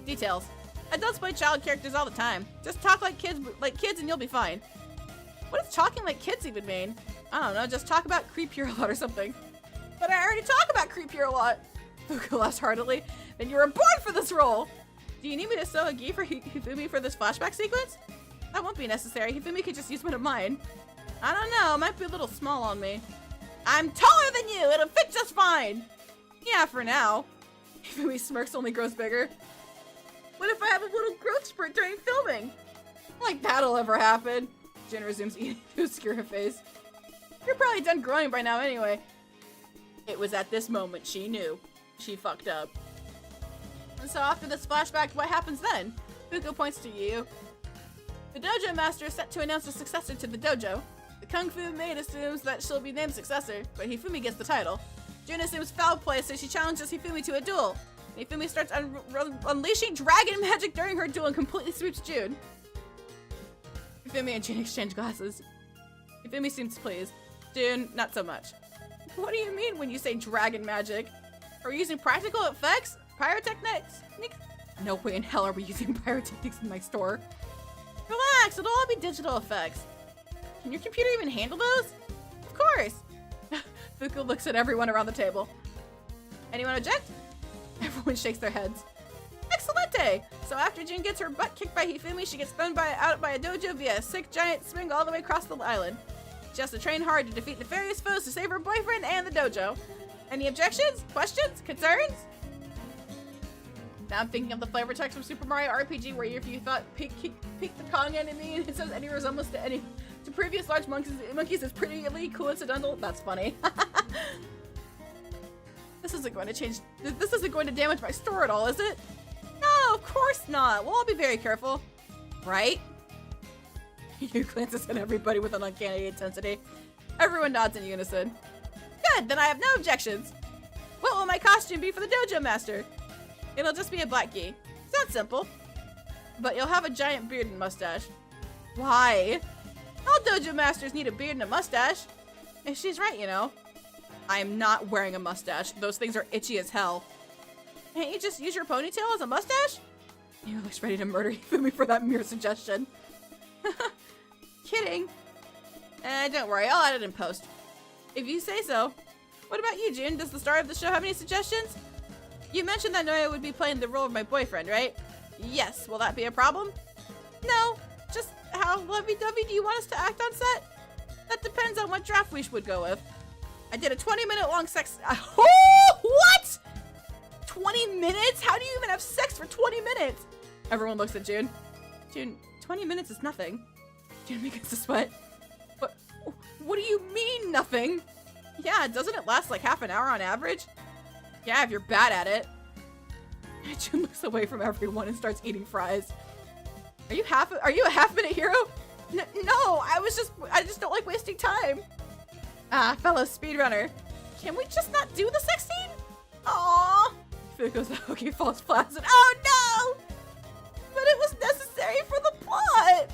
Details. Adults play child characters all the time. Just talk like kids and you'll be fine. What does talking like kids even mean? I don't know, just talk about creepier a lot or something. But I already talk about creepier a lot. Fuku laughs heartily. Then you were born for this role! Do you need me to sew a gi for Hifumi for this flashback sequence? That won't be necessary. Hifumi could just use one of mine. I don't know, it might be a little small on me. I'm taller than you! It'll fit just fine! Yeah, for now. Hifumi smirks only grows bigger. What if I have a little growth spurt during filming? Like that'll ever happen. Jin resumes eating to obscure her face. You're probably done growing by now anyway. It was at this moment she knew. She fucked up. And so after this flashback, what happens then? Fuku points to Yu. The dojo master is set to announce a successor to the dojo. The Kung Fu maid assumes that she'll be named successor, but Hifumi gets the title. Jun assumes foul play, so she challenges Hifumi to a duel. Hifumi starts unleashing dragon magic during her duel and completely sweeps June. Hifumi and Jun exchange glasses. Hifumi seems pleased. Jun, not so much. What do you mean when you say dragon magic? Are we using practical effects? Pyrotechnics? No way in hell are we using pyrotechnics in my store. Relax, it'll all be digital effects. Can your computer even handle those? Of course. Fuku looks at everyone around the table. Anyone object? Everyone shakes their heads. Excelente! So after Jin gets her butt kicked by Hifumi, she gets thrown out by a dojo via a sick giant swing all the way across the island. She has to train hard to defeat nefarious foes to save her boyfriend and the dojo. Any objections? Questions? Concerns? Now I'm thinking of the flavor text from Super Mario RPG where if you thought pick the Kong enemy and it says any resemblance to previous large monkeys is pretty coincidental. That's funny. This isn't going to damage my store at all, is it? No, of course not. We'll all be very careful. Right? Yu glances at everybody with an uncanny intensity. Everyone nods in unison. Good, then I have no objections. What will my costume be for the dojo master? It'll just be a black gi. Sounds simple. But you'll have a giant beard and mustache. Why? All dojo masters need a beard and a mustache. And she's right, you know. I'm not wearing a mustache. Those things are itchy as hell. Can't you just use your ponytail as a mustache? Yu looks ready to murder Hifumi for that mere suggestion. Kidding. Don't worry, I'll add it in post. If you say so. What about you, June? Does the star of the show have any suggestions? You mentioned that Noya would be playing the role of my boyfriend, right? Yes. Will that be a problem? No. Just how lovey-dovey do you want us to act on set? That depends on what draft we would go with. I did a 20-minute long sex... Oh! What? 20 minutes? How do you even have sex for 20 minutes? Everyone looks at June. June, 20 minutes is nothing. June begins to sweat. But what do you mean, nothing? Yeah, doesn't it last like half an hour on average? Yeah, if you're bad at it. June looks away from everyone and starts eating fries. Are you a half-minute hero? No, I just don't like wasting time. Ah, fellow speedrunner. Can we just not do the sex scene? Aww. Fuko's hokey falls flaccid. Oh no! But it was necessary for the plot!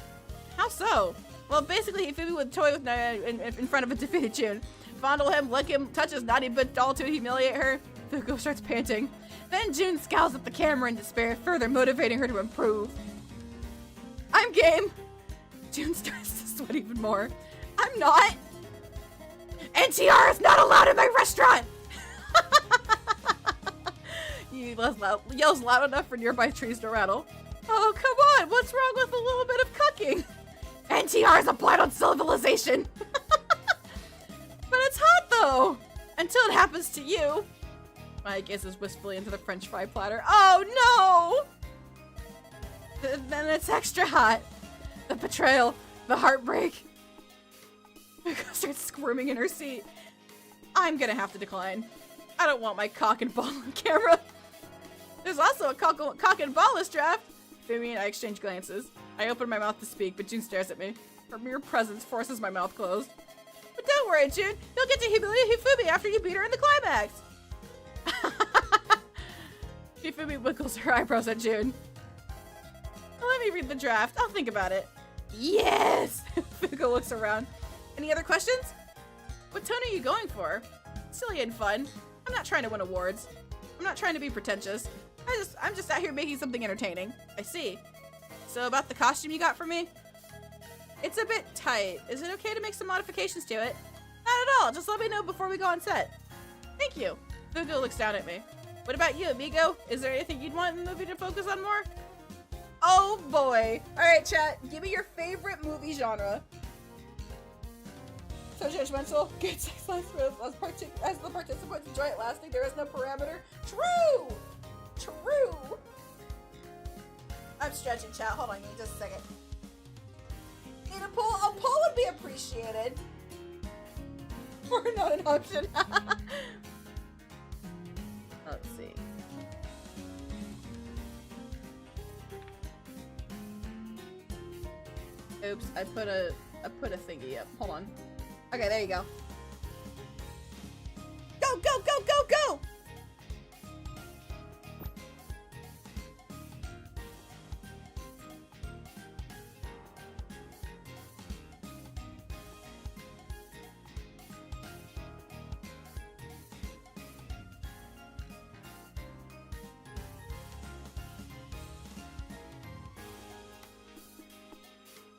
How so? Well, basically, Hifumi would toy with in front of a defeated June. Fondle him, lick him, touch his naughty bit doll to humiliate her. Fuko starts panting. Then June scowls at the camera in despair, further motivating her to improve. I'm game! June starts to sweat even more. I'm not! NTR is not allowed in my restaurant! He yells loud enough for nearby trees to rattle. Oh, come on! What's wrong with a little bit of cooking? NTR is a blight on civilization! But it's hot, though! Until it happens to you. Mike gazes wistfully into the french fry platter. Oh, no! Then it's extra hot. The betrayal, the heartbreak. Miko starts squirming in her seat. I'm gonna have to decline. I don't want my cock and ball on camera. There's also a cock and ballless draft. Hifumi and I exchange glances. I open my mouth to speak, but June stares at me. Her mere presence forces my mouth closed. But don't worry, June. You'll get to humiliate Hifumi after you beat her in the climax. Hifumi wiggles her eyebrows at June. Let me read the draft. I'll think about it. Yes! Fuko looks around. Any other questions? What tone are you going for? Silly and fun. I'm not trying to win awards. I'm not trying to be pretentious. I'm just out here making something entertaining. I see. So about the costume you got for me? It's a bit tight. Is it okay to make some modifications to it? Not at all. Just let me know before we go on set. Thank you. Fuko looks down at me. What about you, amigo? Is there anything you'd want in the movie to focus on more? Oh boy. Alright, chat. Give me your favorite movie genre. So judgmental. Good sex life as the participants enjoy it lasting. There is no parameter. True! True! I'm stretching, chat. Hold on, give me just a second. Need a poll? A poll would be appreciated. Or not an option. Let's see. Oops, I put a thingy up. Hold on. Okay, there you go. Go, go, go, go, go!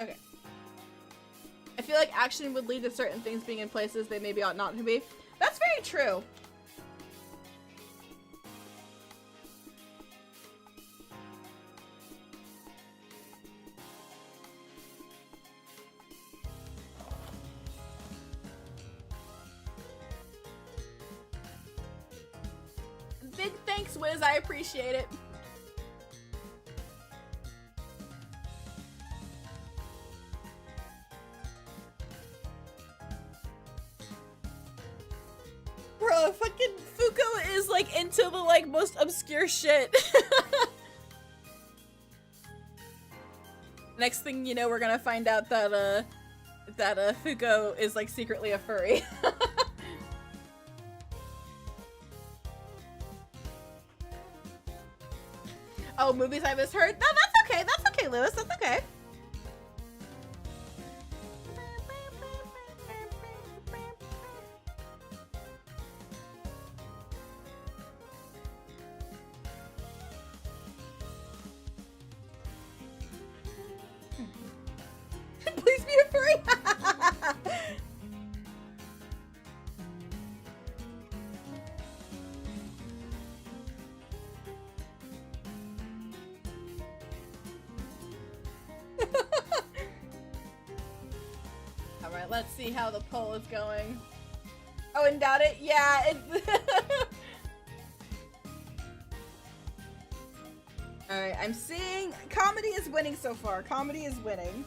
Okay. I feel like action would lead to certain things being in places they maybe ought not to be. That's very true. Big thanks, Wiz. I appreciate it. Bro, fucking Fuko is like into the like most obscure shit. Next thing you know, we're gonna find out that Fuko is like secretly a furry. Oh, movies I misheard? No, that's okay. That's okay, Lewis. That's okay. Please be a furry. Alright, let's see how the poll is going. Oh, and doubt it? Yeah, it's... Alright, I'm seeing... Comedy is winning so far. Comedy is winning.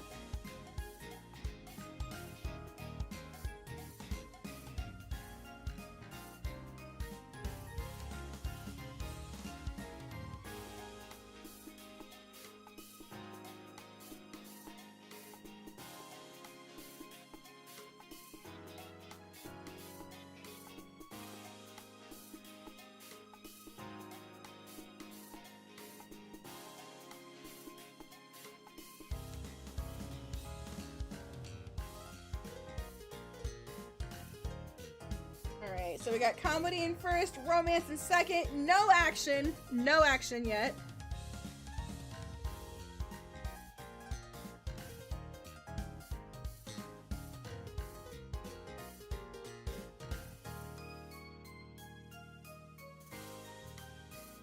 so we got comedy in first, romance in second, no action. No action yet.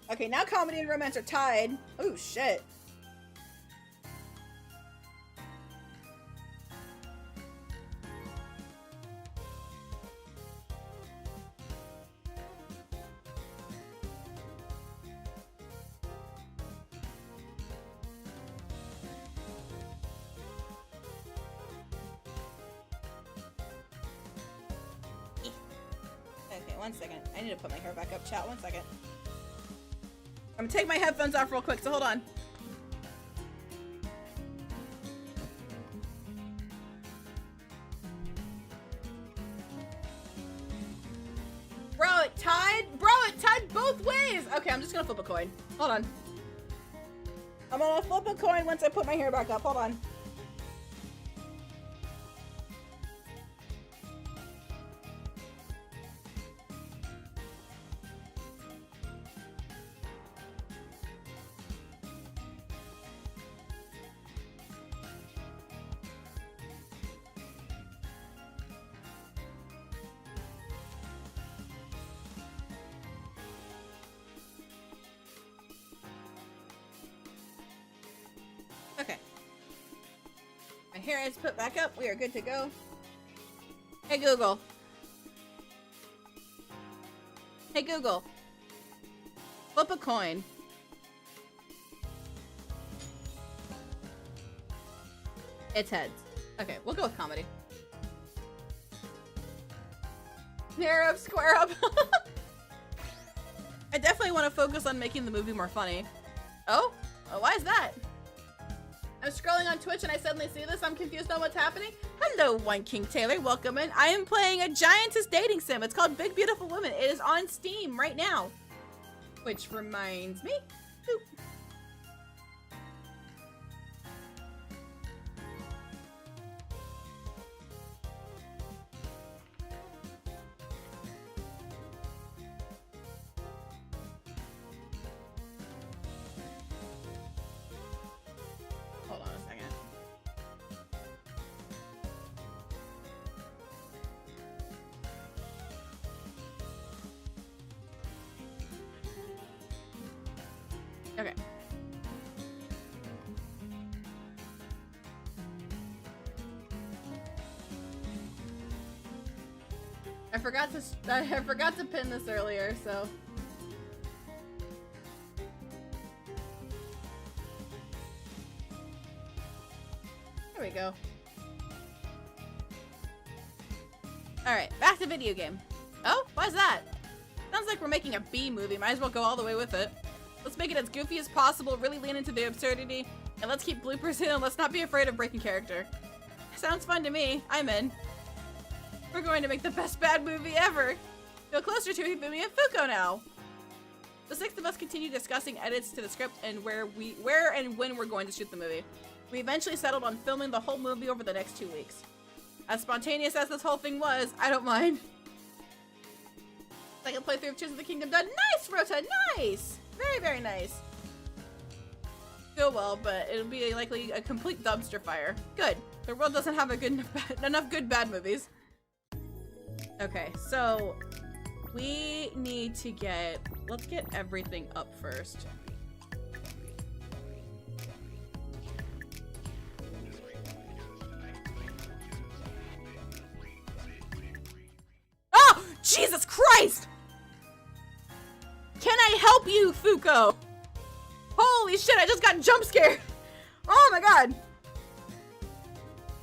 Okay, now comedy and romance are tied. Oh, shit. Okay, 1 second. I need to put my hair back up. Chat, 1 second. I'm gonna take my headphones off real quick, so hold on. Bro, it tied? Bro, it tied both ways! Okay, I'm just gonna flip a coin. Hold on. I'm gonna flip a coin once I put my hair back up. Hold on. Okay. My hair is put back up. We are good to go. Hey Google. Hey Google. Flip a coin. It's heads. Okay, we'll go with comedy. Narrow up, square up. I definitely want to focus on making the movie more funny. Oh? Oh, why is that? I'm scrolling on Twitch and I suddenly see this. I'm confused on what's happening. Hello, One King Taylor. Welcome in. I am playing a giantess dating sim. It's called Big Beautiful Woman. It is on Steam right now. Which reminds me. Boop. Hold on a second. Okay. I forgot to pin this earlier, so. There we go. Alright, back to video game. Oh, why's that? Sounds like we're making a B movie. Might as well go all the way with it. Let's make it as goofy as possible, really lean into the absurdity, and let's keep bloopers in and let's not be afraid of breaking character. Sounds fun to me. I'm in. We're going to make the best bad movie ever. Feel closer to Hifumi and Fuko now. The six of us continue discussing edits to the script and where and when we're going to shoot the movie. We eventually settled on filming the whole movie over the next 2 weeks. As spontaneous as this whole thing was, I don't mind. Second playthrough of Tears of the Kingdom done. Nice, Rota, nice! Very, very nice. Feel well, but it'll be likely a complete dumpster fire. Good. The world doesn't have enough good bad movies. Okay, so we need to let's get everything up first. Oh, Jesus Christ! Can I help you, Fuko? Holy shit, I just got jump scared. Oh my god.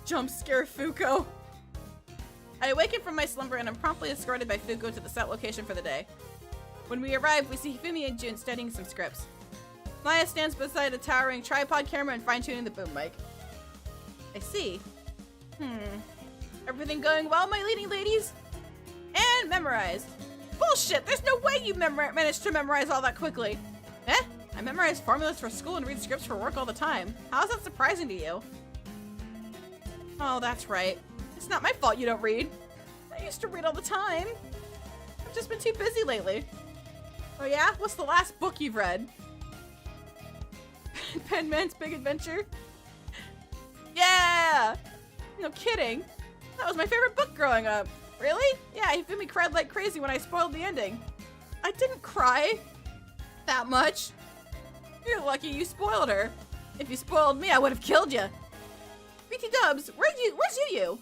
Jump scare Fuko. I awaken from my slumber and am promptly escorted by Fuko to the set location for the day. When we arrive, we see Hifumi and Jun studying some scripts. Maya stands beside a towering tripod camera and fine-tuning the boom mic. I see. Everything going well, my leading ladies? And memorized. Bullshit! There's no way you managed to memorize all that quickly. Eh? I memorize formulas for school and read scripts for work all the time. How is that surprising to you? Oh, that's right. It's not my fault you don't read. I used to read all the time. I'm just been too busy lately. Oh yeah? What's the last book you've read? Penman's Big Adventure? Yeah! No kidding. That was my favorite book growing up. Really? Yeah, Hifumi cried like crazy when I spoiled the ending. I didn't cry that much. You're lucky you spoiled her. If you spoiled me, I would have killed you. BT Dubs, where's you?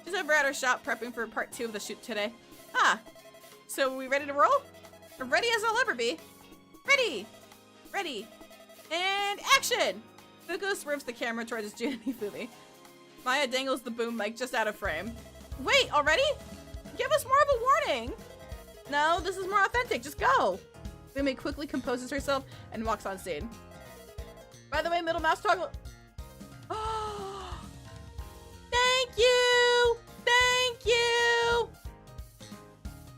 She's over at her shop prepping for part 2 of the shoot today. Ah, so we ready to roll? Ready as I'll ever be. Ready, and action! Fuko swerves the camera towards Jun and Hifumi. Maya dangles the boom mic just out of frame. Wait, already? Give us more of a warning. No, this is more authentic. Just go. Hifumi quickly composes herself and walks on scene. By the way, middle mouse toggle. Oh, thank you. Thank you.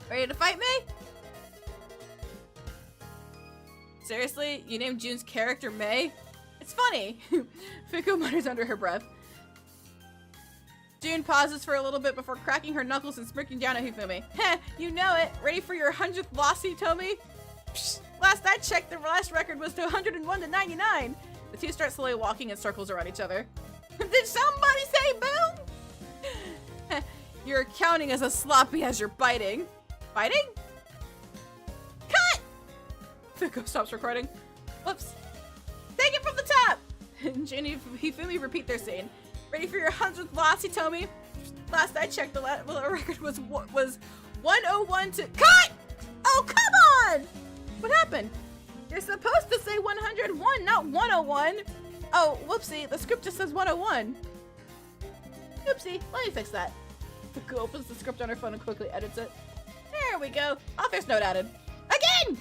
Ready to fight me? Seriously? You named Jun's character May? It's funny. Fuko mutters under her breath. Jun pauses for a little bit before cracking her knuckles and smirking down at Hifumi. Heh, you know it. Ready for your 100th loss, Hitomi? Psst, last I checked, the last record was to 101 to 99. The two start slowly walking in circles around each other. Did somebody say boom? You're counting as sloppy as you're biting. Biting? Cut! Fuko stops recording. Whoops. Take it from the top! Jun and Hifumi repeat their scene. Ready for your 100th loss, Hitomi? Last I checked, the record was 101 to— Cut! Oh, come on! What happened? You're supposed to say 101, not 101. Oh, whoopsie. The script just says 101. Oopsie. Let me fix that. Fuku opens the script on her phone and quickly edits it. There we go. Author's note added. Again!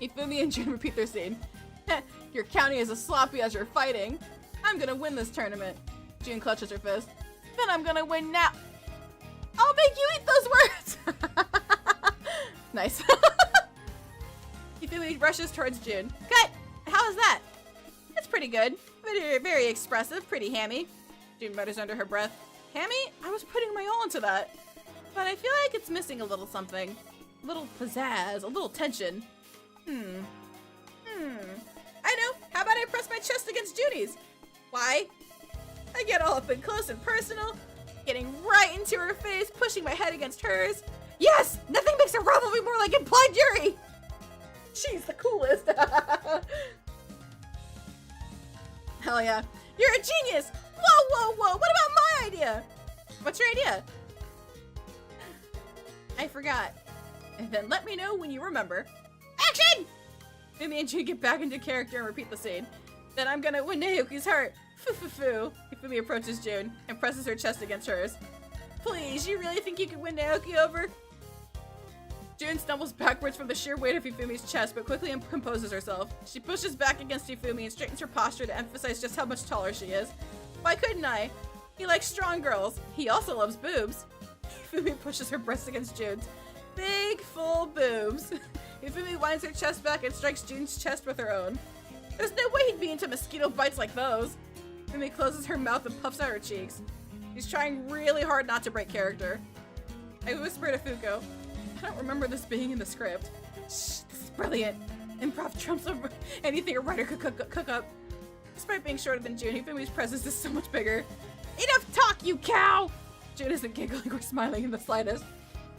Hifumi and Jun repeat their scene. You're counting as sloppy as you're fighting. I'm gonna win this tournament. Jun clutches her fist. Then I'm gonna win now. I'll make you eat those words! Nice. Hifumi rushes towards Jun. Cut! How is that? It's pretty good. Very, very expressive. Pretty hammy. Jun mutters under her breath. Hammy? I was putting my all into that. But I feel like it's missing a little something. A little pizzazz. A little tension. I know. How about I press my chest against Judy's? Why? I get all up and close and personal, getting right into her face, pushing my head against hers. Yes! Nothing makes a rivalry more like implied jury! She's the coolest. Hell yeah. You're a genius! Whoa, whoa, whoa! What about my idea? What's your idea? I forgot. And then let me know when you remember. Action! Hifumi and Jun get back into character and repeat the scene. Then I'm gonna win Naoki's heart. Foo-foo-foo. Hifumi approaches Jun and presses her chest against hers. Please, you really think you can win Naoki over? Jun stumbles backwards from the sheer weight of Hifumi's chest, but quickly composes herself. She pushes back against Hifumi and straightens her posture to emphasize just how much taller she is. Why couldn't I? He likes strong girls. He also loves boobs. Hifumi pushes her breasts against Jun's. Big, full boobs. Hifumi winds her chest back and strikes Jun's chest with her own. There's no way he'd be into mosquito bites like those. Hifumi closes her mouth and puffs out her cheeks. She's trying really hard not to break character. I whisper to Fuko, I don't remember this being in the script. Shh, this is brilliant. Improv trumps over anything a writer could cook up. Despite being shorter than Jun, Hifumi's presence is so much bigger. Enough talk, you cow! Jun isn't giggling or smiling in the slightest.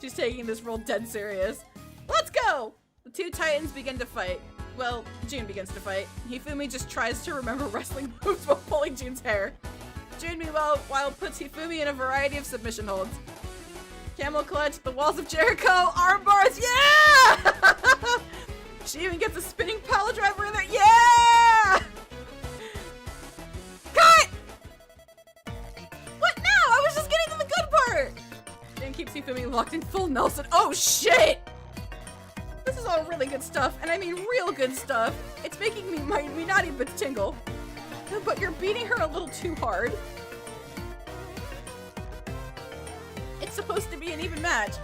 She's taking this role dead serious. Let's go! The two titans begin to fight. Well, Jun begins to fight. Hifumi just tries to remember wrestling moves while pulling Jun's hair. Jun, meanwhile, puts Hifumi in a variety of submission holds. Camel clutch, the walls of Jericho, arm bars, yeah! She even gets a spinning pile driver in there, yeah! Cut! What now? I was just getting to the good part! Jun keeps Hifumi locked in full Nelson. Oh shit! This is all really good stuff, and I mean real good stuff. It's making me not even tingle. But you're beating her a little too hard. It's supposed to be an even match.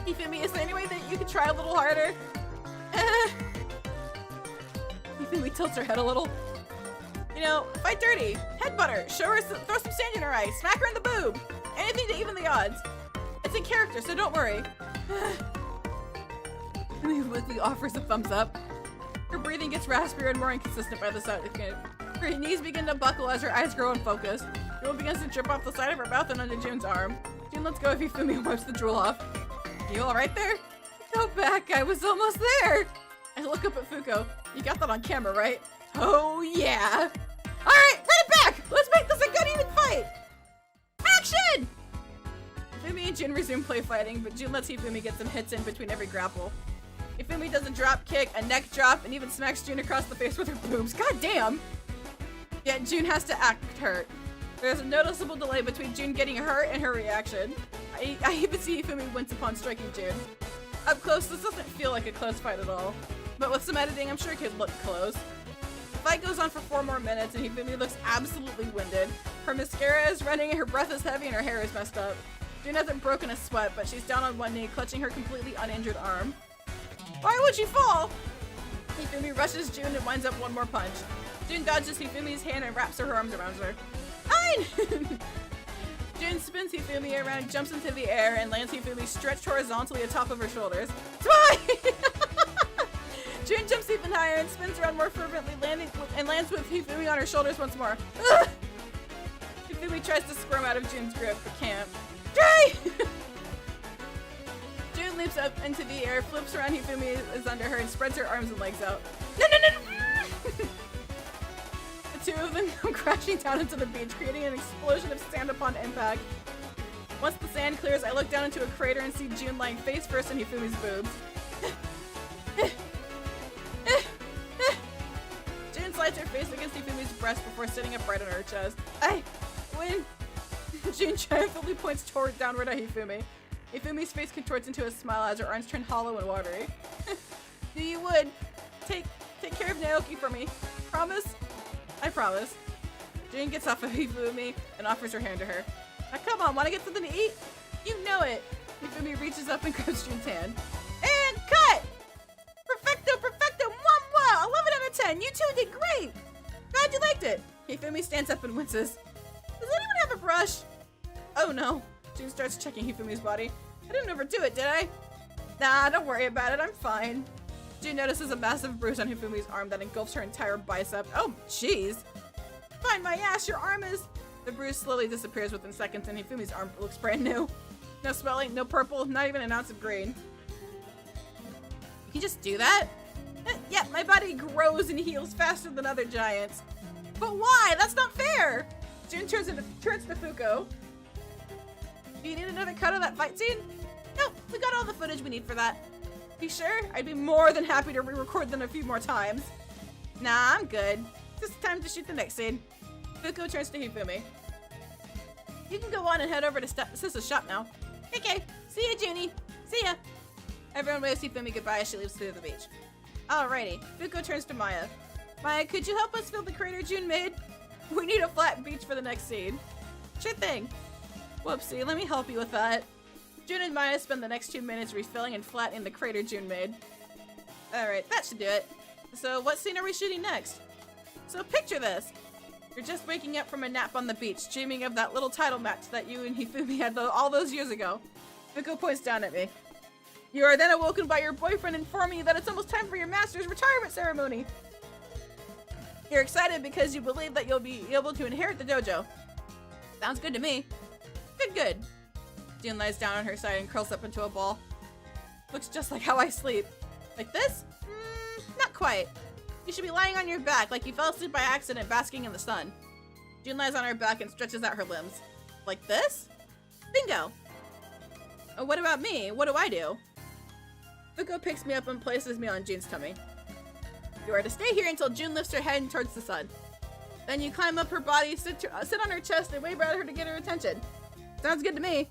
Hifumi, is there any way that you could try a little harder? Hifumi tilts her head a little. You know, fight dirty. Headbutt her. Show her, throw some sand in her eye. Smack her in the boob. Anything to even the odds. It's in character, so don't worry. Hifumi offers a thumbs up. Her breathing gets raspier and more inconsistent by the side of it. Her knees begin to buckle as her eyes grow unfocused. Drool begins to drip off the side of her mouth and onto June's arm. June lets go of Hifumi, wipes the drool off. You alright there? Go back, I was almost there! I look up at Fuko. You got that on camera, right? Oh yeah! Alright, run it back! Let's make this a good even fight! Action! Hifumi and June resume play fighting, but June lets Hifumi get some hits in between every grapple. Hifumi does a drop kick, a neck drop, and even smacks June across the face with her boobs. God damn! Yet June has to act hurt. There's a noticeable delay between June getting hurt and her reaction. I even see Hifumi wince upon striking June. Up close, this doesn't feel like a close fight at all. But with some editing, I'm sure it could look close. The fight goes on for 4 more minutes, and Hifumi looks absolutely winded. Her mascara is running, her breath is heavy, and her hair is messed up. June hasn't broken a sweat, but she's down on one knee, clutching her completely uninjured arm. Why would you fall? Hifumi rushes June and winds up one more punch. June dodges Hifumi's hand and wraps her arms around her. Fine! June spins Hifumi around, jumps into the air, and lands Hifumi stretched horizontally atop of her shoulders. It's fine! June jumps even higher and spins around more fervently, lands with Hifumi on her shoulders once more. Ugh! Hifumi tries to squirm out of June's grip, but can't. Dry! June leaps up into the air, flips around Hifumi is under her, and spreads her arms and legs out. No, no, no, no! The two of them come crashing down into the beach, creating an explosion of sand upon impact. Once the sand clears, I look down into a crater and see June lying face first in Hifumi's boobs. June slides her face against Hifumi's breast before sitting upright on her chest. I win! June triumphantly points downward at Hifumi. Hifumi's face contorts into a smile as her arms turn hollow and watery. Do you would take care of Naoki for me? Promise? I promise. June gets off of Hifumi and offers her hand to her. Now come on, wanna get something to eat? You know it! Hifumi reaches up and grabs June's hand. And cut! Perfecto, perfecto, mwah mwah! 11 out of 10, you two did great! Glad you liked it! Hifumi stands up and winces. Does anyone have a brush? Oh no. June starts checking Hifumi's body. I didn't overdo it, did I? Nah, don't worry about it, I'm fine. June notices a massive bruise on Hifumi's arm that engulfs her entire bicep. Oh, jeez. Fine, my ass, your arm is... The bruise slowly disappears within seconds and Hifumi's arm looks brand new. No swelling, no purple, not even an ounce of green. You can just do that? Yeah, my body grows and heals faster than other giants. But why? That's not fair! June turns to Fuko. Do you need another cut of that fight scene? Nope, we got all the footage we need for that. Be sure? I'd be more than happy to re-record them a few more times. Nah, I'm good. Just time to shoot the next scene. Fuko turns to Hifumi. You can go on and head over to Sis's shop now. Okay, see ya, Junie. See ya. Everyone waves Hifumi goodbye as she leaves through the beach. Alrighty, Fuko turns to Maya. Maya, could you help us fill the crater June made? We need a flat beach for the next scene. Sure thing. Whoopsie, let me help you with that. June and Maya spend the next 2 minutes refilling and flattening the crater June made. Alright, that should do it. So what scene are we shooting next? So picture this. You're just waking up from a nap on the beach, dreaming of that little title match that you and Hifumi had all those years ago. Fuko points down at me. You are then awoken by your boyfriend informing you that it's almost time for your master's retirement ceremony. You're excited because you believe that you'll be able to inherit the dojo. Sounds good to me. Good. June lies down on her side and curls up into a ball. Looks just like how I sleep. Like this? Not quite. You should be lying on your back like you fell asleep by accident basking in the sun. June lies on her back and stretches out her limbs. Like this? Bingo! Oh, what about me? What do I do? Fuko picks me up and places me on June's tummy. You are to stay here until June lifts her head towards the sun. Then you climb up her body, sit on her chest, and wave at her to get her attention. Sounds good to me.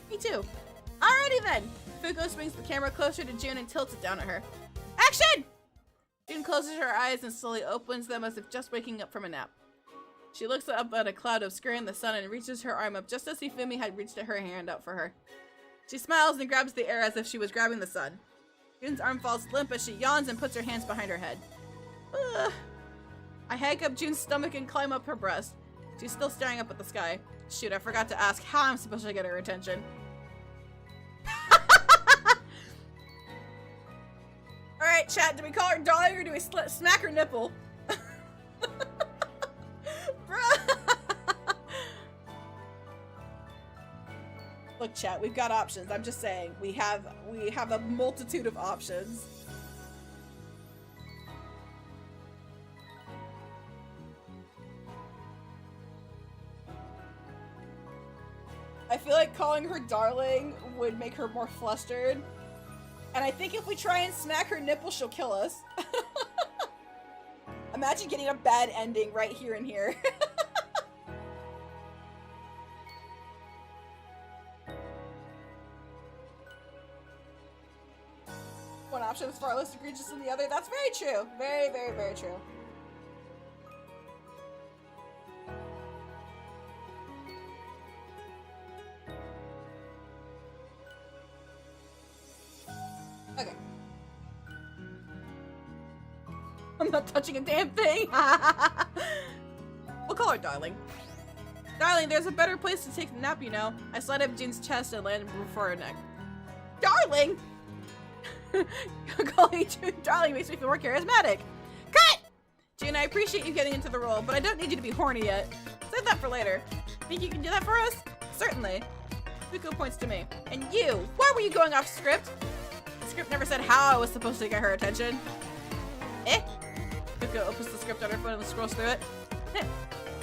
Me too. Alrighty then! Fuko swings the camera closer to June and tilts it down at her. Action! June closes her eyes and slowly opens them as if just waking up from a nap. She looks up at a cloud obscuring the sun and reaches her arm up just as Hifumi had reached her hand out for her. She smiles and grabs the air as if she was grabbing the sun. June's arm falls limp as she yawns and puts her hands behind her head. Ugh. I hike up June's stomach and climb up her breast. She's still staring up at the sky. Shoot, I forgot to ask how I'm supposed to get her attention. Alright, chat, do we call her darling or do we smack her nipple? Bruh. Look, chat, we've got options. I'm just saying, we have a multitude of options. I feel like calling her darling would make her more flustered. And I think if we try and smack her nipple, she'll kill us. Imagine getting a bad ending right here and here. One option is far less egregious than the other. That's very true. Very, very, very true. Okay. I'm not touching a damn thing. We'll call her darling. Darling, there's a better place to take a nap, you know. I slid up Jean's chest and landed before her neck. Darling! Calling you darling makes me feel more charismatic. Cut! June, I appreciate you getting into the role, but I don't need you to be horny yet. Save that for later. Think you can do that for us? Certainly. Fuko points to me. And you! Why were you going off script? The script never said how I was supposed to get her attention. Eh? Fuko opens the script on her phone and scrolls through it. Heh.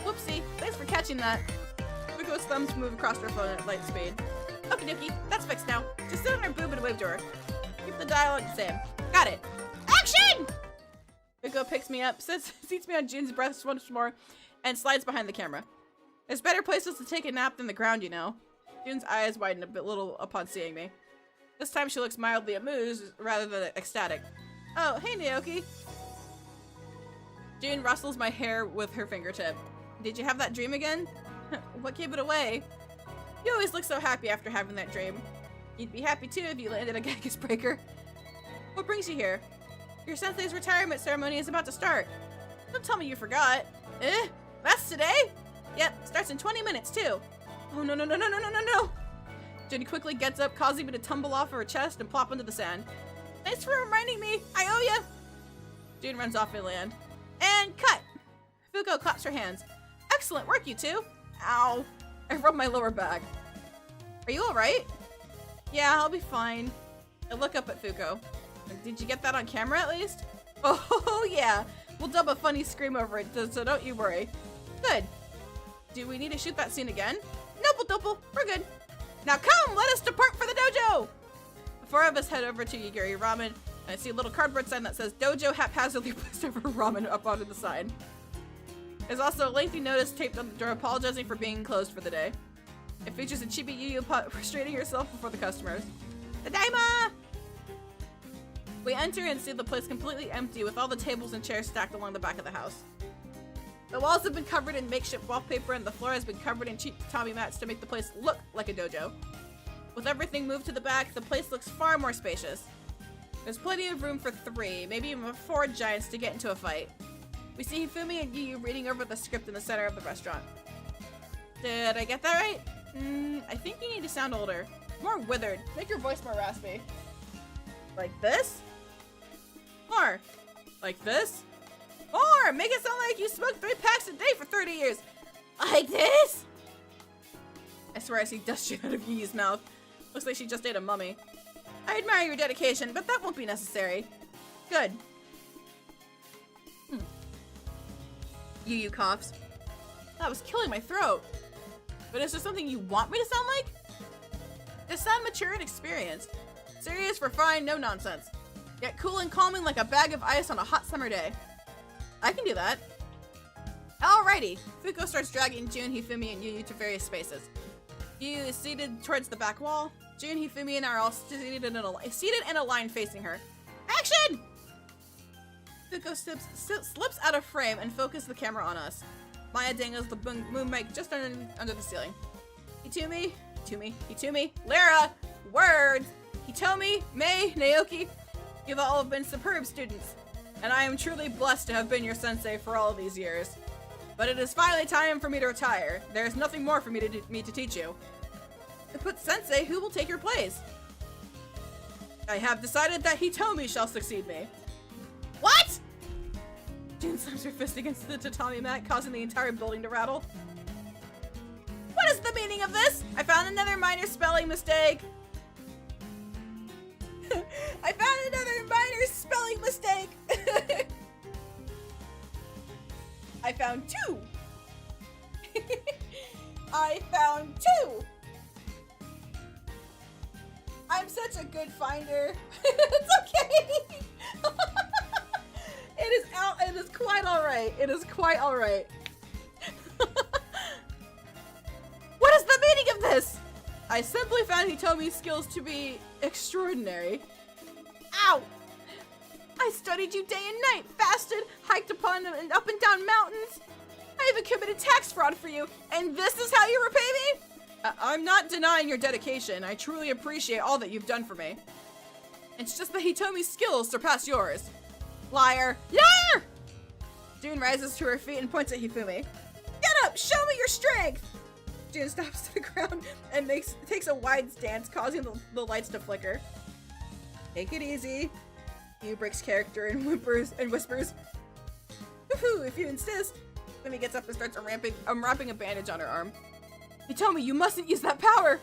Whoopsie. Thanks for catching that. Fuko's thumbs move across her phone at light speed. Okie dokie. That's fixed now. Just sit on her boob and wave to her. Keep the dialogue the same. Got it. Action! Fuko picks me up, seats me on June's breast once more, and slides behind the camera. There's better places to take a nap than the ground, you know. June's eyes widen a little upon seeing me. This time she looks mildly amused rather than ecstatic. Oh, hey Naoki. June rustles my hair with her fingertip. Did you have that dream again? What gave it away? You always look so happy after having that dream. You'd be happy too if you landed a Genghis breaker. What brings you here? Your sensei's retirement ceremony is about to start. Don't tell me you forgot. Eh? That's today? Yep, starts in 20 minutes too. Oh no no no no no no no no! Jenny quickly gets up, causing me to tumble off of her chest and plop into the sand. Thanks for reminding me. I owe ya. June runs off inland. And cut! Fuko claps her hands. Excellent work, you two. Ow. I rub my lower back. Are you alright? Yeah, I'll be fine. I look up at Fuko. Did you get that on camera at least? Oh yeah. We'll dub a funny scream over it, so don't you worry. Good. Do we need to shoot that scene again? Nope, we're good. Now come, let us depart for the dojo! The four of us head over to Yagiri Ramen, and I see a little cardboard sign that says Dojo haphazardly placed over ramen up onto the sign. There's also a lengthy notice taped on the door apologizing for being closed for the day. It features a chibi Yu prostrating herself before the customers. Tadaima! We enter and see the place completely empty with all the tables and chairs stacked along the back of the house. The walls have been covered in makeshift wallpaper and the floor has been covered in cheap tatami mats to make the place look like a dojo. With everything moved to the back, the place looks far more spacious. There's plenty of room for 3, maybe even 4 giants to get into a fight. We see Hifumi and Yu reading over the script in the center of the restaurant. Did I get that right? I think you need to sound older. More withered. Make your voice more raspy. Like this? More. Like this? More! Make it sound like you smoked 3 packs a day for 30 years. Like this? I swear I see dust shoot out of Yu's mouth. Looks like she just ate a mummy. I admire your dedication, but that won't be necessary. Good. Yu coughs. That was killing my throat. But is there something you want me to sound like? Just sound mature and experienced. Serious, refined, no nonsense. Yet cool and calming like a bag of ice on a hot summer day. I can do that. Alrighty. Fuko starts dragging June, Hifumi, and Yu to various spaces. Yu is seated towards the back wall. June, Hifumi, and I are all seated in a line facing her. Action! Fuko slips out of frame and focuses the camera on us. Maya dangles the boom mic just under the ceiling. Hitumi, Lira, words! Hitomi, Mei, Naoki, you've all been superb students, and I am truly blessed to have been your sensei for all of these years. But it is finally time for me to retire. There is nothing more for me to teach you. But sensei, who will take your place? I have decided that Hitomi shall succeed me. slams her fist against the tatami mat, causing the entire building to rattle. What is the meaning of this? I found another minor spelling mistake. I found another minor spelling mistake. I found 2. I found 2. I'm such a good finder. It's okay. It is out. It is quite all right. It is quite all right. What is the meaning of this? I simply found Hitomi's skills to be extraordinary. Ow! I studied you day and night, fasted, hiked upon and up and down mountains. I even committed tax fraud for you, and this is how you repay me? I'm not denying your dedication. I truly appreciate all that you've done for me. It's just that Hitomi's skills surpass yours. Liar! Liar! June rises to her feet and points at Hifumi. Get up! Show me your strength! June stops to the ground and takes a wide stance, causing the lights to flicker. Take it easy. Yu breaks character and whispers, Woohoo, if you insist. Hifumi gets up and starts unwrapping a bandage on her arm. Hitomi, you mustn't use that power!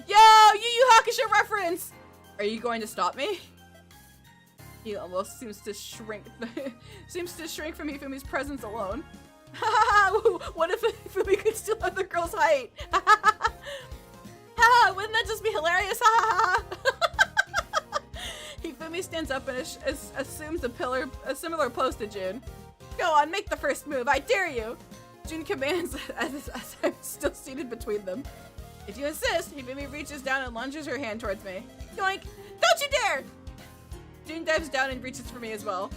Yo, Yu Yu Hakusho reference! Are you going to stop me? He almost seems to shrink from Hifumi's presence alone. What if Hifumi could still have the girl's height? Wouldn't that just be hilarious? Hifumi stands up and assumes a similar pose to June. Go on, make the first move, I dare you! June commands as I'm still seated between them. If you insist, Hifumi reaches down and lunges her hand towards me. Yoink! Don't you dare! June dives down and reaches for me as well.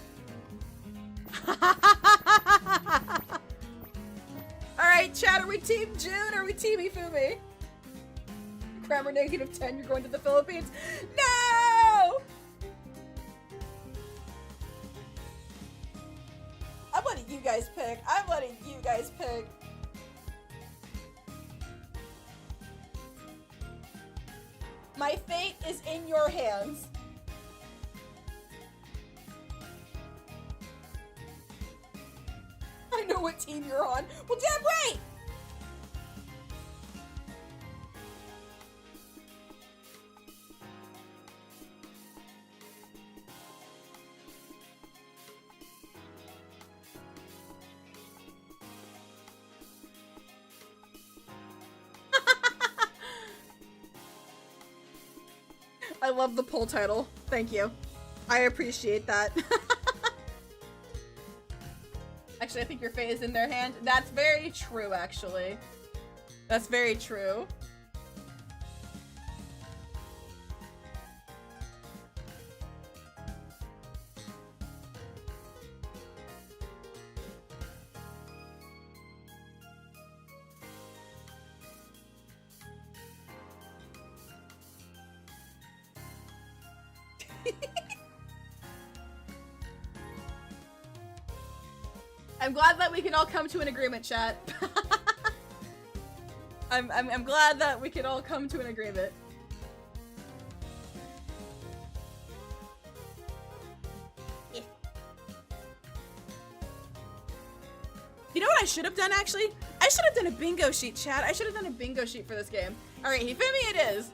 Alright, chat, are we team June or are we team Hifumi? Grammar -10, you're going to the Philippines? No! I'm letting you guys pick. I'm letting you guys pick. My fate is in your hands. I know what team you're on. Well, damn right! I love the poll title. Thank you. I appreciate that. Actually, I think your fate is in their hand. That's very true, actually. That's very true. I'm glad that we can all come to an agreement, chat. I'm glad that we can all come to an agreement. Yeah. You know what I should have done, actually? I should have done a bingo sheet, chat. I should have done a bingo sheet for this game. Alright, Hifumi it is.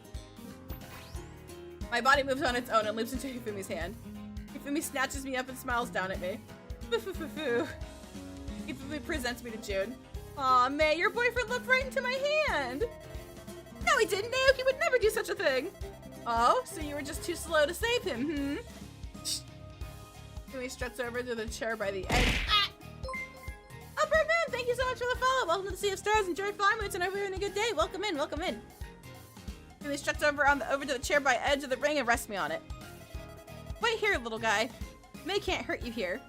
My body moves on its own and leaps into Hifumi's hand. Hifumi snatches me up and smiles down at me. Foo-foo-foo-foo. Hifumi presents me to June. Aw, May, your boyfriend looked right into my hand. No, he didn't. Naoki would never do such a thing. Oh, so you were just too slow to save him, hmm? Hifumi struts over to the chair by the edge. Ah! Upper Moon, thank you so much for the follow. Welcome to the Sea of Stars. Enjoy Fly Moods and I hope you're having a good day. Welcome in, welcome in. Hifumi struts over to the chair by edge of the ring and rests me on it. Wait here, little guy. May can't hurt you here.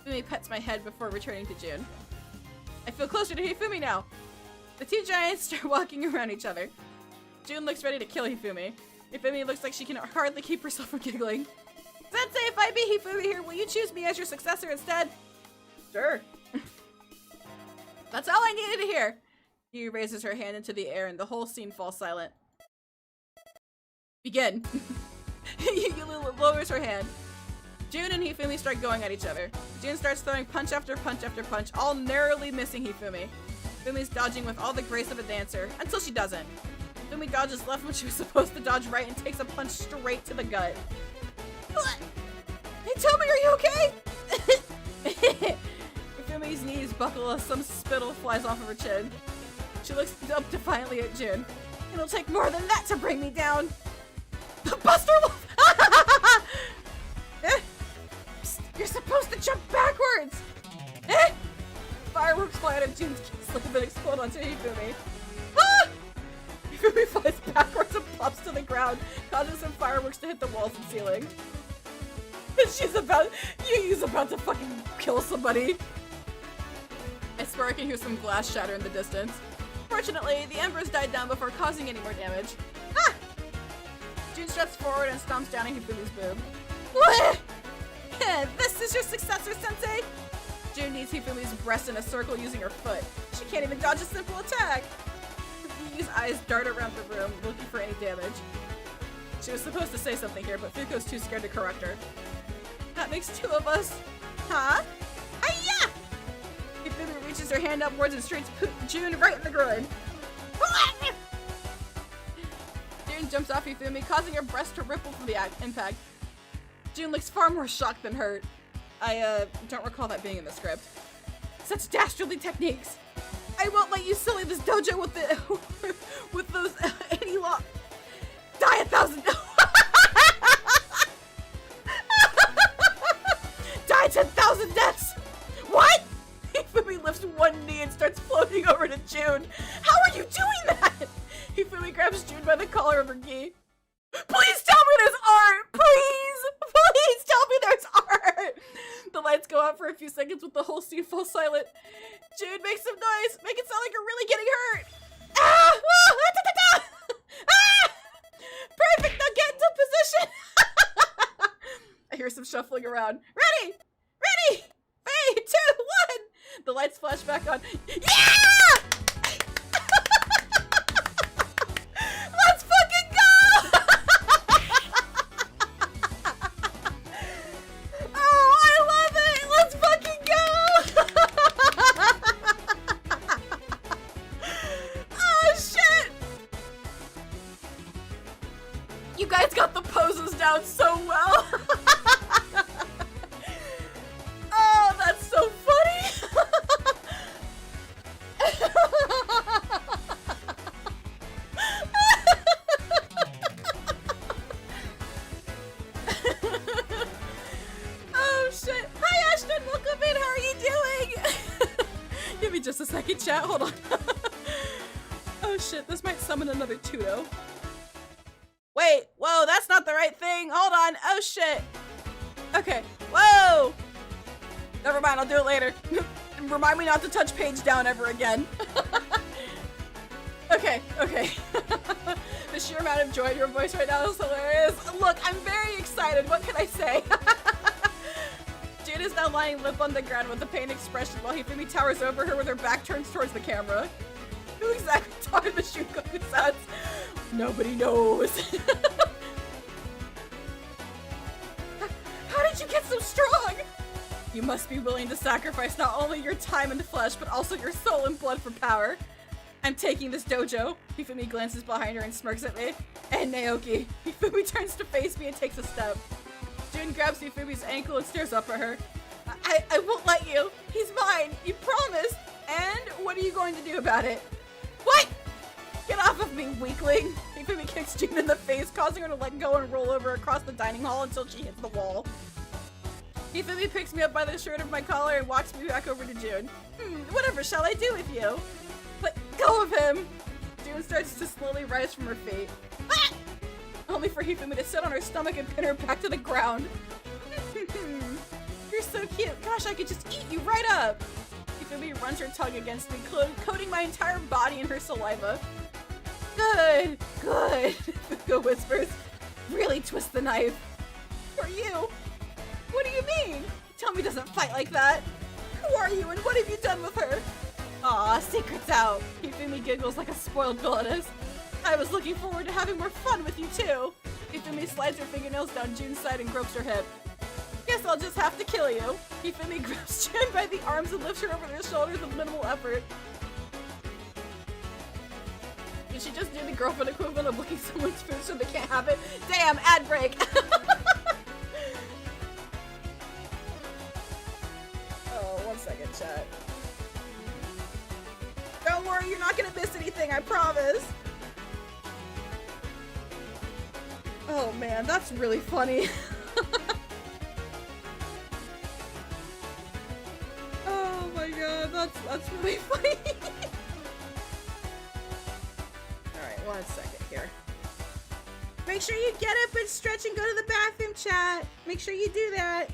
Hifumi pets my head before returning to June. I feel closer to Hifumi now. The two giants start walking around each other. June looks ready to kill Hifumi. Hifumi looks like she can hardly keep herself from giggling. Sensei, if I be Hifumi here, will you choose me as your successor instead? Sure. That's all I needed to hear. Yu raises her hand into the air and the whole scene falls silent. Begin. Yu lowers her hand. Jun and Hifumi start going at each other. Jun starts throwing punch after punch after punch, all narrowly missing Hifumi. Hifumi's dodging with all the grace of a dancer, until she doesn't. Hifumi dodges left when she was supposed to dodge right and takes a punch straight to the gut. Hey, Toby, are you okay? Hifumi's knees buckle as some spittle flies off of her chin. She looks up defiantly at Jun. It'll take more than that to bring me down. Buster Wolf! You're supposed to jump backwards! Fireworks fly out of Jun's sleeve and explode onto Hifumi. Hifumi flies backwards and pops to the ground, causing some fireworks to hit the walls and ceiling. Yu's about to fucking kill somebody. I swear I can hear some glass shatter in the distance. Fortunately, the embers died down before causing any more damage. Jun struts forward and stomps down at Hifumi's boob. This is your successor, Sensei? Jun knees Hifumi's breast in a circle using her foot. She can't even dodge a simple attack. Hifumi's eyes dart around the room, looking for any damage. She was supposed to say something here, but Fuko's too scared to correct her. That makes two of us. Huh? Hiya! Hifumi reaches her hand upwards and straights Jun right in the groin. Jun jumps off Hifumi, causing her breast to ripple from the impact. Jun looks far more shocked than hurt. I don't recall that being in the script. Such dastardly techniques. I won't let you sully this dojo with with those any law. Die 1,000. Die 10,000 deaths. What? Hifumi lifts one knee and starts floating over to Jun. How are you doing that? Hifumi grabs Jun by the collar of her gi. Please tell me there's art! Please! Please tell me there's art! The lights go out for a few seconds with the whole scene fall silent. Jun makes some noise. Make it sound like you're really getting hurt. Ah! Ah! Perfect! Now get into position! I hear some shuffling around. Ready! Ready! 3, 2, 1! The lights flash back on. Yeah! Let's fucking go! Oh, I love it! Let's fucking go! Oh, shit! You guys got the poses down so well. Oh, that's so funny. Oh shit. Hi Ashton, welcome in. How are you doing? Give me just a second, chat. Hold on. Oh shit, this might summon another Tudo. Wait, whoa, that's not the right thing. Hold on. Oh shit. Okay. Whoa. Never mind, I'll do it later. Remind me not to touch page down ever again. Okay, okay. The sheer amount of joy in your voice right now is hilarious. Look, I'm very excited. What can I say? Jun is now lying limp on the ground with a pained expression while Hifumi towers over her with her back turned towards the camera. Who exactly taught her the Shukoku sounds? Nobody knows. How did you get so strong? You must be willing to sacrifice not only your time and flesh, but also your soul and blood for power. I'm taking this dojo. Hifumi glances behind her and smirks at me. And Naoki. Hifumi turns to face me and takes a step. Jun grabs Hifumi's ankle and stares up at her. I won't let you. He's mine. You promised. And what are you going to do about it? What? Get off of me, weakling. Hifumi kicks Jun in the face, causing her to let go and roll over across the dining hall until she hits the wall. Hifumi picks me up by the shirt of my collar and walks me back over to Jun. Whatever shall I do with you? Let go of him! Jun starts to slowly rise from her feet. Ah! Only for Hifumi to sit on her stomach and pin her back to the ground. You're so cute. Gosh, I could just eat you right up. Hifumi runs her tongue against me, coating my entire body in her saliva. Good, good, Fuko whispers. Really twist the knife. For you? What do you mean? Tommy doesn't fight like that. Who are you and what have you done with her? Aw, secret's out. Hifumi giggles like a spoiled villainess. I was looking forward to having more fun with you too. Hifumi slides her fingernails down Jun's side and gropes her hip. Guess I'll just have to kill you. Hifumi grabs Jen by the arms and lifts her over their shoulders with minimal effort. Did she just do the girlfriend equivalent of licking someone's food so they can't have it? Damn, ad break! Oh, 1 second, chat. Don't worry, you're not gonna miss anything, I promise. Oh man, that's really funny. Oh my god, that's really funny. Alright, 1 second here. Make sure you get up and stretch and go to the bathroom, chat. Make sure you do that.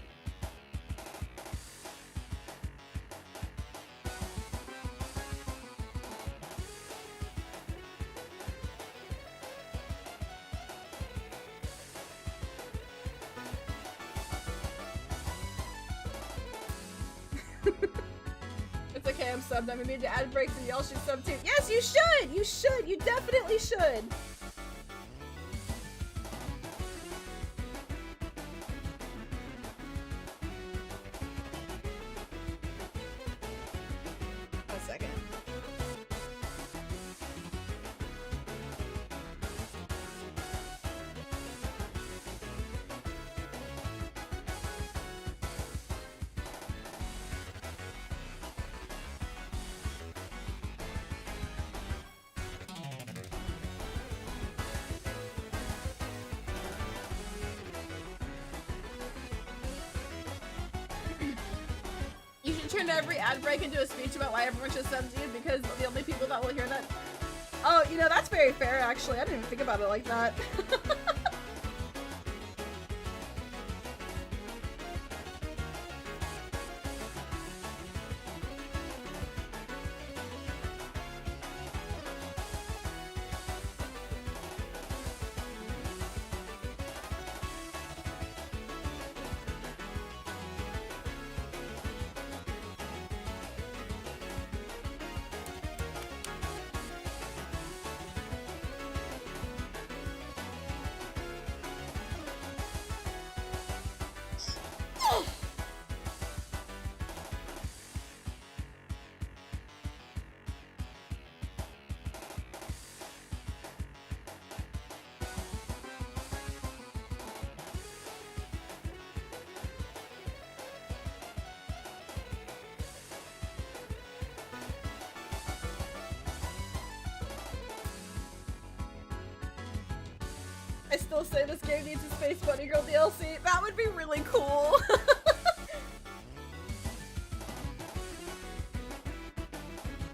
It's okay, I'm subbed. I'm immune to ad breaks and y'all should sub too. Yes, you should! You should! You definitely should! One second. You should turn every ad break into a speech about why everyone should sub to you because the only people that will hear that. Oh, you know, that's very fair, actually. I didn't even think about it like that. I still say this game needs a Space Bunny Girl DLC. That would be really cool.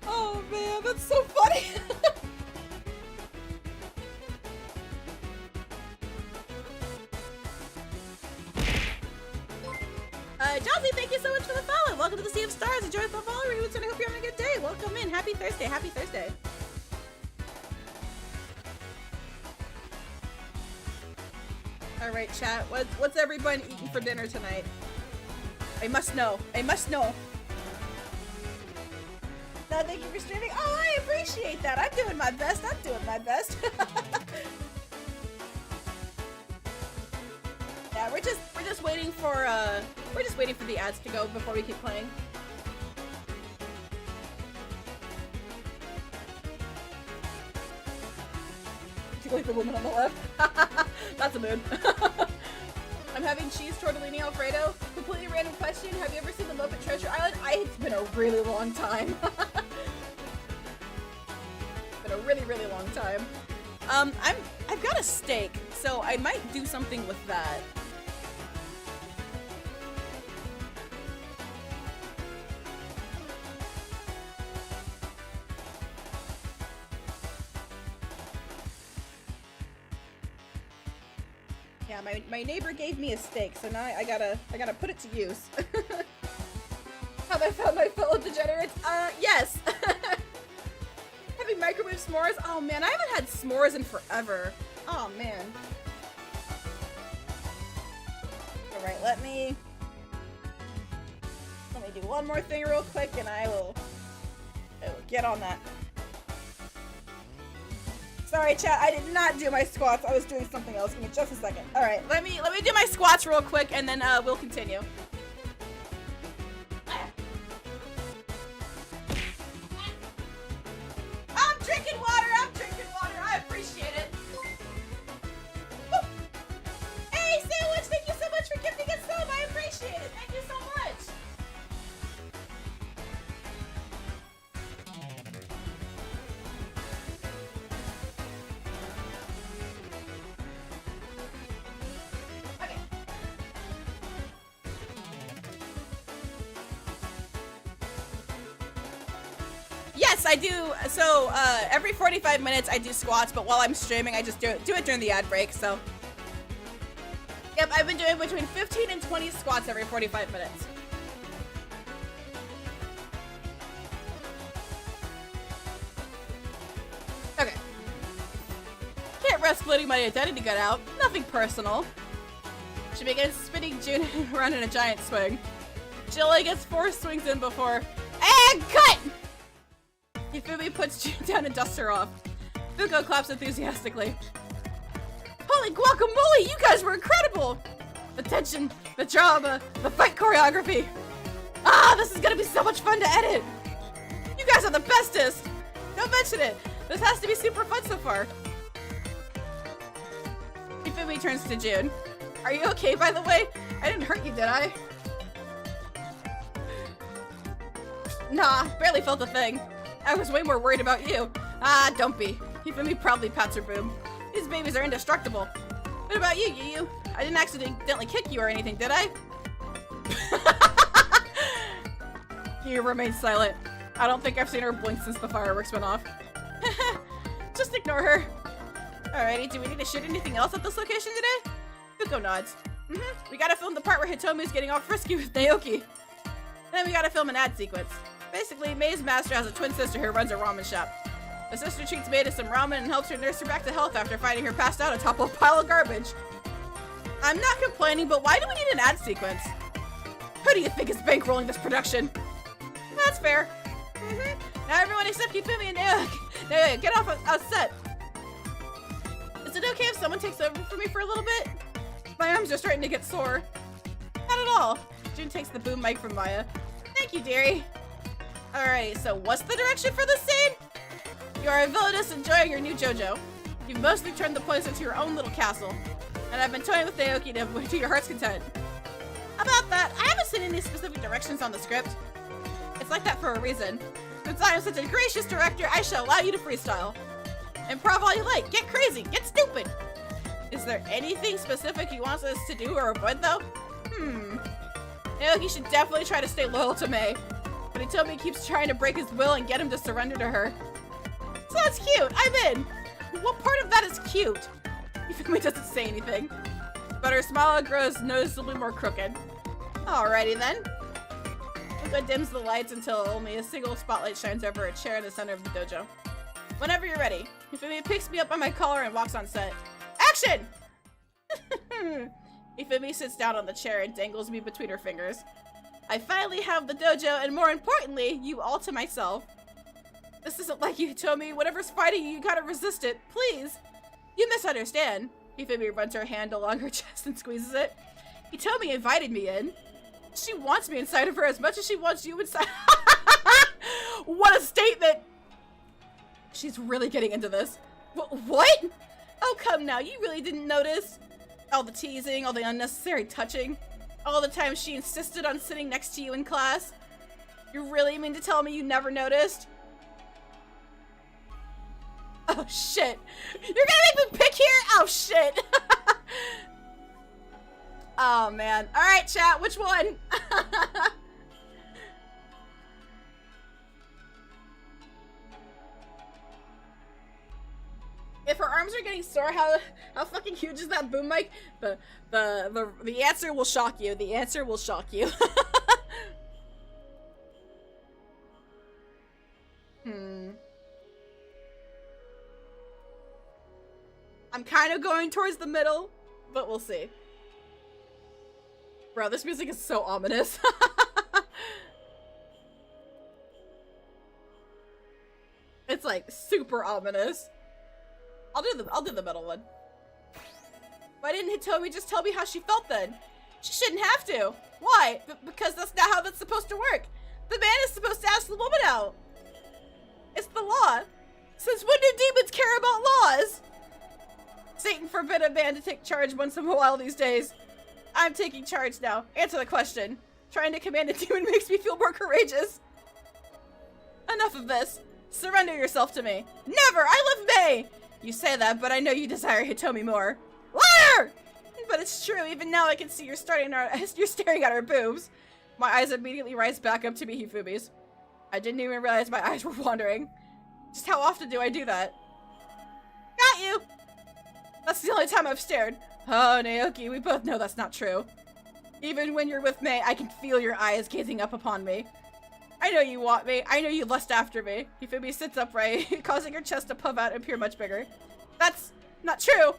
Oh man, that's so funny. Jossie, thank you so much for the follow. Welcome to the Sea of Stars. Enjoy the follow rewards and I hope you're having a good day. Welcome in. Happy Thursday. Happy Thursday. Alright, chat. What's everyone eating for dinner tonight? I must know. I must know. No, thank you for streaming. Oh, I appreciate that. I'm doing my best. I'm doing my best. Yeah, we're just waiting for the ads to go before we keep playing. Do you like the woman on the left? That's a mood. I'm having cheese tortellini Alfredo. Completely random question. Have you ever seen the Muppet Treasure Island? It's been a really long time. Been a really, really long time. I've got a steak, so I might do something with that. Yeah, my neighbor gave me a steak, so now I gotta put it to use. Have I found my fellow degenerates? Yes! Having microwave s'mores? Oh man, I haven't had s'mores in forever. Oh man. Alright, let me do one more thing real quick and I will get on that. So, Sorry, chat. I did not do my squats. I was doing something else. Give me just a second. All right, let me do my squats real quick, and then we'll continue. I'm drinking water. I'm drinking water. I appreciate it. Woo. Hey, Sandwich, thank you so much for gifting a sub. I appreciate it. Thank you so much. Yes, I do. So every 45 minutes I do squats, but while I'm streaming, I just do it during the ad break. So, yep, I've been doing between 15 and 20 squats every 45 minutes. Okay. Can't risk letting my identity get out. Nothing personal. She begins spinning June around in a giant swing. Jilly gets 4 swings in before. And cut! Hifumi puts June down and dusts her off. Fuko claps enthusiastically. Holy guacamole, you guys were incredible! The tension, the drama, the fight choreography. Ah, this is gonna be so much fun to edit! You guys are the bestest! Don't mention it! This has to be super fun so far. Hifumi turns to June. Are you okay, by the way? I didn't hurt you, did I? Nah, barely felt a thing. I was way more worried about you. Ah, don't be. Hifumi proudly pats her boob. These babies are indestructible. What about you, Yu? I didn't accidentally kick you or anything, did I? Yu remains silent. I don't think I've seen her blink since the fireworks went off. Just ignore her. Alrighty, do we need to shoot anything else at this location today? Fuko nods. We gotta film the part where Hitomi's getting all frisky with Naoki. Then we gotta film an ad sequence. Basically, May's master has a twin sister who runs a ramen shop. The sister treats May to some ramen and helps her nurse her back to health after finding her passed out atop a pile of garbage. I'm not complaining, but why do we need an ad sequence? Who do you think is bankrolling this production? That's fair. Now everyone except Hifumi and Naoki, get off set. Is it okay if someone takes over for me for a little bit? My arms are starting to get sore. Not at all. June takes the boom mic from Maya. Thank you, dearie. Alright, so what's the direction for this scene? You are a villainess enjoying your new JoJo. You've mostly turned the place into your own little castle. And I've been toying with Naoki to your heart's content. About that, I haven't seen any specific directions on the script. It's like that for a reason. Since I am such a gracious director, I shall allow you to freestyle. Improv all you like, get crazy, get stupid! Is there anything specific he wants us to do or avoid though? Naoki should definitely try to stay loyal to May. But Hitomi keeps trying to break his will and get him to surrender to her. So that's cute, I'm in! What part of that is cute? Hifumi doesn't say anything. But her smile grows noticeably more crooked. Alrighty then. Fuko dims the lights until only a single spotlight shines over a chair in the center of the dojo. Whenever you're ready, Hifumi picks me up by my collar and walks on set. Action! Hifumi sits down on the chair and dangles me between her fingers. I finally have the dojo, and more importantly, you all to myself. This isn't like you, Hitomi. Whatever's fighting you, you gotta resist it. Please. You misunderstand. Hifumi runs her hand along her chest and squeezes it. Hitomi invited me in. She wants me inside of her as much as she wants you inside. What a statement! She's really getting into this. What? Oh, come now. You really didn't notice? All the teasing, all the unnecessary touching. All the time she insisted on sitting next to you in class. You really mean to tell me you never noticed? Oh, shit. You're gonna make me pick here? Oh, shit. Oh, man. Alright, chat. Which one? If her arms are getting sore, how fucking huge is that boom mic? The answer will shock you. The answer will shock you. I'm kind of going towards the middle, but we'll see. Bro, this music is so ominous. It's like super ominous. I'll do the middle one. Why didn't Hitomi just tell me how she felt then? She shouldn't have to. Why? Because that's not how that's supposed to work. The man is supposed to ask the woman out. It's the law. Since when do demons care about laws? Satan forbid a man to take charge once in a while these days. I'm taking charge now. Answer the question. Trying to command a demon makes me feel more courageous. Enough of this. Surrender yourself to me. Never! I love May! You say that, but I know you desire Hitomi more. Liar! But it's true, even now I can see you're staring at her boobs. My eyes immediately rise back up to be Hifumi's. I didn't even realize my eyes were wandering. Just how often do I do that? Got you! That's the only time I've stared. Oh, Naoki, we both know that's not true. Even when you're with May, I can feel your eyes gazing up upon me. I know you want me. I know you lust after me. Hifumi sits upright, causing her chest to puff out and appear much bigger. That's not true.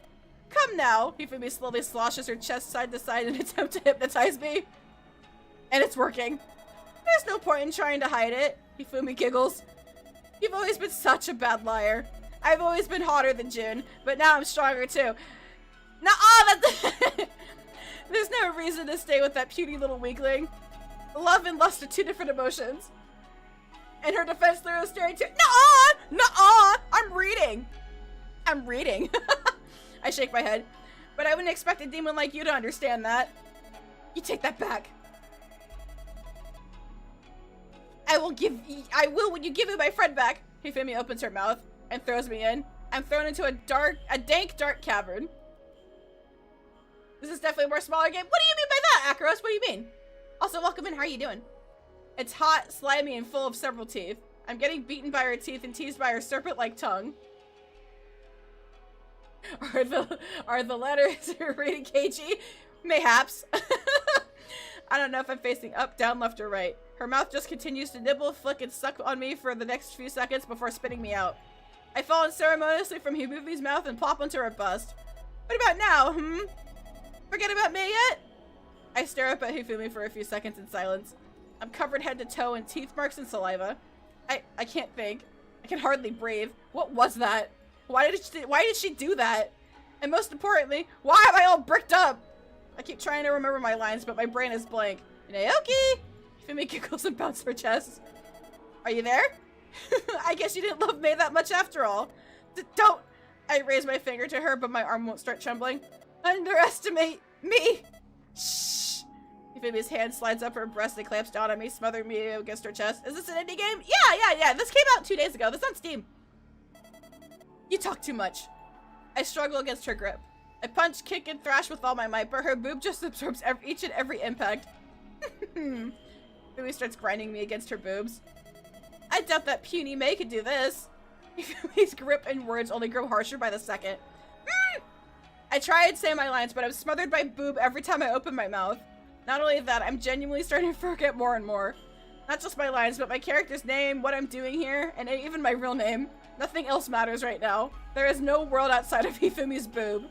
Come now. Hifumi slowly sloshes her chest side to side in an attempt to hypnotize me. And it's working. There's no point in trying to hide it. Hifumi giggles. You've always been such a bad liar. I've always been hotter than June, but now I'm stronger too. Nuh-uh, that's There's no reason to stay with that puny little weakling. Love and lust are two different emotions. In her defense, Lira is staring too. Nuh-uh! Nuh-uh! I'm reading. I shake my head. But I wouldn't expect a demon like you to understand that. You take that back. I will when you give me my friend back. Hifumi opens her mouth and throws me in. I'm thrown into a dank, dark cavern. This is definitely a more smaller game. What do you mean by that, Akaros? What do you mean? Also, welcome in. How are you doing? It's hot, slimy, and full of several teeth. I'm getting beaten by her teeth and teased by her serpent-like tongue. Are the letters rated KG? Mayhaps. I don't know if I'm facing up, down, left, or right. Her mouth just continues to nibble, flick, and suck on me for the next few seconds before spitting me out. I fall unceremoniously from Hifumi's mouth and plop onto her bust. What about now, Forget about me yet? I stare up at Hifumi for a few seconds in silence. I'm covered head to toe in teeth marks and saliva. I can't think. I can hardly breathe. What was that? Why did she do that? And most importantly, why am I all bricked up? I keep trying to remember my lines, but my brain is blank. Naoki! Hifumi giggles and bounces her chest. Are you there? I guess you didn't love May that much after all. Don't! I raise my finger to her, but my arm won't start trembling. Underestimate me! Shh! Hifumi's hand slides up her breast and clamps down on me, smothering me against her chest. Is this an indie game? Yeah! This came out 2 days ago. This is on Steam. You talk too much. I struggle against her grip. I punch, kick, and thrash with all my might, but her boob just absorbs each and every impact. Hifumi starts grinding me against her boobs. I doubt that puny May could do this. Hifumi's grip and words only grow harsher by the second. I try and say my lines, but I'm smothered by boob every time I open my mouth. Not only that, I'm genuinely starting to forget more and more. Not just my lines, but my character's name, what I'm doing here, and even my real name. Nothing else matters right now. There is no world outside of Hifumi's boob.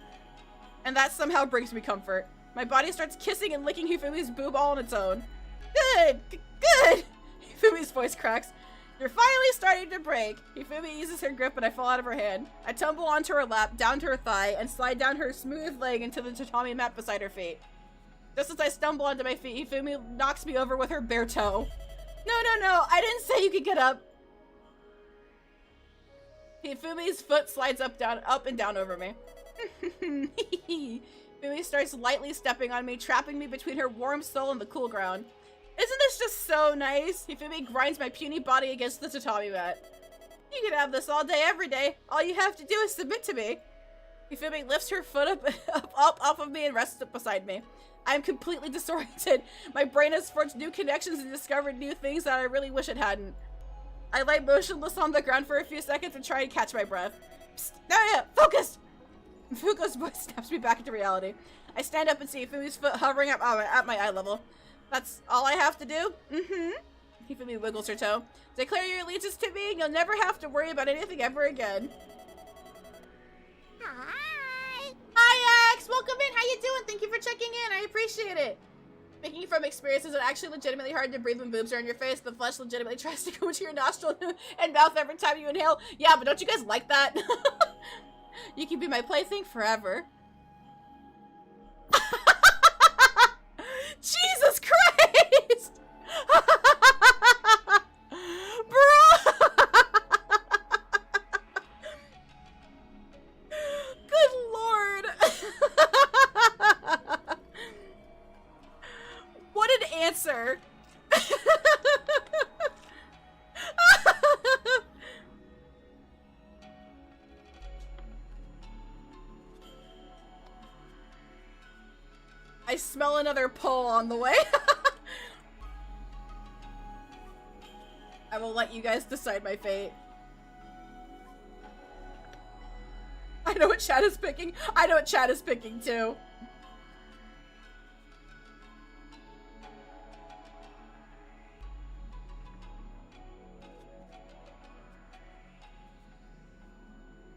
And that somehow brings me comfort. My body starts kissing and licking Hifumi's boob all on its own. Good! Good! Hifumi's voice cracks. You're finally starting to break. Hifumi eases her grip and I fall out of her hand. I tumble onto her lap, down to her thigh, and slide down her smooth leg into the tatami mat beside her feet. Just as I stumble onto my feet, Hifumi knocks me over with her bare toe. No, I didn't say you could get up. Hifumi's foot slides up and down over me. Hifumi starts lightly stepping on me, trapping me between her warm soul and the cool ground. Isn't this just so nice? Hifumi grinds my puny body against the tatami mat. You can have this all day, every day. All you have to do is submit to me. Hifumi lifts her foot up off of me and rests up beside me. I am completely disoriented. My brain has forged new connections and discovered new things that I really wish it hadn't. I lie motionless on the ground for a few seconds and try to catch my breath. Psst, no, focus! Fuko's voice snaps me back into reality. I stand up and see Hifumi's foot hovering at my eye level. That's all I have to do? Hifumi wiggles her toe. Declare your allegiance to me and you'll never have to worry about anything ever again. Hi! Hi, X! Welcome in! How you doing? Thank you for checking in. I appreciate it. Speaking from experience, is it actually legitimately hard to breathe when boobs are in your face? The flesh legitimately tries to go into your nostril and mouth every time you inhale. Yeah, but don't you guys like that? You can be my plaything forever. Jesus Christ! Bro! Good Lord! What an answer! I smell another poll on the way. I will let you guys decide my fate. I know what chat is picking. I know what chat is picking too.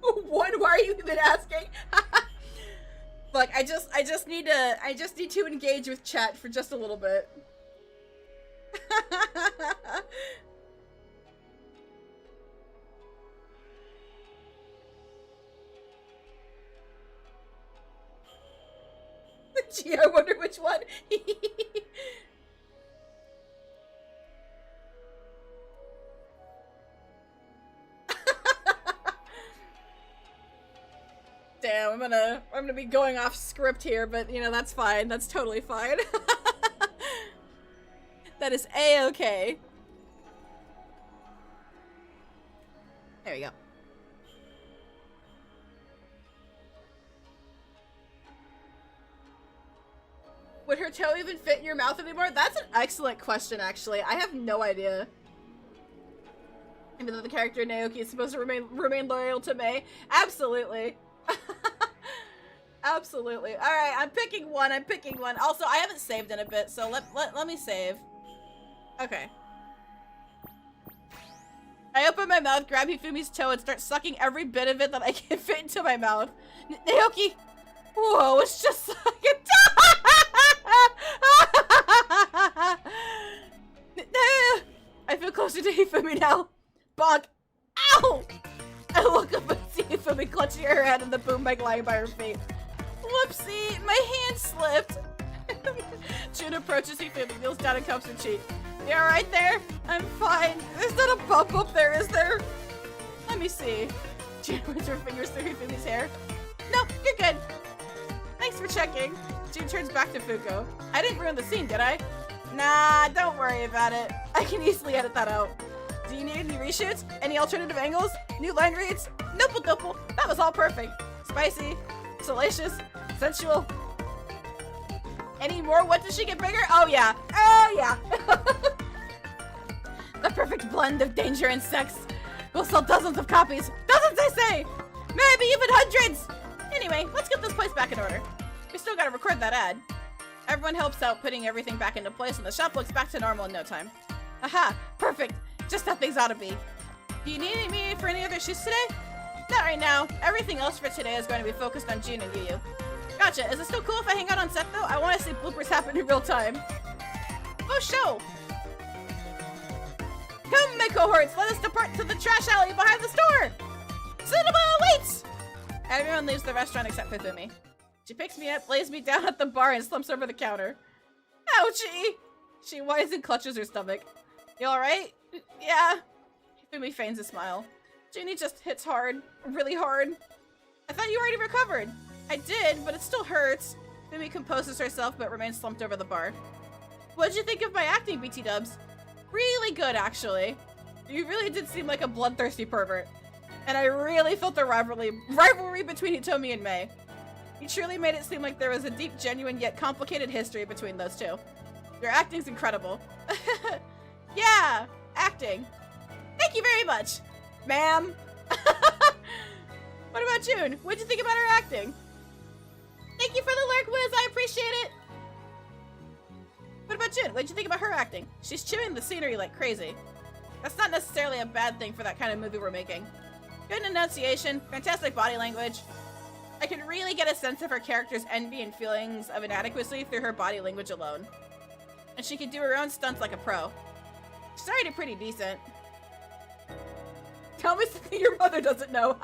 What? Why are you even asking? Look, I just need to engage with chat for just a little bit. Gee, I wonder which one. Damn, I'm gonna be going off script here, but you know, that's fine. That's totally fine. That is A-okay. There we go. Would her toe even fit in your mouth anymore? That's an excellent question, actually. I have no idea. Even though the character Naoki is supposed to remain loyal to Mei. Absolutely. Absolutely. Alright, I'm picking one. Also, I haven't saved in a bit, so let me save. Okay. I open my mouth, grab Hifumi's toe, and start sucking every bit of it that I can fit into my mouth. Naoki! Whoa, it's just like a I feel closer to Hifumi now. Bonk. Ow! I look up and see Hifumi clutching her head and the boom mic lying by her feet. Whoopsie, my hand slipped. June approaches Hifumi, kneels down and cups her cheek. You alright there? I'm fine. There's not a bump up there, is there? Let me see. June runs her fingers through Hifumi's hair. No, you're good. Thanks for checking. June turns back to Fuko. I didn't ruin the scene, did I? Nah, don't worry about it. I can easily edit that out. Do you need any reshoots? Any alternative angles? New line reads? Nope, that was all perfect. Spicy, salacious, sensual. Any more? What does she get bigger? Oh yeah. Oh yeah. The perfect blend of danger and sex. We'll sell dozens of copies. Dozens, I say! Maybe even hundreds! Anyway, let's get this place back in order. We still gotta record that ad. Everyone helps out putting everything back into place and the shop looks back to normal in no time. Aha! Perfect! Just how things ought to be. Do you need me for any other shoots today? Not right now. Everything else for today is going to be focused on June and Yu. Gotcha. Is it still cool if I hang out on set though? I want to see bloopers happen in real time. Oh, show! Come, my cohorts! Let us depart to the trash alley behind the store! Cinema waits! Everyone leaves the restaurant except Hifumi. She picks me up, lays me down at the bar, and slumps over the counter. Ouchie! She whines and clutches her stomach. You alright? Yeah. Hifumi feigns a smile. Junie just hits hard. Really hard. I thought you already recovered. I did, but it still hurts. Hifumi composes herself, but remains slumped over the bar. What did you think of my acting, BT Dubs? Really good, actually. You really did seem like a bloodthirsty pervert. And I really felt the rivalry between Hitomi and Mei. You truly made it seem like there was a deep, genuine, yet complicated history between those two. Your acting's incredible. Yeah, acting. Thank you very much, ma'am. What about June? What'd you think about her acting? Thank you for the lurk, Wiz. I appreciate it. What about June? What'd you think about her acting? She's chewing the scenery like crazy. That's not necessarily a bad thing for that kind of movie we're making. Good enunciation, fantastic body language. I could really get a sense of her character's envy and feelings of inadequacy through her body language alone. And she could do her own stunts like a pro. She's already pretty decent. Tell me something your mother doesn't know.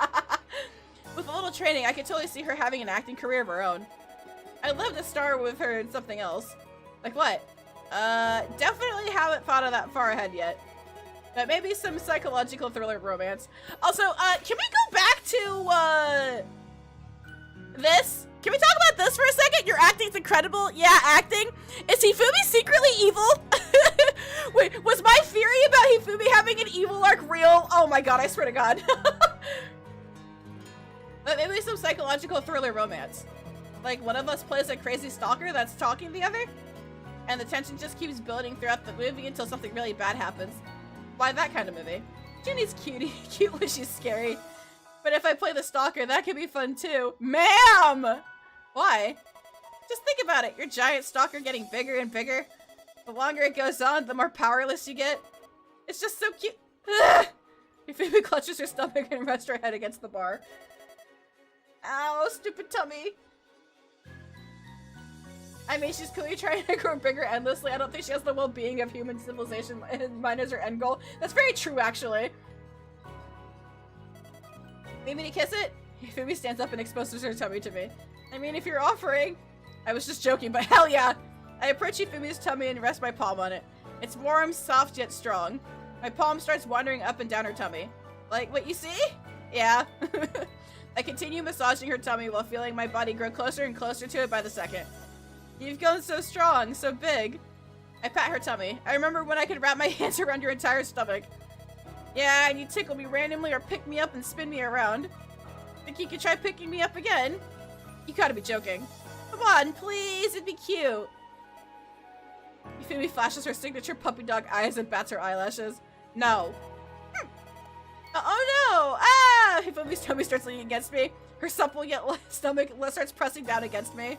With a little training, I could totally see her having an acting career of her own. I'd love to star with her in something else. Like what? Definitely haven't thought of that far ahead yet. But maybe some psychological thriller romance. Also, can we go back to, this? Can we talk about this for a second? Your acting's incredible. Yeah, acting. Is Hifumi secretly evil? Wait, was my theory about Hifumi having an evil arc real? Oh my god, I swear to god. But maybe some psychological thriller romance. Like, one of us plays a crazy stalker that's stalking the other, and the tension just keeps building throughout the movie until something really bad happens. Why that kind of movie? Junie's cute when she's scary. But if I play the stalker, that could be fun too. Ma'am! Why? Just think about it. Your giant stalker getting bigger and bigger. The longer it goes on, the more powerless you get. It's just so cute. Hifumi clutches her stomach and rests her head against the bar. Ow, stupid tummy. I mean, she's clearly trying to grow bigger endlessly. I don't think she has the well-being of human civilization in mind as her end goal. That's very true, actually. Need me to kiss it? Hifumi stands up and exposes her tummy to me. I mean, if you're offering... I was just joking, but hell yeah! I approach Hifumi's tummy and rest my palm on it. It's warm, soft, yet strong. My palm starts wandering up and down her tummy. Like, what you see? Yeah. I continue massaging her tummy while feeling my body grow closer and closer to it by the second. You've grown so strong, so big. I pat her tummy. I remember when I could wrap my hands around your entire stomach. Yeah, and you tickle me randomly or pick me up and spin me around. Think you could try picking me up again? You gotta be joking. Come on, please, it'd be cute. Hifumi flashes her signature puppy dog eyes and bats her eyelashes. No. Oh no! Ah! Hifumi's tummy starts leaning against me. Her supple yet stomach starts pressing down against me.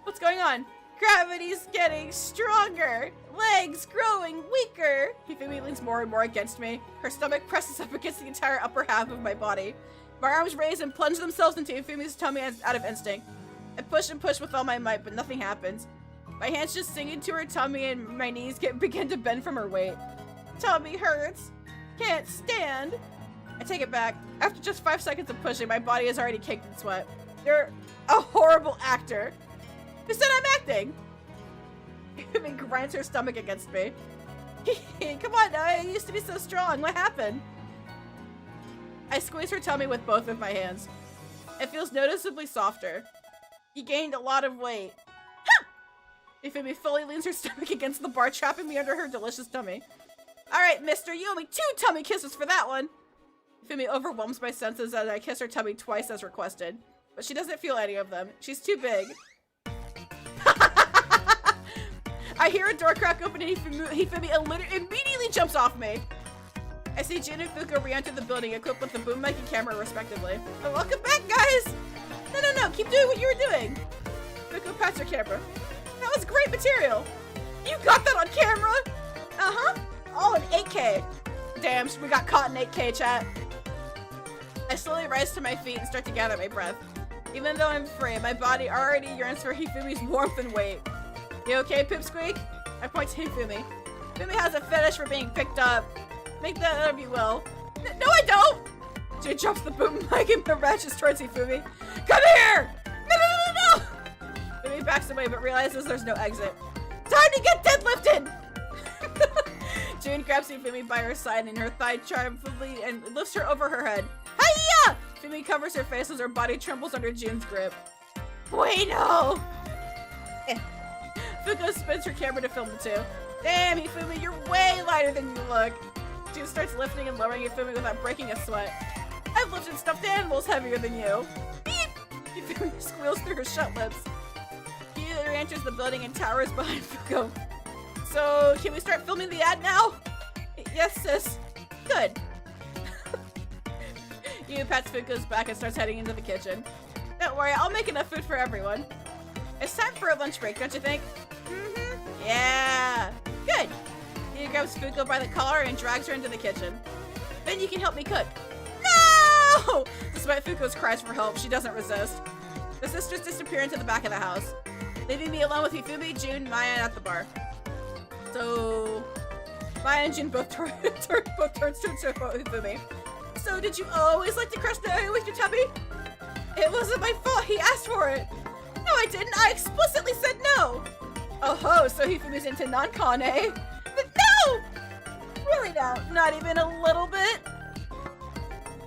What's going on? Gravity's getting stronger! Legs growing weaker! Hifumi leans more and more against me. Her stomach presses up against the entire upper half of my body. My arms raise and plunge themselves into Hifumi's tummy out of instinct. I push and push with all my might, but nothing happens. My hands just sink into her tummy and my knees begin to bend from her weight. Tummy hurts. Can't stand. I take it back. After just 5 seconds of pushing, my body is already caked in sweat. You're a horrible actor. Who said I'm acting? Hifumi grinds her stomach against me. Come on now, I used to be so strong. What happened? I squeeze her tummy with both of my hands. It feels noticeably softer. You gained a lot of weight. Hifumi fully leans her stomach against the bar, trapping me under her delicious tummy. Alright, mister, you owe me 2 tummy kisses for that one! Hifumi overwhelms my senses as I kiss her tummy twice as requested. But she doesn't feel any of them. She's too big. I hear a door crack open and Hifumi immediately jumps off me. I see Jin and Fuko re-enter the building equipped with the boom mic and camera respectively. Oh, welcome back, guys! No, keep doing what you were doing! Fuko pats her camera. That was great material! You got that on camera? Uh-huh. All in 8K. Damn, we got caught in 8K, chat. I slowly rise to my feet and start to gather my breath. Even though I'm free, my body already yearns for Hifumi's warmth and weight. You okay, Pipsqueak? I point to Hifumi. Hifumi has a fetish for being picked up. Make that of you will. No, I don't! Jay drops the boom mic and ratchets towards Hifumi. Come here! No! Hifumi backs away but realizes there's no exit. Time to get deadlifted! June grabs Hifumi by her side and her thigh triumphantly and lifts her over her head. Hiya! Hifumi covers her face as her body trembles under June's grip. Wait, no! Fuko spins her camera to film the two. Damn, Hifumi, you're way lighter than you look. June starts lifting and lowering Hifumi without breaking a sweat. I've lifted stuffed animals heavier than you. Beep! Hifumi squeals through her shut lips. He re-enters the building and towers behind Fuko. So, can we start filming the ad now? Yes, sis. Good. Yu pats Fuko's back and starts heading into the kitchen. Don't worry, I'll make enough food for everyone. It's time for a lunch break, don't you think? Mm-hmm. Yeah. Good. Yu grabs Fuko by the collar and drags her into the kitchen. Then you can help me cook. No! Despite Fuko's cries for help, she doesn't resist. The sisters disappear into the back of the house, leaving me alone with Hifumi, June, Maya at the bar. So, Maya and June both turns to Hifumi. So did you always like to crush the area with your tubby? It wasn't my fault, he asked for it. No, I didn't, I explicitly said no. Oh ho, so Hifumi's into non-con, eh? But no! Really now, not even a little bit?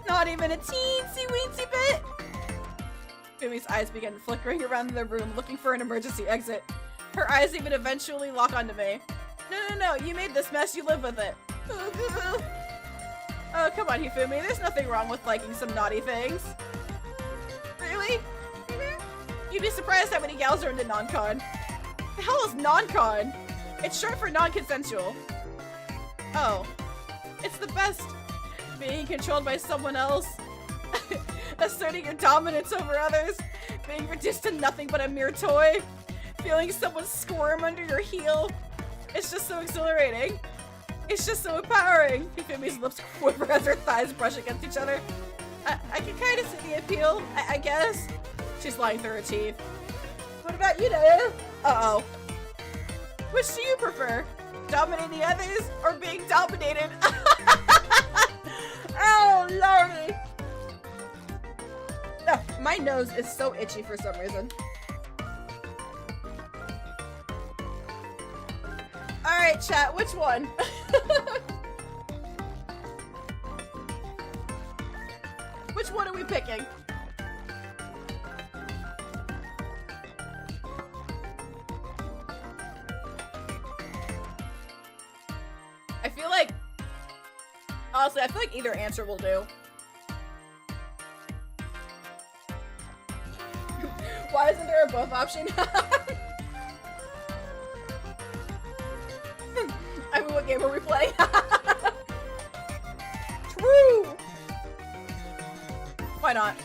Not even a teensy-weensy bit? Hifumi's eyes began flickering around the room, looking for an emergency exit. Her eyes even eventually lock onto me. No, you made this mess, you live with it. Oh, come on, Hifumi, there's nothing wrong with liking some naughty things. Really? You'd be surprised how many gals are into non-con. The hell is non-con? It's short for non-consensual. Oh. It's the best. Being controlled by someone else. Asserting your dominance over others. Being reduced to nothing but a mere toy. Feeling someone squirm under your heel. It's just so exhilarating. It's just so empowering. Hifumi's lips quiver as her thighs brush against each other. I can kind of see the appeal, I guess. She's lying through her teeth. What about you, Dale? Uh-oh. Which do you prefer? Dominating others or being dominated? Oh, lordy. No, my nose is so itchy for some reason. Alright, chat, which one? Which one are we picking? I feel like... Honestly, I feel like either answer will do. Why isn't there a both option? I mean, what game are we playing? True! Why not?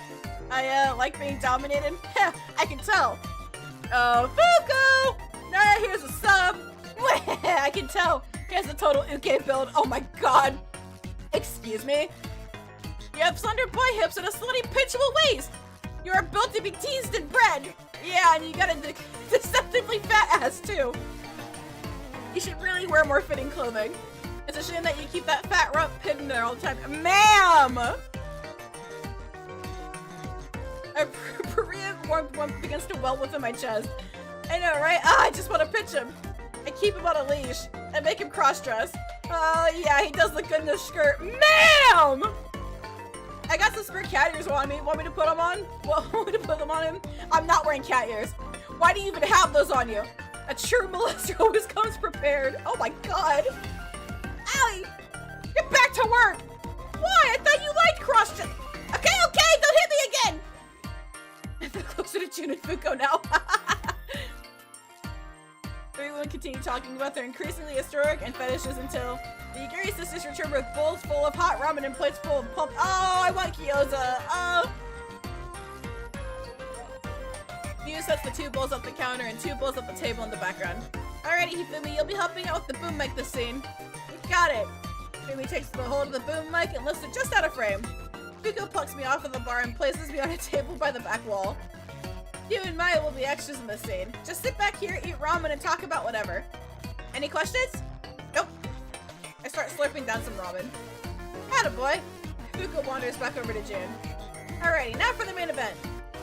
I, like being dominated. I can tell. Oh, Fuku! Nah, here's a sub. I can tell. Here's a total uke build. Oh my god. Excuse me? You have slender boy hips and a slutty pinchable waist. You are built to be teased and bred. Yeah, and you got a deceptively fat ass too. You should really wear more fitting clothing. It's a shame that you keep that fat rump hidden there all the time. Ma'am! A Korean warmth against a well within my chest. I know, right? Ah, I just want to pitch him. I keep him on a leash. I make him cross-dress. Oh, yeah, he does look good in this skirt. Ma'am! I got some spare cat ears on me. Want me to put them on? Want me to put them on him? I'm not wearing cat ears. Why do you even have those on you? A true molester always comes prepared. Oh my god. Allie! Get back to work! Why? I thought you liked cross-dress. Okay, don't hit me again! I feel closer to Jun and Fuko now. Everyone continued talking about their increasingly historic and fetishes until the Yagiri sisters returned with bowls full of hot ramen and plates full of pumped. Oh, I want gyoza. Oh. Yu sets the 2 bowls up the counter and 2 bowls up the table in the background. Alrighty, Hifumi, you'll be helping out with the boom mic this scene. You got it. Hifumi takes the hold of the boom mic and lifts it just out of frame. Fuko plucks me off of the bar and places me on a table by the back wall. You and Maya will be extras in this scene. Just sit back here, eat ramen, and talk about whatever. Any questions? Nope. I start slurping down some ramen. Attaboy. Fuko wanders back over to Jun. Alrighty, now for the main event.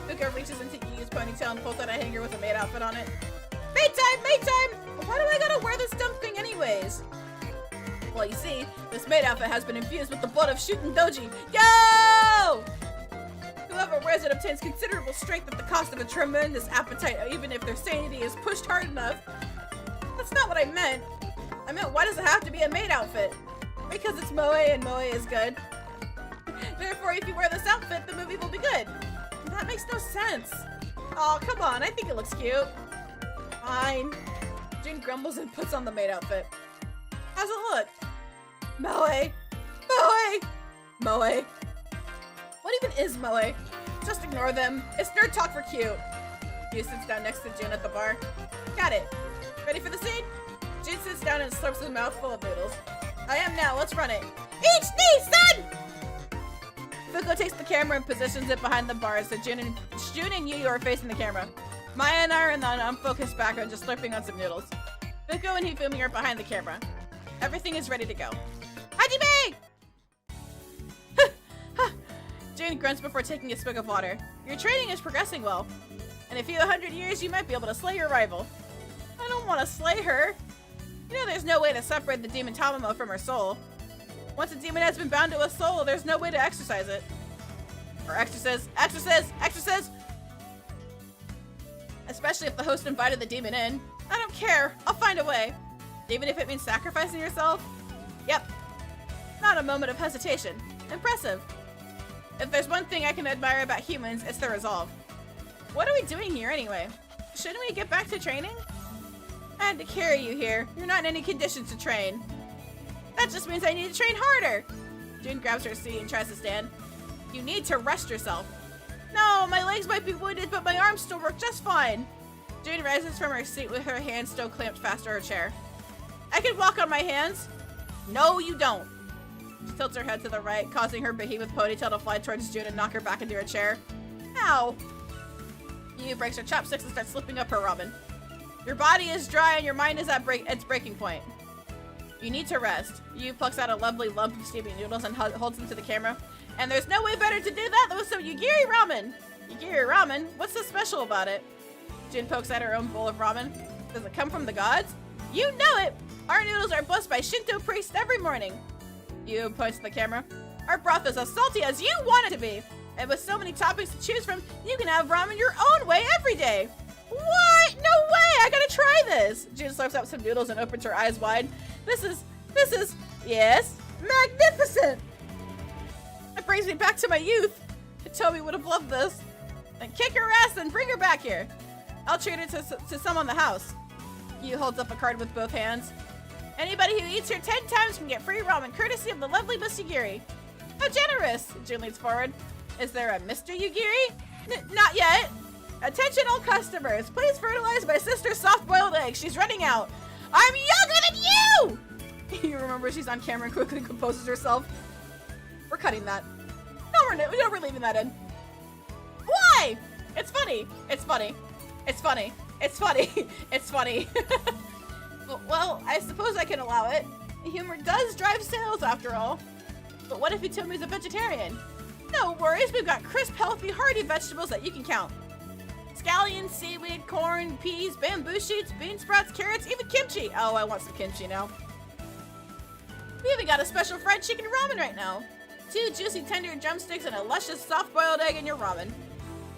Fuko reaches into Yu's ponytail and pulls out a hanger with a maid outfit on it. Maid time! Maid time! Why do I gotta wear this dumb thing anyways? Well, you see, this maid outfit has been infused with the blood of Shootin' Doji. Yo! Whoever wears it obtains considerable strength at the cost of a tremendous appetite, even if their sanity is pushed hard enough. That's not what I meant. I meant, why does it have to be a maid outfit? Because it's Moe and Moe is good. Therefore, if you wear this outfit, the movie will be good. That makes no sense. Oh, come on, I think it looks cute. Fine. Jun grumbles and puts on the maid outfit. How's it look? Moe! Moe! Moe! What even is Moe? Just ignore them. It's nerd talk for cute. Yu sits down next to Jun at the bar. Got it. Ready for the scene? Jun sits down and slurps his mouth full of noodles. I am now. Let's run it. Each knee, son! Fuko takes the camera and positions it behind the bar so Jun and Yu are facing the camera. Maya and I are in the unfocused background just slurping on some noodles. Fuko and Hifumi are behind the camera. Everything is ready to go. Hajime! June grunts before taking a swig of water. Your training is progressing well. In a few 100 years, you might be able to slay your rival. I don't want to slay her. You know there's no way to separate the demon Tamamo from her soul. Once a demon has been bound to a soul, there's no way to exorcise it. Or exorcise. Especially if the host invited the demon in. I don't care. I'll find a way. Even if it means sacrificing yourself? Yep. Not a moment of hesitation. Impressive. If there's one thing I can admire about humans, it's their resolve. What are we doing here anyway? Shouldn't we get back to training? I had to carry you here. You're not in any conditions to train. That just means I need to train harder. June grabs her seat and tries to stand. You need to rest yourself. No, my legs might be wounded, but my arms still work just fine. June rises from her seat with her hands still clamped fast to her chair. I can walk on my hands. No, you don't. She tilts her head to the right, causing her behemoth ponytail to fly towards June and knock her back into her chair. Ow. Yu breaks her chopsticks and starts slipping up her ramen. Your body is dry and your mind is at its breaking point. You need to rest. Yu plucks out a lovely lump of steaming noodles and holds them to the camera. And there's no way better to do that than with some Yugiri ramen. Yugiri ramen? What's so special about it? Jin pokes at her own bowl of ramen. Does it come from the gods? You know it! Our noodles are blessed by Shinto priests every morning. Yu points to the camera. Our broth is as salty as you want it to be. And with so many toppings to choose from, you can have ramen your own way every day. What? No way! I gotta try this! June slurps up some noodles and opens her eyes wide. This is, yes, magnificent! It brings me back to my youth. Toby would have loved this. Then kick her ass and bring her back here. I'll treat her to some on the house. Yu holds up a card with both hands. Anybody who eats here 10 times can get free ramen, courtesy of the lovely Miss Yugiri. How generous! June leans forward. Is there a Mr. Yugiri? Not yet. Attention all customers. Please fertilize my sister's soft-boiled eggs. She's running out. I'm younger than you! You remember she's on camera and quickly composes herself. We're cutting that. No, we're leaving that in. Why? It's funny. It's funny. It's funny. It's funny. It's funny. Well, I suppose I can allow it. Humor does drive sales after all. But what if Hifumu's a vegetarian? No worries, we've got crisp, healthy, hearty vegetables that you can count. Scallions, seaweed, corn, peas, bamboo shoots, bean sprouts, carrots, even kimchi. Oh, I want some kimchi now. We even got a special fried chicken ramen right now. 2 juicy, tender drumsticks and a luscious, soft-boiled egg in your ramen.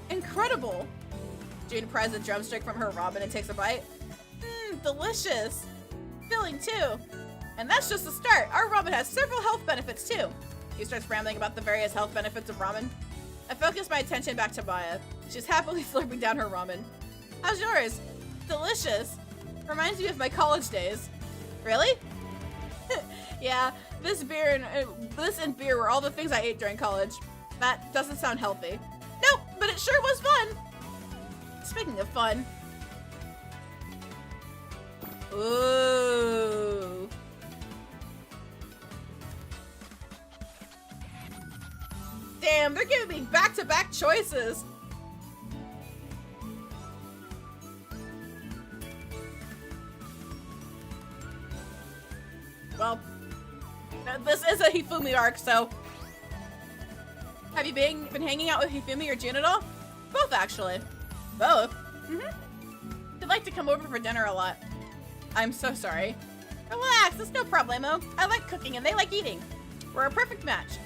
Incredible. June pries a drumstick from her ramen and takes a bite. Mmm, delicious. Filling too. And that's just the start. Our ramen has several health benefits too. He starts rambling about the various health benefits of ramen. I focus my attention back to Maya. She's happily slurping down her ramen. How's yours? Delicious. Reminds me of my college days. Really? Yeah, this and beer were all the things I ate during college. That doesn't sound healthy. Nope, but it sure was fun. Speaking of fun. Ooh. Damn, they're giving me back-to-back choices. Well, this is a Hifumi arc, so... Have you been hanging out with Hifumi or June at all? Both, actually. Both? Mm-hmm. They'd like to come over for dinner a lot. I'm so sorry. Relax, it's no problemo. I like cooking and they like eating. We're a perfect match.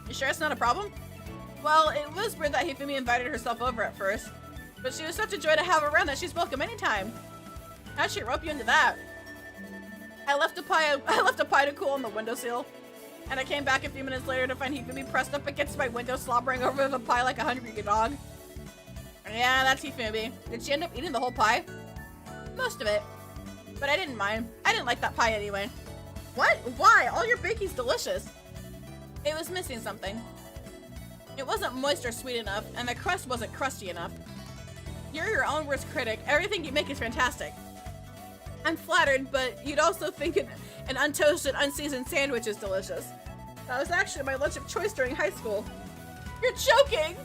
You sure it's not a problem? Well, it was weird that Hifumi invited herself over at first, but she was such a joy to have around that she's welcome anytime. How'd she rope you into that? I left a pie to cool on the windowsill, and I came back a few minutes later to find Hifumi pressed up against my window, slobbering over the pie like a hungry dog. Yeah, that's Hifumi. Did she end up eating the whole pie? Most of it. But I didn't mind. I didn't like that pie anyway. What? Why? All your baking's delicious. It was missing something. It wasn't moist or sweet enough, and the crust wasn't crusty enough. You're your own worst critic. Everything you make is fantastic. I'm flattered, but you'd also think an untoasted, unseasoned sandwich is delicious. That was actually my lunch of choice during high school. You're joking!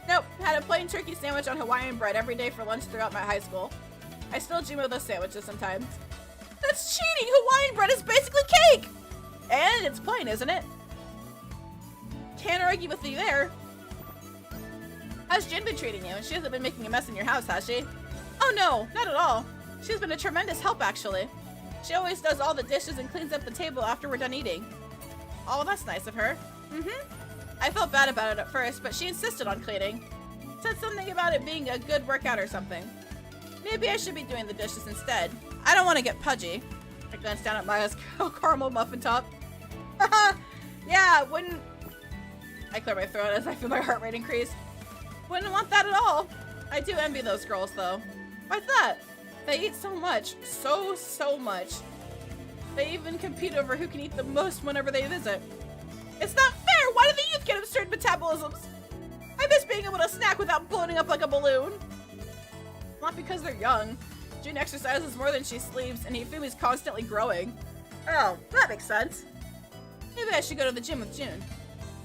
Nope, had a plain turkey sandwich on Hawaiian bread every day for lunch throughout my high school. I still dream of those sandwiches sometimes. That's cheating! Hawaiian bread is basically cake! And it's plain, isn't it? Can't argue with you there. How's Jin been treating you? She hasn't been making a mess in your house, has she? Oh no, not at all. She's been a tremendous help, actually. She always does all the dishes and cleans up the table after we're done eating. Oh, that's nice of her. I felt bad about it at first, but she insisted on cleaning. Said something about it being a good workout or something. Maybe I should be doing the dishes instead. I don't want to get pudgy. I glanced down at Maya's caramel muffin top. Yeah, wouldn't... I clear my throat as I feel my heart rate increase. Wouldn't want that at all. I do envy those girls, though. Why's that? They eat so much. So much. They even compete over who can eat the most whenever they visit. It's not fair! Why do the youth get absurd metabolisms? I miss being able to snack without bloating up like a balloon. Not because they're young. June exercises more than she sleeps, and Hifumi's constantly growing. Oh, that makes sense. Maybe I should go to the gym with June.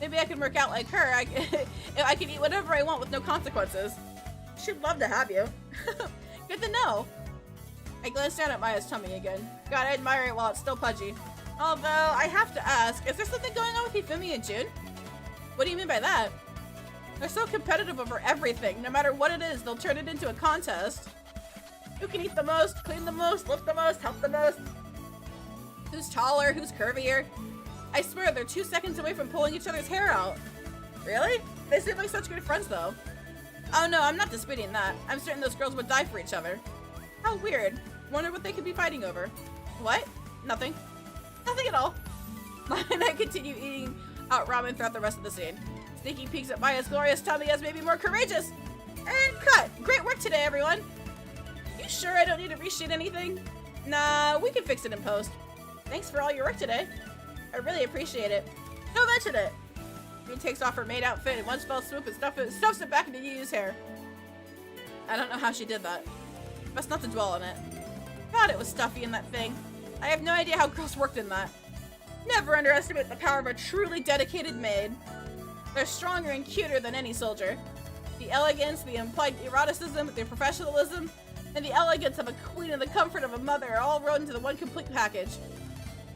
Maybe I can work out like her. I can eat whatever I want with no consequences. She'd love to have you. Good to know. I glanced down at Maya's tummy again. Gotta admire it while it's still pudgy. Although, I have to ask, is there something going on with Hifumi and June? What do you mean by that? They're so competitive over everything. No matter what it is, they'll turn it into a contest. Who can eat the most, clean the most, lift the most, help the most? Who's taller, who's curvier? I swear, they're 2 seconds away from pulling each other's hair out. Really? They seem like such good friends, though. Oh no, I'm not disputing that. I'm certain those girls would die for each other. How weird. Wonder what they could be fighting over. What? Nothing. Nothing at all. And I continue eating out ramen throughout the rest of the scene. Sneaking peeks at Maya's glorious tummy as maybe more courageous. And cut! Great work today, everyone! You sure I don't need to reshoot anything? Nah, we can fix it in post. Thanks for all your work today. I really appreciate it. Don't mention it! June takes off her maid outfit in one fell swoop and stuffs it back into Yu's hair. I don't know how she did that. Best not to dwell on it. God, it was stuffy in that thing. I have no idea how girls worked in that. Never underestimate the power of a truly dedicated maid. They're stronger and cuter than any soldier. The elegance, the implied eroticism, the professionalism, and the elegance of a queen and the comfort of a mother are all rolled into the one complete package.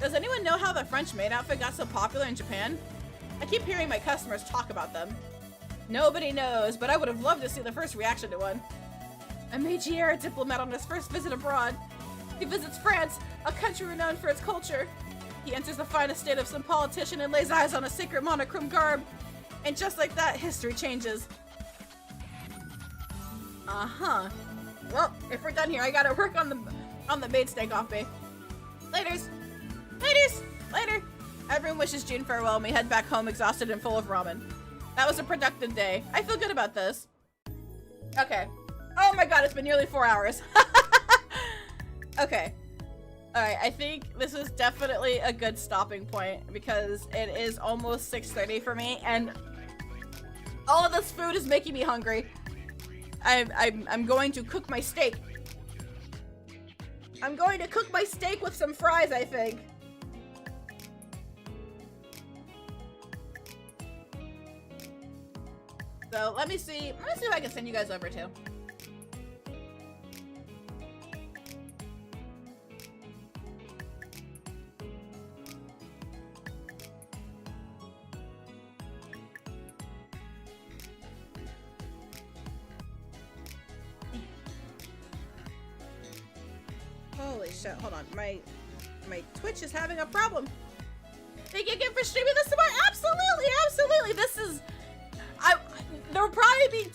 Does anyone know how the French maid outfit got so popular in Japan? I keep hearing my customers talk about them. Nobody knows, but I would have loved to see the first reaction to one. A Meiji-era diplomat on his first visit abroad. He visits France, a country renowned for its culture. He enters the fine estate of some politician and lays eyes on a sacred monochrome garb. And just like that, history changes. Uh-huh. Well, if we're done here, I gotta work on the maid steak off me. Laters! Laters! Later! Everyone wishes June farewell and we head back home exhausted and full of ramen. That was a productive day. I feel good about this. Okay. Oh my god, it's been nearly 4 hours. Okay. Alright, I think this is definitely a good stopping point because it is almost 6:30 for me and all of this food is making me hungry. I'm going to cook my steak. I'm going to cook my steak with some fries, I think. So let me see what I can send you guys over to. Holy shit, hold on. My Twitch is having a problem. Thank you again for streaming this tomorrow. Absolutely. This is there will probably be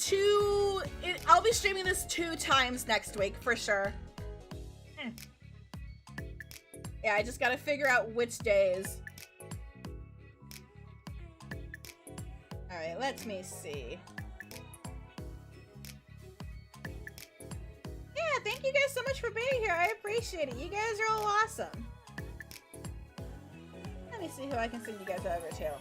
I'll be streaming this 2 times next week for sure. Yeah, I just gotta figure out which days. Alright, let me see. Yeah, thank you guys so much for being here. I appreciate it. You guys are all awesome. Let me see who I can send you guys over to.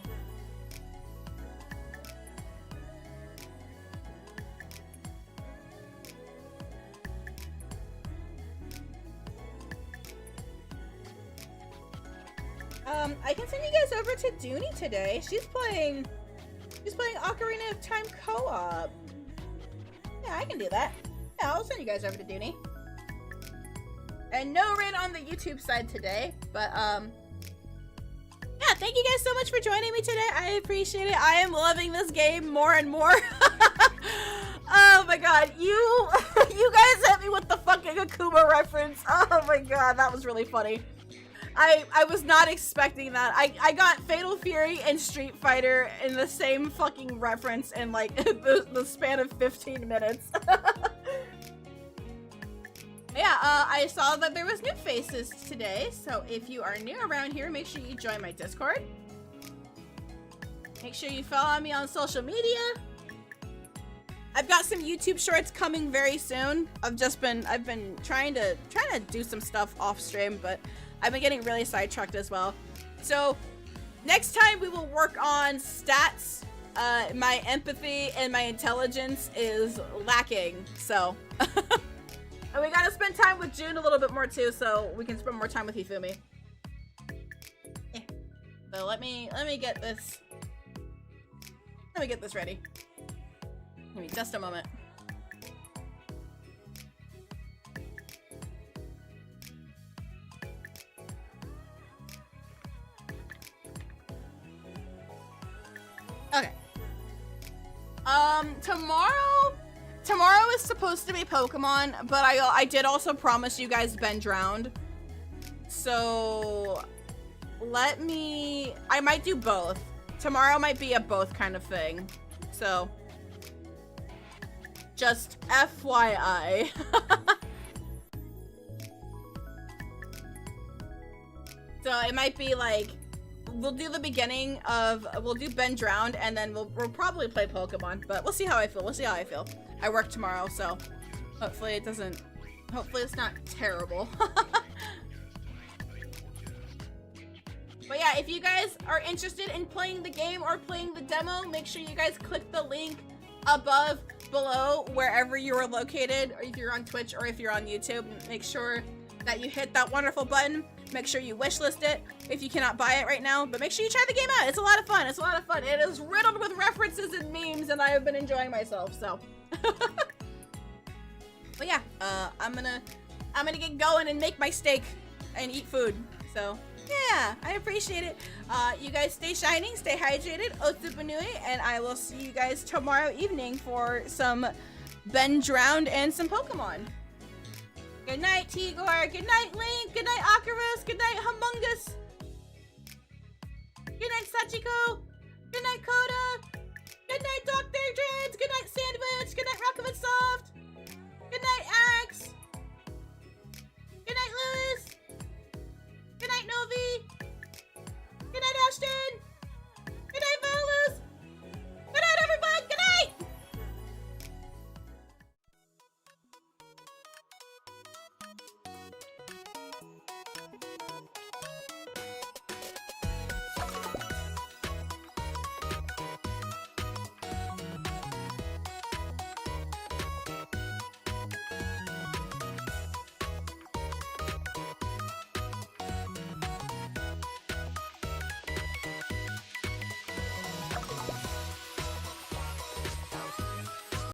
I can send you guys over to Dooney today. She's playing Ocarina of Time co-op. Yeah, I can do that. Yeah, I'll send you guys over to Dooney. And no raid on the YouTube side today, but yeah, thank you guys so much for joining me today. I appreciate it. I am loving this game more and more. Oh my god, you guys hit me with the fucking Akuma reference. Oh my god, that was really funny. I was not expecting that. I got Fatal Fury and Street Fighter in the same fucking reference in like the span of 15 minutes. Yeah, I saw that there was new faces today, so if you are new around here, make sure you join my Discord. Make sure you follow me on social media. I've got some YouTube shorts coming very soon. I've been trying to do some stuff off stream, but I've been getting really sidetracked as well. So next time we will work on stats. My empathy and my intelligence is lacking, so. And we gotta spend time with June a little bit more too, so we can spend more time with Hifumi. Yeah. So let me get this. Let me get this ready. Give me just a moment. Okay. Tomorrow is supposed to be Pokemon, but I did also promise you guys Ben Drowned. So I might do both. Tomorrow might be a both kind of thing. So just FYI. So it might be like we'll do the beginning of we'll do Ben Drowned and then we'll probably play Pokemon, but we'll see how I feel. We'll see how I feel. I work tomorrow, so hopefully it's not terrible. But yeah, if you guys are interested in playing the game or playing the demo, make sure you guys click the link above, below, wherever you are located, or if you're on Twitch or if you're on YouTube. Make sure that you hit that wonderful button. Make sure you wishlist it if you cannot buy it right now, but make sure you try the game out. It's a lot of fun. It's a lot of fun. It is riddled with references and memes, and I have been enjoying myself, so. But yeah, I'm gonna get going and make my steak and eat food. So yeah, I appreciate it. You guys stay shining, stay hydrated. Bnnuy, and I will see you guys tomorrow evening for some Ben Drowned and some Pokemon. Good night, Tigor. Good night, Link. Good night, Akaros. Good night, Humongous. Good night, Sachiko. Good night, Coda. Good night, Dr. Dreads. Good night, Sandwich. Good night, Rockabit Soft. Good night, Axe.